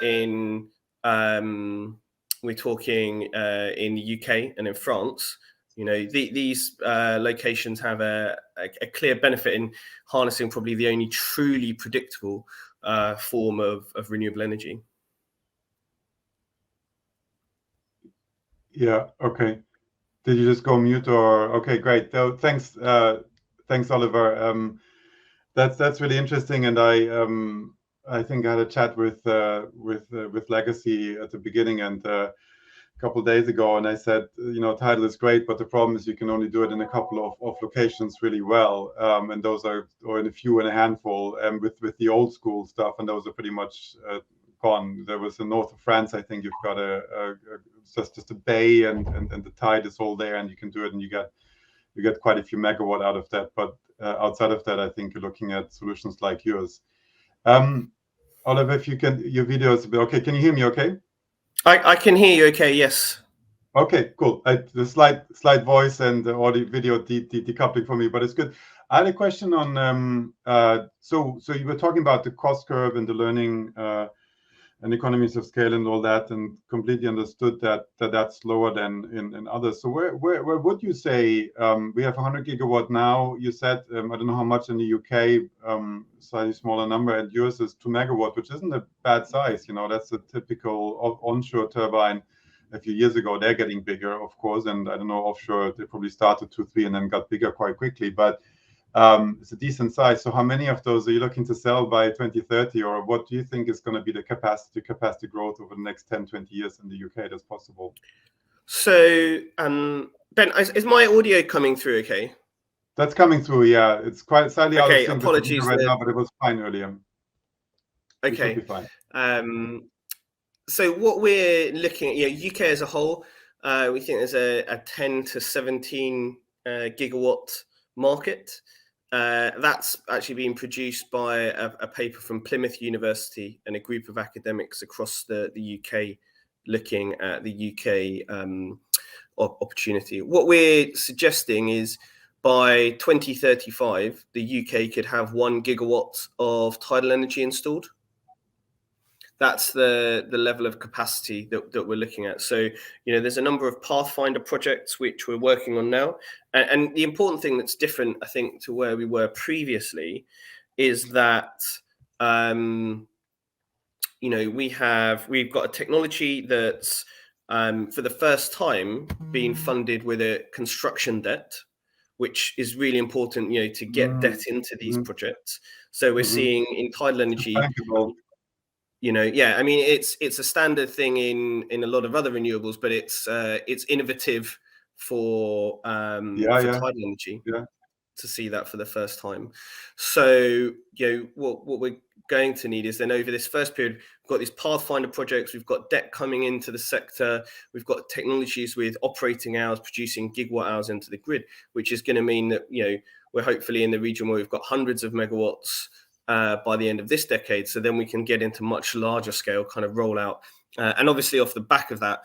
in the UK and in France. These locations have a clear benefit in harnessing probably the only truly predictable form of renewable energy. Yeah. Okay. Did you just go mute or? Okay, great. Thanks, Oliver. That's really interesting, and I think I had a chat with Legacy at the beginning and a couple of days ago, and I said, tidal is great, but the problem is you can only do it in a couple of locations really well, and those are in a handful, and with the old school stuff, and those are pretty much gone. There was in north of France, I think you've got just a bay, and the tide is all there, and you can do it, and you get quite a few megawatt out of that. But outside of that, I think you're looking at solutions like yours. Oliver, if you can, your video is a bit okay. Can you hear me okay? I can hear you okay, yes. Okay, cool. The slight voice and the audio video decoupling for me, but it's good. I had a question on, so you were talking about the cost curve and the learning and economies of scale and all that, and completely understood that that's slower than in others. So where would you say we have 100 gigawatt now? You said I don't know how much in the UK, slightly smaller number, and yours is 2 megawatt, which isn't a bad size. You know, that's a typical onshore turbine. A few years ago, they're getting bigger, of course, and I don't know, offshore they probably started 2, 3, and then got bigger quite quickly, but it's a decent size. So how many of those are you looking to sell by 2030, or what do you think is going to be the capacity growth over the next 10, 20 years in the UK that's possible? So, Ben, is my audio coming through okay? That's coming through, yeah. It's quite slightly out of sync apologies right now, but it was fine earlier. Okay. It should be fine. So what we're looking at, UK as a whole, we think there's a 10 to 17 gigawatt market. That's actually being produced by a paper from Plymouth University and a group of academics across the UK looking at the UK opportunity. What we're suggesting is by 2035, the UK could have 1 gigawatt of tidal energy installed. That's the level of capacity that we're looking at. So, you know, there's a number of Pathfinder projects which we're working on now. And the important thing that's different, I think, to where we were previously is that, you know, we've got a technology that's for the first time being funded with a construction debt, which is really important, you know, to get debt into these projects. So we're seeing in tidal energy, you know, yeah, I mean, it's a standard thing in a lot of other renewables, but it's innovative for tidal energy to see that for the first time. So, you know, what we're going to need is then over this first period, we've got these Pathfinder projects, we've got debt coming into the sector, we've got technologies with operating hours producing gigawatt hours into the grid, which is going to mean that, you know, we're hopefully in the region where we've got hundreds of megawatts by the end of this decade. So then we can get into much larger scale kind of rollout. And obviously off the back of that,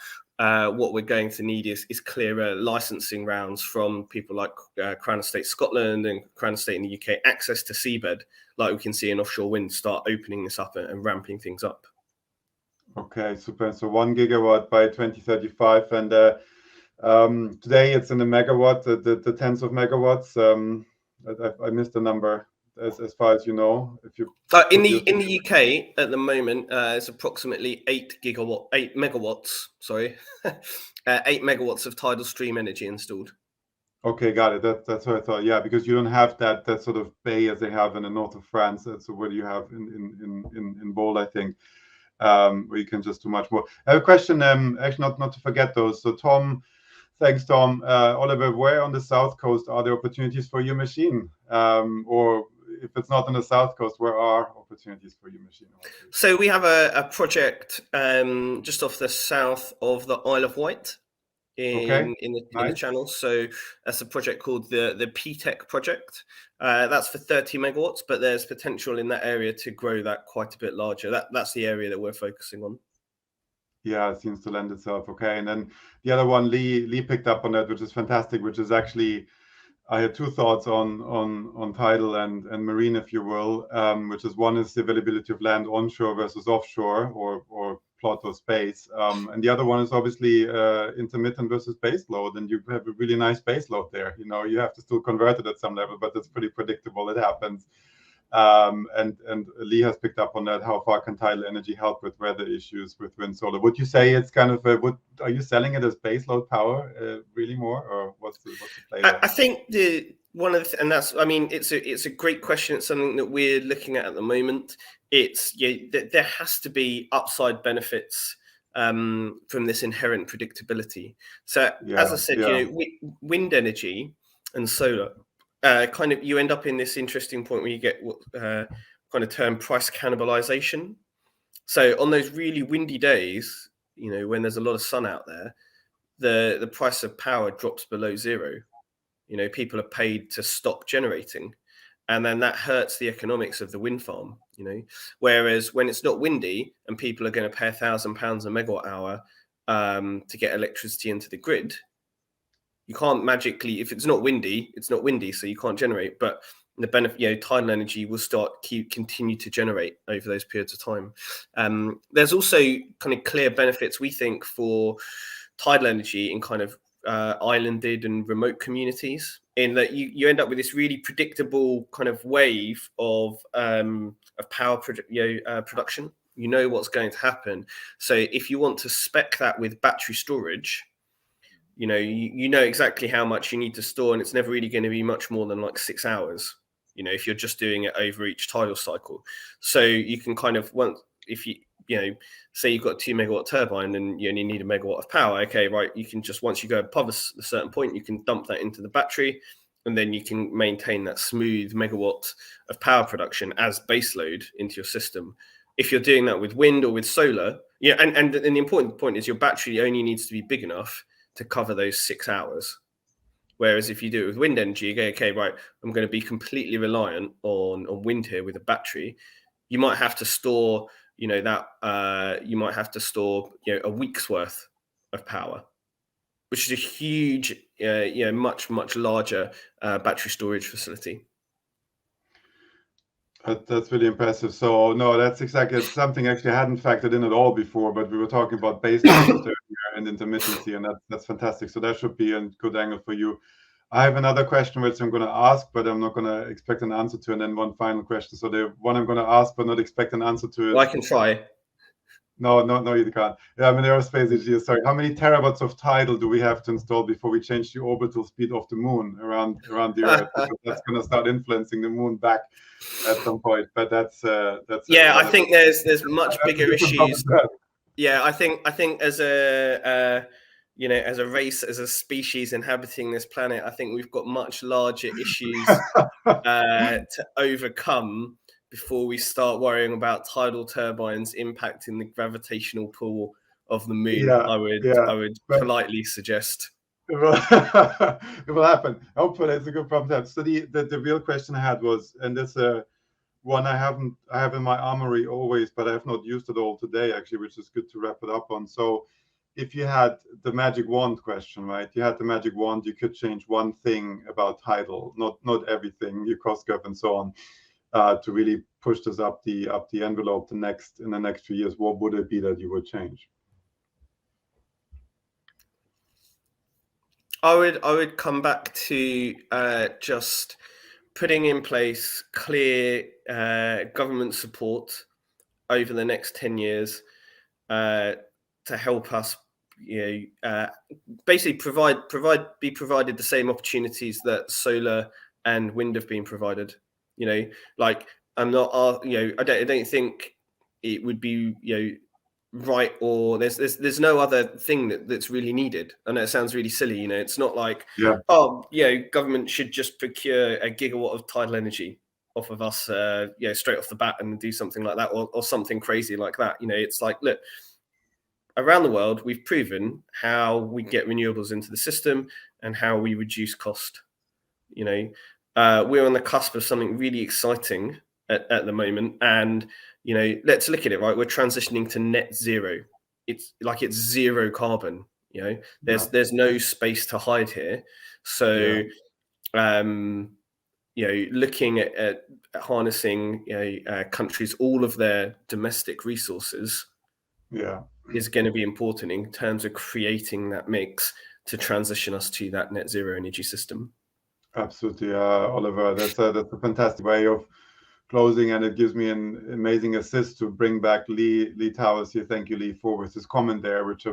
what we're going to need is clearer licensing rounds from people like Crown Estate Scotland and Crown Estate in the UK, access to seabed, like we can see in offshore wind, start opening this up and ramping things up. Okay, super. So 1 gigawatt by 2035. And today it's in the megawatt, the tens of megawatts. I missed the number. As far as you know, if you in the UK at the moment, it's approximately 8 megawatts. Sorry, 8 megawatts of tidal stream energy installed. Okay, got it. That's what I thought. Yeah, because you don't have that sort of bay as they have in the north of France. So what do you have in Bold, I think, where you can just do much more. I have a question. Actually, not to forget those. So Tom. Thanks, Tom. Oliver, where on the south coast are there opportunities for your machine? Or if it's not on the south coast, where are opportunities for your machine? So we have a project just off the south of the Isle of Wight in the Channel. So that's a project called the PTEC project. That's for 30 megawatts, but there's potential in that area to grow that quite a bit larger. That's the area that we're focusing on. Yeah, it seems to lend itself. Okay, and then the other one, Lee picked up on that, which is fantastic. Which is actually, I had two thoughts on tidal and marine, if you will. Which is one is the availability of land onshore versus offshore, or plot or space, and the other one is obviously intermittent versus base load. And you have a really nice base load there. You know, you have to still convert it at some level, but it's pretty predictable. It happens. And Lee has picked up on that. How far can tidal energy help with weather issues with wind, solar? Would you say it's kind of are you selling it as baseload power really more, or what's the play there? I think I mean, it's a great question. It's something that we're looking at the moment. It's there has to be upside benefits from this inherent predictability. So as I said, you know, wind energy and solar. Kind of, you end up in this interesting point where you get what kind of term price cannibalization. So on those really windy days, you know, when there's a lot of sun out there, the price of power drops below zero. You know, people are paid to stop generating, and then that hurts the economics of the wind farm. You know, whereas when it's not windy and people are going to pay £1,000 a megawatt hour to get electricity into the grid. You can't magically, if it's not windy, so you can't generate. But the benefit, tidal energy will continue to generate over those periods of time. There's also kind of clear benefits, we think, for tidal energy in kind of islanded and remote communities, in that you end up with this really predictable kind of wave of power production. You know what's going to happen. So if you want to spec that with battery storage, you know exactly how much you need to store, and it's never really going to be much more than like 6 hours, if you're just doing it over each tidal cycle. So you can kind of, if you say you've got a 2 megawatt turbine and you only need a megawatt of power, okay, right, you can just, once you go above a certain point, you can dump that into the battery, and then you can maintain that smooth megawatt of power production as baseload into your system. If you're doing that with wind or with solar, and the important point is your battery only needs to be big enough to cover those 6 hours. Whereas if you do it with wind energy, you go, okay, right, I'm going to be completely reliant on wind here with a battery. You might have to store, you might have to store, a week's worth of power, which is a huge, much, much larger battery storage facility. That's really impressive. So no, that's exactly something actually I hadn't factored in at all before, but we were talking about baseload and intermittency, and that's fantastic. So that should be a good angle for you. I have another question which I'm going to ask, but I'm not going to expect an answer to, and then one final question. So the one I'm going to ask but not expect an answer to. Well, I can try. No, you can't. Yeah, I'm an aerospace engineer. Sorry. How many terawatts of tidal do we have to install before we change the orbital speed of the moon around the Earth? Because that's going to start influencing the moon back at some point. But that's. Yeah, I think there's much bigger issues. Yeah, I think as a as a race, as a species inhabiting this planet, I think we've got much larger issues to overcome before we start worrying about tidal turbines impacting the gravitational pull of the moon. Yeah, I would politely suggest. It will happen. Hopefully, it's a good problem to have. So the real question I had was, and it's one I have in my armory always, but I have not used it all today actually, which is good to wrap it up on. So if you had the magic wand question, right? You had the magic wand, you could change one thing about tidal, not everything, your cost curve and so on. To really push this up the envelope in the next few years, what would it be that you would change? I would come back to just putting in place clear government support over the next 10 years to help us, basically be provided the same opportunities that solar and wind have been provided. Like I'm not, I don't think it would be, right, or there's no other thing that's really needed. I know it sounds really silly, it's not like, government should just procure a gigawatt of tidal energy off of us, straight off the bat and do something like that, or something crazy like that. It's like, look, around the world, we've proven how we get renewables into the system and how we reduce cost. We're on the cusp of something really exciting at the moment, and let's look at it, right? We're transitioning to net zero. It's zero carbon. There's no space to hide here. So, looking at harnessing countries, all of their domestic resources, is going to be important in terms of creating that mix to transition us to that net zero energy system. Absolutely, Oliver. That's a fantastic way of closing, and it gives me an amazing assist to bring back Lee Towers here. Thank you, Lee, for his comment there, which I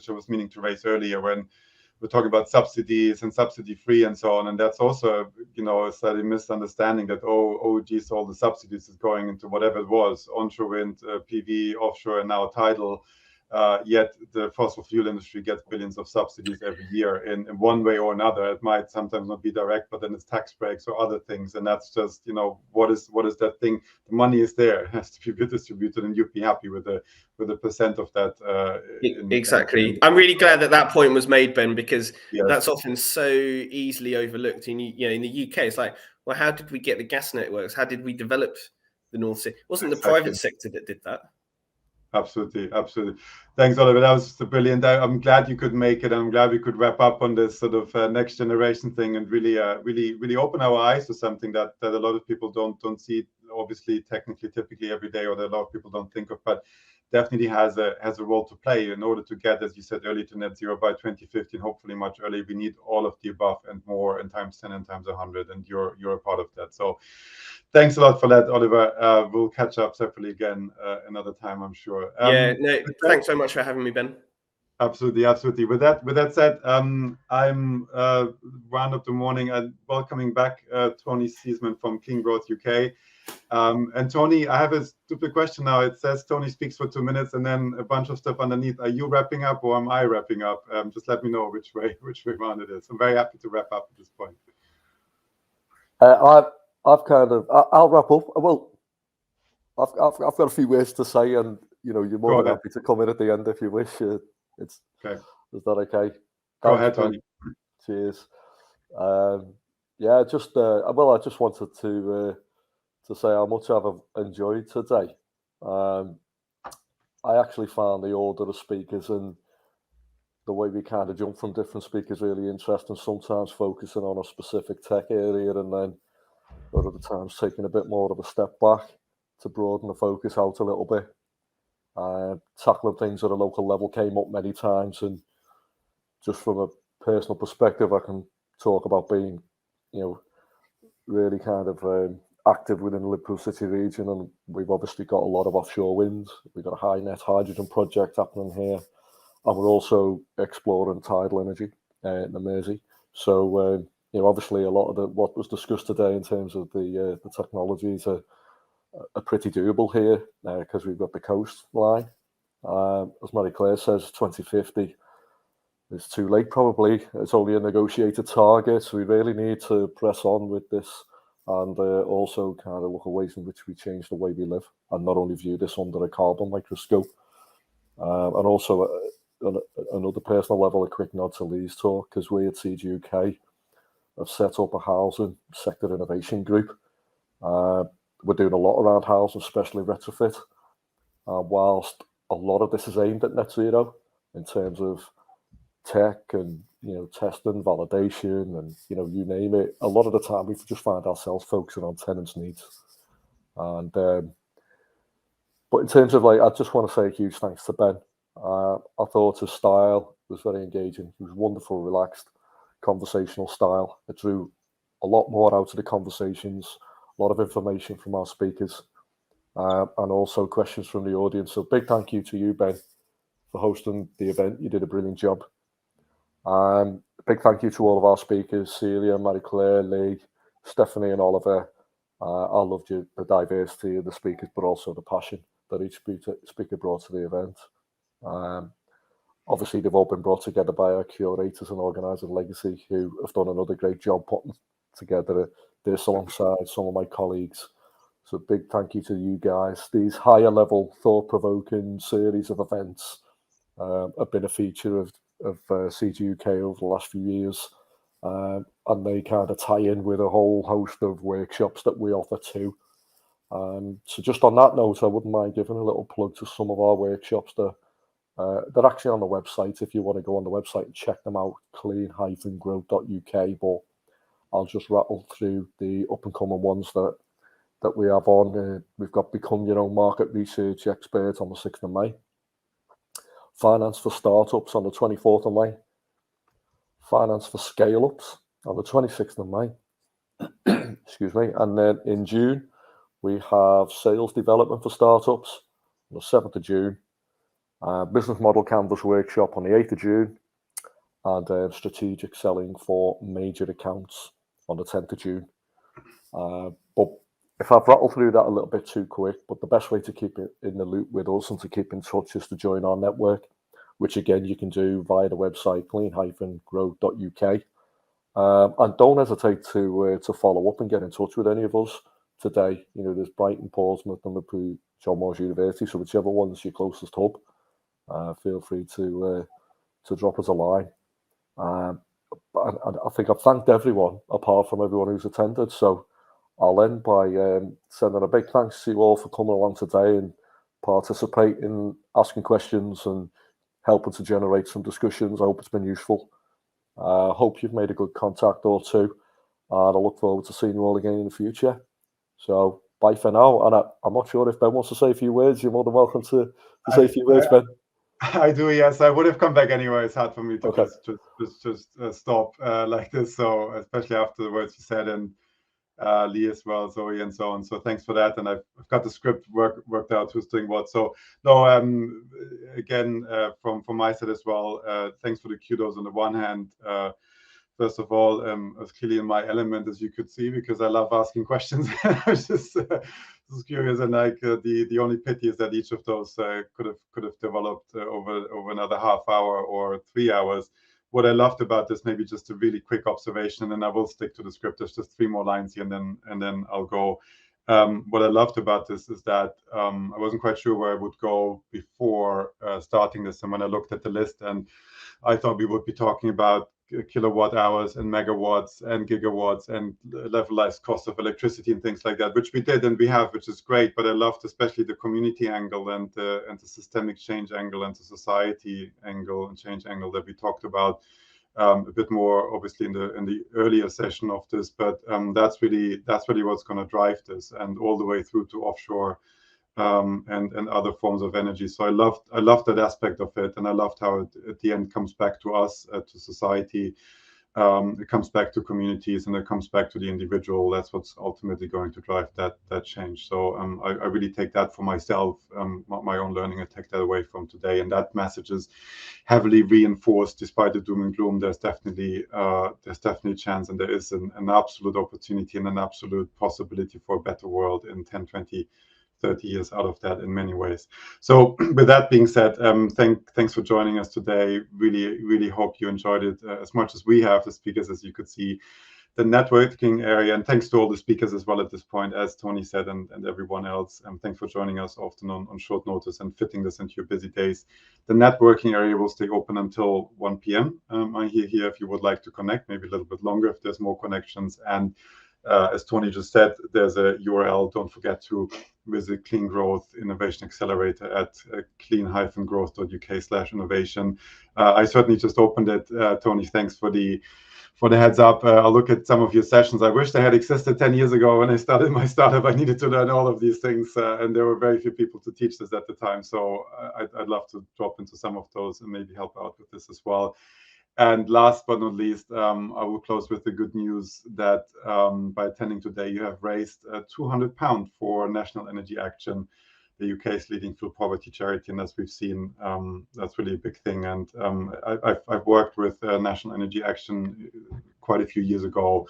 was meaning to raise earlier when we're talking about subsidies and subsidy free and so on. And that's also, a slightly misunderstanding that geez, all the subsidies is going into whatever it was, onshore wind, PV, offshore, and now tidal. Yet the fossil fuel industry gets billions of subsidies every year in one way or another. It might sometimes not be direct, but then it's tax breaks or other things. And that's just, what is that thing? The money is there. It has to be distributed, and you'd be happy with the percent of that. Exactly. I'm really glad that point was made, Ben, because that's often so easily overlooked. In the UK, it's like, well, how did we get the gas networks? How did we develop the North Sea? It wasn't the private sector that did that. Absolutely. Thanks, Oliver. That was brilliant. I'm glad you could make it. I'm glad we could wrap up on this sort of next generation thing and really open our eyes to something that a lot of people don't see, obviously, technically, typically every day, or that a lot of people don't think of, but definitely has a role to play in order to get, as you said earlier, to net zero by 2050, and hopefully much earlier. We need all of the above and more, and times 10 and times 100, and you're a part of that. So thanks a lot for that, Oliver. We'll catch up separately again another time, I'm sure. Thanks so much for having me, Ben. Absolutely. With that said, I'm round up the morning and welcoming back Tony Seesman from Clean Growth UK. And Tony, I have a stupid question now. It says Tony speaks for 2 minutes and then a bunch of stuff underneath. Are you wrapping up or am I wrapping up? Just let me know which way round it is. I'm very happy to wrap up at this point. I'll wrap up. Well, I've got a few words to say, and you're more than happy to come in at the end if you wish. It's okay. Is that okay? Go ahead, Tony. Cheers. I just wanted to say how much I've enjoyed today. I actually found the order of speakers and the way we kind of jump from different speakers really interesting. Sometimes focusing on a specific tech area, and then at other times taking a bit more of a step back to broaden the focus out a little bit. Tackling things at a local level came up many times, and just from a personal perspective, I can talk about being, really kind of active within the Liverpool City region, and we've obviously got a lot of offshore wind. We've got a HyNet hydrogen project happening here, and we're also exploring tidal energy in the Mersey. So, obviously a lot of what was discussed today in terms of the technologies are pretty doable here because we've got the coastline. As Marie-Claire says, 2050 is too late probably. It's only a negotiated target, so we really need to press on with this and also kind of look at ways in which we change the way we live and not only view this under a carbon microscope. And also on another personal level, a quick nod to Lee's talk, because we at CGUK have set up a housing sector innovation group. We're doing a lot around housing, especially retrofit. Whilst a lot of this is aimed at net zero in terms of tech and testing, validation, and you name it. A lot of the time, we just find ourselves focusing on tenants' needs. And but in terms of I just want to say a huge thanks to Ben. I thought his style was very engaging. He was wonderful, relaxed, conversational style. It drew a lot more out of the conversations, a lot of information from our speakers, and also questions from the audience. So big thank you to you, Ben, for hosting the event. You did a brilliant job. Big thank you to all of our speakers, Celia, Marie-Claire, Lee, Stephanie and Oliver. I loved the diversity of the speakers, but also the passion that each speaker brought to the event. Obviously, they've all been brought together by our curators and organisers Legacy, who have done another great job putting together this alongside some of my colleagues. So big thank you to you guys. These higher level, thought-provoking series of events have been a feature of CGUK over the last few years, and they kind of tie in with a whole host of workshops that we offer too. So just on that note, I wouldn't mind giving a little plug to some of our workshops that they're actually on the website if you want to go on the website and check them out, clean-growth.uk. But I'll just rattle through the up-and-coming ones that we have on. We've got Become Your Own Market Research Expert on the 6th of May. Finance for Startups on the 24th of May. Finance for Scale-Ups on the 26th of May. Excuse me. And then in June, we have Sales Development for Startups on the 7th of June. Business Model Canvas Workshop on the 8th of June. And Strategic Selling for Major Accounts on the 10th of June. But if I've rattled through that a little bit too quick, but the best way to keep it in the loop with us and to keep in touch is to join our network, which again you can do via the website clean-growth.uk. And don't hesitate to follow up and get in touch with any of us today. There's Brighton, Portsmouth, and Liverpool, John Moores University. So whichever one's your closest hub, feel free to drop us a line. And I think I've thanked everyone apart from everyone who's attended. So I'll end by sending a big thanks to you all for coming along today and participate in asking questions and helping to generate some discussions. I hope it's been useful. I hope you've made a good contact or two, and I look forward to seeing you all again in the future. So bye for now, and I'm not sure if Ben wants to say a few words. You're more than welcome to say a few words, Ben. I do, yes. I would have come back anyway. It's hard for me to Okay. just stop like this. So especially after the words you said, and Lee as well, Zoe, and so on. So thanks for that. And I've got the script worked out who's doing what. So no, again, from my side as well, thanks for the kudos on the one hand. First of all, I was clearly in my element, as you could see, because I love asking questions. I was just curious, and like the only pity is that each of those could have developed over another half hour or 3 hours. What I loved about this, maybe just a really quick observation, and I will stick to the script. There's just 3 more lines here, and then I'll go. What I loved about this is that I wasn't quite sure where I would go before starting this, and when I looked at the list, and I thought we would be talking about kilowatt hours and megawatts and gigawatts and levelized cost of electricity and things like that, which we did and we have, which is great. But I loved especially the community angle and the systemic change angle and the society angle and change angle that we talked about a bit more, obviously, in the earlier session of this. But that's really what's going to drive this, and all the way through to offshore and other forms of energy. So I loved that aspect of it, and I loved how it at the end comes back to us, to society. It comes back to communities, and it comes back to the individual. That's what's ultimately going to drive that change. So I really take that for myself, my own learning. I take that away from today, and that message is heavily reinforced despite the doom and gloom. There's definitely a chance, and there is an absolute opportunity and an absolute possibility for a better world in 10, 20, 30 years out of that in many ways. So with that being said, thanks for joining us today. Really hope you enjoyed it as much as we have, the speakers, as you could see, the networking area. And thanks to all the speakers as well at this point, as Tony said, and everyone else. Thanks for joining us often on short notice and fitting this into your busy days. The networking area will stay open until 1 p.m. I'm here if you would like to connect, maybe a little bit longer if there's more connections. And as Tony just said, there's a URL. Don't forget to visit Clean Growth Innovation Accelerator at clean-growth.uk/innovation. I certainly just opened it. Tony, thanks for the heads up. I'll look at some of your sessions. I wish they had existed 10 years ago when I started my startup. I needed to learn all of these things, and there were very few people to teach this at the time. So I'd love to drop into some of those and maybe help out with this as well. And last but not least, I will close with the good news that by attending today, you have raised £200 for National Energy Action, the UK's leading fuel poverty charity. And as we've seen, that's really a big thing. And I've worked with National Energy Action quite a few years ago,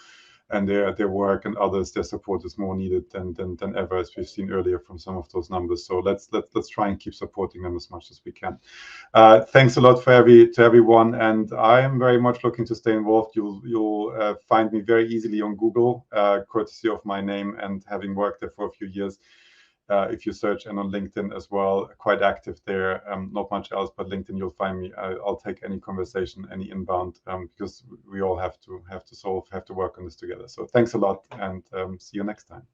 and their work and others, their support is more needed than ever, as we've seen earlier from some of those numbers. So let's try and keep supporting them as much as we can. Thanks a lot to everyone, and I am very much looking to stay involved. You'll find me very easily on Google, courtesy of my name and having worked there for a few years. If you search, and on LinkedIn as well, quite active there. Not much else, but LinkedIn, you'll find me. I'll take any conversation, any inbound, because we all have to work on this together. So thanks a lot, and see you next time.